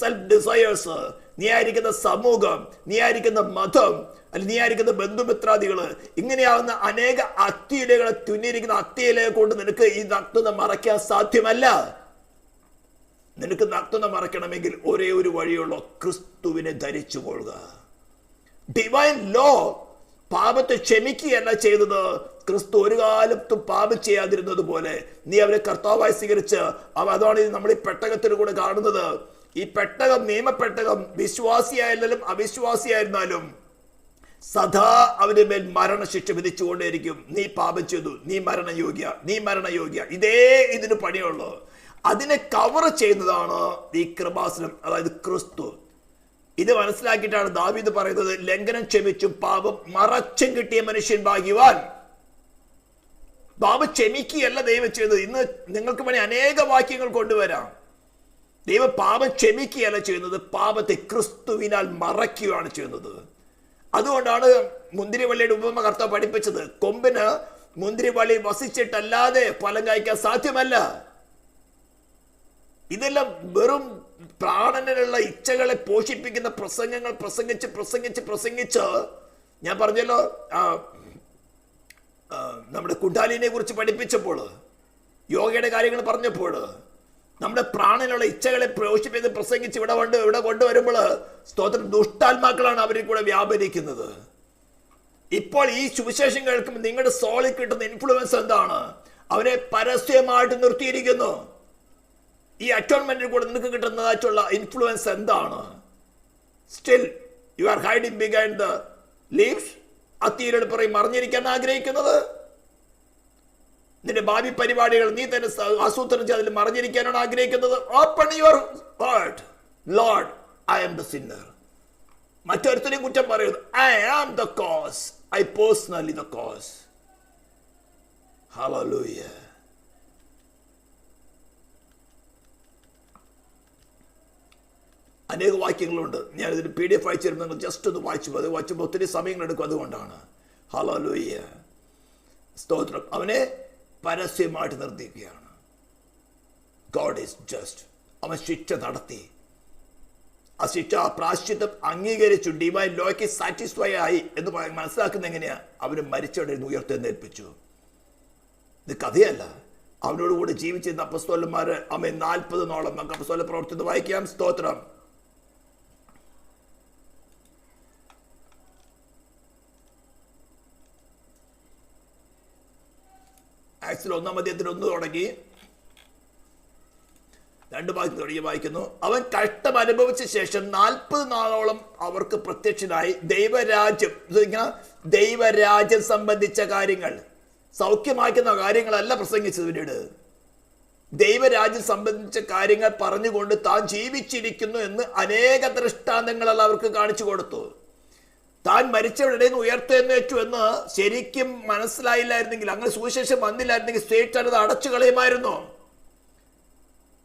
സെൽഫ് ഡിസയേഴ്സ്, നീ ആയിരിക്കുന്ന സമൂഹം, നീ ആയിരിക്കുന്ന മതം, അല്ലെങ്കിൽ നീ ആയിരിക്കുന്ന ബന്ധുമിത്രാദികള്, ഇങ്ങനെയാവുന്ന അനേക അത്തിയിലകളെ തുന്നിയിരിക്കുന്ന അത്തിയിലയെ കൊണ്ട് നിനക്ക് ഈ നഗ്നത മറയ്ക്കാൻ സാധ്യമല്ല. നിനക്ക് നഗ്നത മറയ്ക്കണമെങ്കിൽ ഒരേ ഒരു വഴിയുള്ളൂ, ക്രിസ്തുവിനെ ധരിച്ചു കൊള്ളുക. ഡിവൈൻ ലോ പാപത്തെ ക്ഷമിക്കുകയല്ല ചെയ്തത്. ക്രിസ്തു ഒരു കാലത്തും പാപം ചെയ്യാതിരുന്നത് പോലെ നീ അവരെ കർത്താവായി സ്വീകരിച്ച് അതാണ് നമ്മൾ ഈ പെട്ടകത്തിന് കൂടെ കാണുന്നത്. ഈ പെട്ടകം, നിയമപ്പെട്ടകം, വിശ്വാസിയായാലും അവിശ്വാസിയായിരുന്നാലും സദാ അവന്റെ മേൽ മരണശിക്ഷ വിധിച്ചുകൊണ്ടേയിരിക്കും. നീ പാപം ചെയ്തു, നീ മരണയോഗ്യ, ഇതേ ഇതിന് പണിയുള്ളൂ. അതിനെ കവർ ചെയ്യുന്നതാണ് ഈ കൃപാസനം, അതായത് ക്രിസ്തു. ഇത് മനസ്സിലാക്കിയിട്ടാണ് ദാവീദ് പറയുന്നത്, ലംഘനം ക്ഷമിച്ചും പാപം മറച്ചും കിട്ടിയ മനുഷ്യൻ ഭാഗ്യവാൻ. പാപം ക്ഷമിക്കുകയല്ല ദൈവം ചെയ്തത്. ഇന്ന് നിങ്ങൾക്ക് വേണ്ടി അനേക വാക്യങ്ങൾ കൊണ്ടുവരാം. ദൈവം പാപം ക്ഷമിക്കുകയല്ല ചെയ്യുന്നത്, പാപത്തെ ക്രിസ്തുവിനാൽ മറയ്ക്കുകയാണ് ചെയ്യുന്നത്. അതുകൊണ്ടാണ് മുന്തിരിവള്ളിയുടെ ഉപമ കർത്താവ് പഠിപ്പിച്ചത്. കൊമ്പിന് മുന്തിരിവള്ളി വസിച്ചിട്ടല്ലാതെ ഫലം കായ്ക്കാൻ സാധ്യമല്ല. ഇതെല്ലാം വെറും പ്രാണനുള്ള ഇച്ഛകളെ പോഷിപ്പിക്കുന്ന പ്രസംഗങ്ങൾ പ്രസംഗിച്ച് ഞാൻ പറഞ്ഞല്ലോ, നമ്മുടെ കുണ്ടാലിനെ കുറിച്ച് പഠിപ്പിച്ചപ്പോൾ, യോഗയുടെ കാര്യങ്ങൾ പറഞ്ഞപ്പോൾ, നമ്മുടെ പ്രാണനുള്ള ഇച്ഛകളെ പോഷിപ്പിച്ച് പ്രസംഗിച്ച് ഇവിടെ കൊണ്ടുവരുമ്പോൾ സ്തോത്രം, ദുഷ്ടാത്മാക്കളാണ് അവരിൽ കൂടെ വ്യാപരിക്കുന്നത്. ഇപ്പോൾ ഈ സുവിശേഷം കേൾക്കുമ്പോൾ നിങ്ങളുടെ സോളിൽ കിട്ടുന്ന ഇൻഫ്ലുവൻസ് എന്താണ്? അവനെ പരസ്യമായിട്ട് നിർത്തിയിരിക്കുന്നു. ഈ അറ്റോൺമെന്റിൽ കൂടെ നിനക്ക് കിട്ടുന്നതായിട്ടുള്ള ഇൻഫ്ലുവൻസ് എന്താണ്? Still you are hiding behind the leaves. അത്തിയിലൂടെ പറയും മറിഞ്ഞിരിക്കാൻ ആഗ്രഹിക്കുന്നത്. നിന്റെ ഭാവി പരിപാടികൾ നീ തന്നെ ആസൂത്രണം ചെയ്ത് അതിൽ മറിഞ്ഞിരിക്കാനാണ് ആഗ്രഹിക്കുന്നത്. Open your heart. Lord, I am the sinner. മറ്റൊരുത്തരെയും കുറ്റം പറയുന്നത്, I am the cause, I personally the cause. ഹല്ലേലൂയ. അനേക വാക്യങ്ങളുണ്ട്. ഞാനിതിന് PDF അയച്ചു തരുമ്പോൾ നിങ്ങൾ ജസ്റ്റ് ഒന്ന് വായിച്ചു. അത് വായിച്ചുമ്പോൾ ഒത്തിരി സമയങ്ങളെടുക്കും. അതുകൊണ്ടാണ്. ഹല്ലേലൂയ, സ്തോത്രം. അവനെ പരസ്യമായിട്ട് നിർത്തിക്കുകയാണ്. God is just. അവൻ ശിക്ഷ നടത്തി. ആ ശിക്ഷ, പ്രായശ്ചിത്തം അംഗീകരിച്ചു. ഡിവൈൻ ലോയ്ക്ക് സാറ്റിസ്ഫൈ ആയി എന്ന് മനസ്സിലാക്കുന്ന എങ്ങനെയാ? അവന് മരിച്ചവിടെ ഉയർത്തെഴുന്നേൽപ്പിച്ചു. ഇത് കഥയല്ല. അവനോടുകൂടെ ജീവിച്ചിരുന്ന അപ്പസ്തോലന്മാര് അമ്മ 40 നമുക്ക് അപ്പസ്തോല പ്രവർത്തിന്ന് വായിക്കാം. സ്തോത്രം. ആക്ച്വലി 1-ാം അധ്യായത്തിൽ 1 തുടങ്ങി 2 ഭാഗത്ത് തുടങ്ങി വായിക്കുന്നു. അവൻ കഷ്ടം അനുഭവിച്ച ശേഷം 40 നാളോളം അവർക്ക് പ്രത്യക്ഷനായി. ദൈവരാജ്യം സംബന്ധിച്ച കാര്യങ്ങൾ, സൗഖ്യമാക്കുന്ന കാര്യങ്ങളല്ല പ്രസംഗിച്ചത്. പിന്നീട് ദൈവരാജ്യം സംബന്ധിച്ച കാര്യങ്ങൾ പറഞ്ഞുകൊണ്ട് താൻ ജീവിച്ചിരിക്കുന്നു എന്ന് അനേക ദൃഷ്ടാന്തങ്ങളെല്ലാം അവർക്ക് കാണിച്ചു കൊടുത്തു. താൻ മരിച്ചവരുടെ ഉയർത്തെഴുന്നേറ്റു എന്ന് ശരിക്കും മനസ്സിലായില്ലായിരുന്നെങ്കിൽ, അങ്ങനെ സുവിശേഷം വന്നില്ലായിരുന്നെങ്കിൽ സ്റ്റേറ്റ് അത് അടച്ചു കളയുമായിരുന്നു.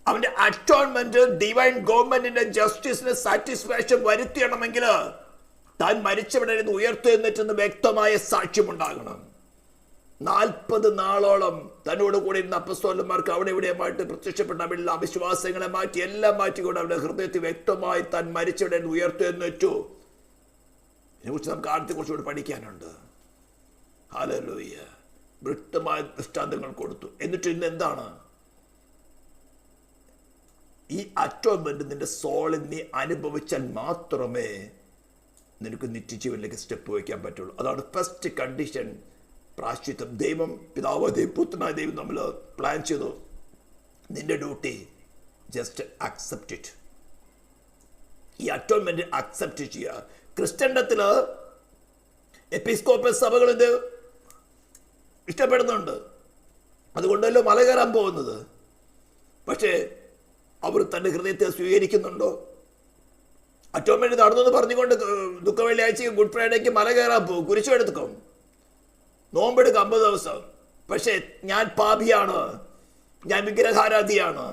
അവന്റെ അറ്റോൺമെന്റ് ഡിവൈൻ ഗവൺമെന്റിന്റെ ജസ്റ്റിസിന് സാറ്റിസ്ഫാക്ഷൻ വരുത്തിയണമെങ്കിൽ താൻ മരിച്ചവിടെ നിന്ന് ഉയർത്തെഴുന്നേറ്റെന്ന് വ്യക്തമായ സാക്ഷ്യമുണ്ടാകണം. 40 നാളോളം തന്നോട് കൂടെ ഇരുന്ന അപ്പസ്തോലന്മാർക്ക് അവിടെ ഇവിടെയുമായിട്ട് പ്രത്യക്ഷപ്പെട്ട അവരുടെ അവിശ്വാസങ്ങളെ മാറ്റി എല്ലാം മാറ്റിക്കൊണ്ട് അവരുടെ ഹൃദയത്തിൽ വ്യക്തമായി താൻ മരിച്ചവിടെ നിന്ന് ഉയർത്തെഴുന്നേറ്റു. ഇതിനെക്കുറിച്ച് നമുക്ക് ആദ്യത്തെ കുറച്ചുകൂടി പഠിക്കാനുണ്ട്. ഹല്ലേലൂയ. വ്യക്തമായ ദൃഷ്ടാന്തങ്ങൾ കൊടുത്തു. എന്നിട്ട് ഇന്ന് എന്താണ് ഈ അറ്റോൺമെന്റ്? നിന്റെ സോളിൽ നീ അനുഭവിച്ചാൽ മാത്രമേ നിനക്ക് നിത്യജീവനിലേക്ക് സ്റ്റെപ്പ് വയ്ക്കാൻ പറ്റുള്ളൂ. അതാണ് ഫസ്റ്റ് കണ്ടീഷൻ. പ്രായശ്ചിത്തം ദൈവം, പിതാവ് ദൈവം, പുത്രനായ ദൈവം നമ്മൾ പ്ലാൻ ചെയ്തു. നിന്റെ ഡ്യൂട്ടി ജസ്റ്റ് അക്സെപ്റ്റ് ഇറ്റ്. ഈ അറ്റോൺമെന്റ് അക്സെപ്റ്റ് ചെയ്യുക. ക്രിസ്ത്യൻഡത്തില് എപ്പിസ്കോപ്പൽ സഭകൾ ഇത് ഇഷ്ടപ്പെടുന്നുണ്ട്, അതുകൊണ്ടല്ലോ മല കയറാൻ പോകുന്നത്. പക്ഷേ അവർ തൻ്റെ ഹൃദയത്തെ സ്വീകരിക്കുന്നുണ്ടോ? അറ്റോൺമെന്റ് നടന്നെന്ന് പറഞ്ഞുകൊണ്ട് ദുഃഖ വെള്ളിയാഴ്ചയും ഗുഡ് ഫ്രൈഡേക്ക് മല കയറാൻ പോകും, കുരിശെടുക്കും, നോമ്പെടുക്കും 50 ദിവസം. പക്ഷേ ഞാൻ പാപിയാണ്, ഞാൻ വിഗ്രഹാരാധിയാണ്,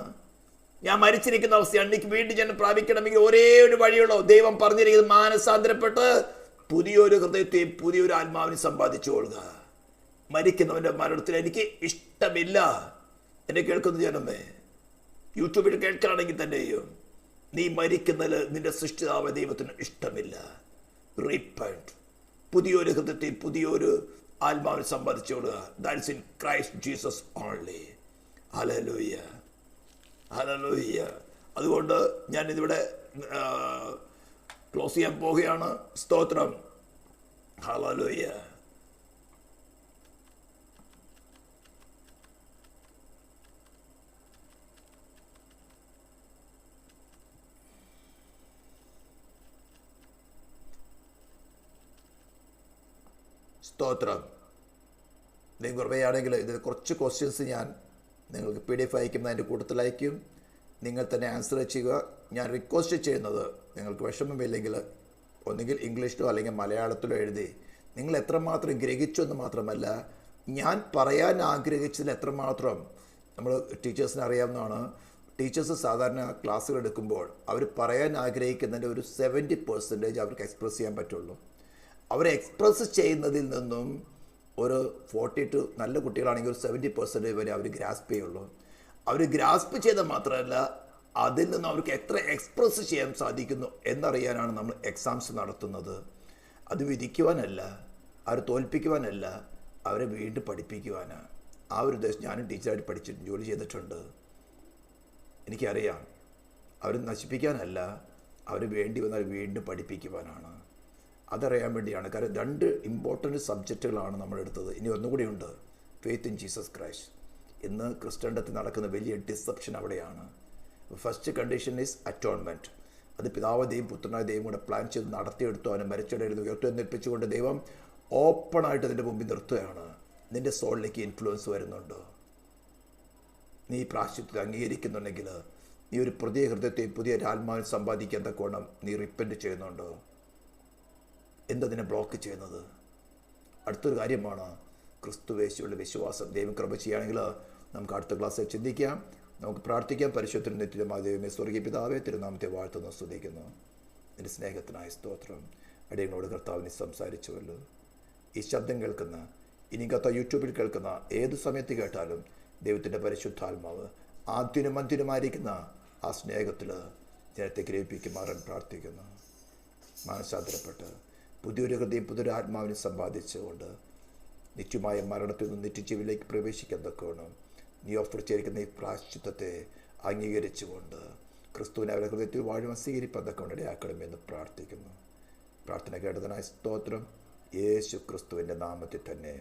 ഞാൻ മരിച്ചിരിക്കുന്ന അവസ്ഥയാണ്, എനിക്ക് വീണ്ടും ജനം പ്രാപിക്കണമെങ്കിൽ ഒരേ ഒരു വഴിയുള്ളൂ. ദൈവം പറഞ്ഞിരിക്കുന്നത് മാനസാന്തരപ്പെട്ട് പുതിയൊരു ഹൃദയത്തെയും പുതിയൊരു ആത്മാവിനെ സമ്പാദിച്ചുകൊള്ളുക. മരിക്കുന്നവൻ്റെ മരണത്തിൽ എനിക്ക് ഇഷ്ടമില്ല. എന്നെ കേൾക്കുന്ന ജനമേ, യൂട്യൂബിൽ കേൾക്കുകയാണെങ്കിൽ തന്നെയും നീ മരിക്കുന്നതിൽ നിന്റെ സൃഷ്ടിതാവ് ദൈവത്തിന് ഇഷ്ടമില്ല. റിപ്പന്റ്. പുതിയൊരു ഹൃദയത്തിൽ പുതിയൊരു ആത്മാവിനെ സമ്പാദിച്ചുകൊള്ളുക. That's in Christ Jesus only. ഹല്ലേലൂയ, ഹല്ലേലൂയ. അതുകൊണ്ട് ഞാൻ ഇതിവിടെ ക്ലോസ് ചെയ്യാൻ പോവുകയാണ്. സ്തോത്രം. ഹല്ലേലൂയ. സ്തോത്രം. നിങ്ങൾ കൃപയാണെങ്കിൽ ഇതിൽ കുറച്ച് ക്വസ്റ്റ്യൻസ് ഞാൻ നിങ്ങൾക്ക് PDF അയക്കുന്നതിൻ്റെ കൂട്ടത്തിലയക്കും. നിങ്ങൾ തന്നെ ആൻസർ ചെയ്യുക. ഞാൻ റിക്വസ്റ്റ് ചെയ്യുന്നത്, നിങ്ങൾക്ക് വിഷമമില്ലെങ്കിൽ ഒന്നുകിൽ ഇംഗ്ലീഷിലോ അല്ലെങ്കിൽ മലയാളത്തിലോ എഴുതി നിങ്ങൾ എത്രമാത്രം ഗ്രഹിച്ചു എന്ന് മാത്രമല്ല, ഞാൻ പറയാൻ ആഗ്രഹിച്ചതിൽ എത്രമാത്രം. നമ്മൾ ടീച്ചേഴ്സിന് അറിയാവുന്നതാണ്, ടീച്ചേഴ്സ് സാധാരണ ക്ലാസ്സുകൾ എടുക്കുമ്പോൾ അവർ പറയാൻ ആഗ്രഹിക്കുന്നതിൻ്റെ ഒരു 70% അവർക്ക് എക്സ്പ്രസ് ചെയ്യാൻ പറ്റുള്ളൂ. അവരെ എക്സ്പ്രസ് ചെയ്യുന്നതിൽ നിന്നും ഒരു 42 നല്ല കുട്ടികളാണെങ്കിൽ ഒരു 70% വരെ അവർ ഗ്രാസ്പ് ചെയ്യുള്ളൂ. അവർ ഗ്രാസ്പ് ചെയ്താൽ മാത്രമല്ല, അതിൽ നിന്ന് അവർക്ക് എത്ര എക്സ്പ്രസ് ചെയ്യാൻ സാധിക്കുന്നു എന്നറിയാനാണ് നമ്മൾ എക്സാംസ് നടത്തുന്നത്. അത് വിധിക്കുവാനല്ല, അവരെ തോൽപ്പിക്കുവാനല്ല, അവരെ വീണ്ടും പഠിപ്പിക്കുവാനാണ്. ആ ഒരു ഉദ്ദേശം ഞാനും ടീച്ചറായിട്ട് പഠിച്ചിട്ട് ജോലി ചെയ്തിട്ടുണ്ട്. എനിക്കറിയാം, അവർ നശിപ്പിക്കാനല്ല, അവർ വേണ്ടി വന്നാൽ വീണ്ടും പഠിപ്പിക്കുവാനാണ്. അതറിയാൻ വേണ്ടിയാണ്. കാരണം 2 ഇമ്പോർട്ടൻറ്റ് സബ്ജക്റ്റുകളാണ് നമ്മളെടുത്തത്. ഇനി ഒന്നുകൂടിയുണ്ട്, ഫെയ്ത്ത് ഇൻ ജീസസ് ക്രൈസ്റ്റ്. ഇന്ന് ക്രിസ്ത്യൻഡത്തിൽ നടക്കുന്ന വലിയ ഡിസെപ്ഷൻ അവിടെയാണ്. First condition is atonement. അത് പിതാവ് ദൈവം പുത്രനായ ദൈവം കൂടെ പ്ലാൻ ചെയ്ത് നടത്തിയെടുത്തു. അവനെ മരിച്ചിടയിരുന്നു ഉയർത്തെഴുന്നേൽപ്പിച്ചുകൊണ്ട് ദൈവം ഓപ്പണായിട്ട് അതിൻ്റെ മുമ്പിൽ നിർത്തുകയാണ്. നിൻ്റെ സോളിലേക്ക് ഇൻഫ്ലുവൻസ് വരുന്നുണ്ടോ? നീ പ്രായശ്ചിത്തത്തെ അംഗീകരിക്കുന്നുണ്ടെങ്കിൽ നീ ഒരു പുതിയ ഹൃദയത്തെയും പുതിയ ആത്മാവിനെ സമ്പാദിക്കാൻ തക്കോണം നീ റിപ്പൻറ്റ് ചെയ്യുന്നുണ്ടോ? എന്തതിനെ ബ്ലോക്ക് ചെയ്യുന്നത്? അടുത്തൊരു കാര്യമാണ് ക്രിസ്തുവേശുവിലുള്ള വിശ്വാസം. ദൈവം കൃപ ചെയ്യുകയാണെങ്കിൽ നമുക്ക് അടുത്ത ക്ലാസ്സിൽ ചിന്തിക്കാം. നമുക്ക് പ്രാർത്ഥിക്കാം. പരിശുദ്ധ നിത്യമായ ദൈവമേ, സ്വർഗീയ പിതാവേ, തിരുനാമത്തെ വാഴ്ത്തുന്നു, സ്തുതിക്കുന്നു. നിന്റെ സ്നേഹത്തിനായ സ്തോത്രം. അടിയങ്ങളോട് കർത്താവിനെ സംസാരിച്ചുവല്ലോ. ഈ ശബ്ദം കേൾക്കുന്ന, ഇനി യൂട്യൂബിൽ കേൾക്കുന്ന, ഏത് സമയത്ത് കേട്ടാലും ദൈവത്തിൻ്റെ പരിശുദ്ധാത്മാവ് ആദ്യനും അന്ത്യനുമായിരിക്കുന്ന ആ സ്നേഹത്തിൽ ജനത്തെ ഗ്രഹിപ്പിക്കുമാറാൻ പ്രാർത്ഥിക്കുന്നു. മാനസാന്തരപ്പെട്ട് പുതിയൊരു ഹൃദയം പുതിയൊരു ആത്മാവിനെ സമ്പാദിച്ചുകൊണ്ട് നിത്യമായ മരണത്തിൽ നിന്ന് നിത്യജീവിലേക്ക് പ്രവേശിക്കാൻ തക്കവണ്ണം നീ ഓഫർ ചെയ്തിരിക്കുന്ന ഈ പ്രായശ്ചിത്തത്തെ അംഗീകരിച്ചുകൊണ്ട് ക്രിസ്തുവിനെ അവരുടെ ഹൃദയത്തിൽ വാഴുവാൻ സ്വീകരിപ്പാൻ തക്കവണ്ണം ഇടയാക്കണമെന്ന് പ്രാർത്ഥിക്കുന്നു. പ്രാർത്ഥന കേട്ടതിനായ സ്തോത്രം. യേശു ക്രിസ്തുവിൻ്റെ നാമത്തിൽ തന്നെ.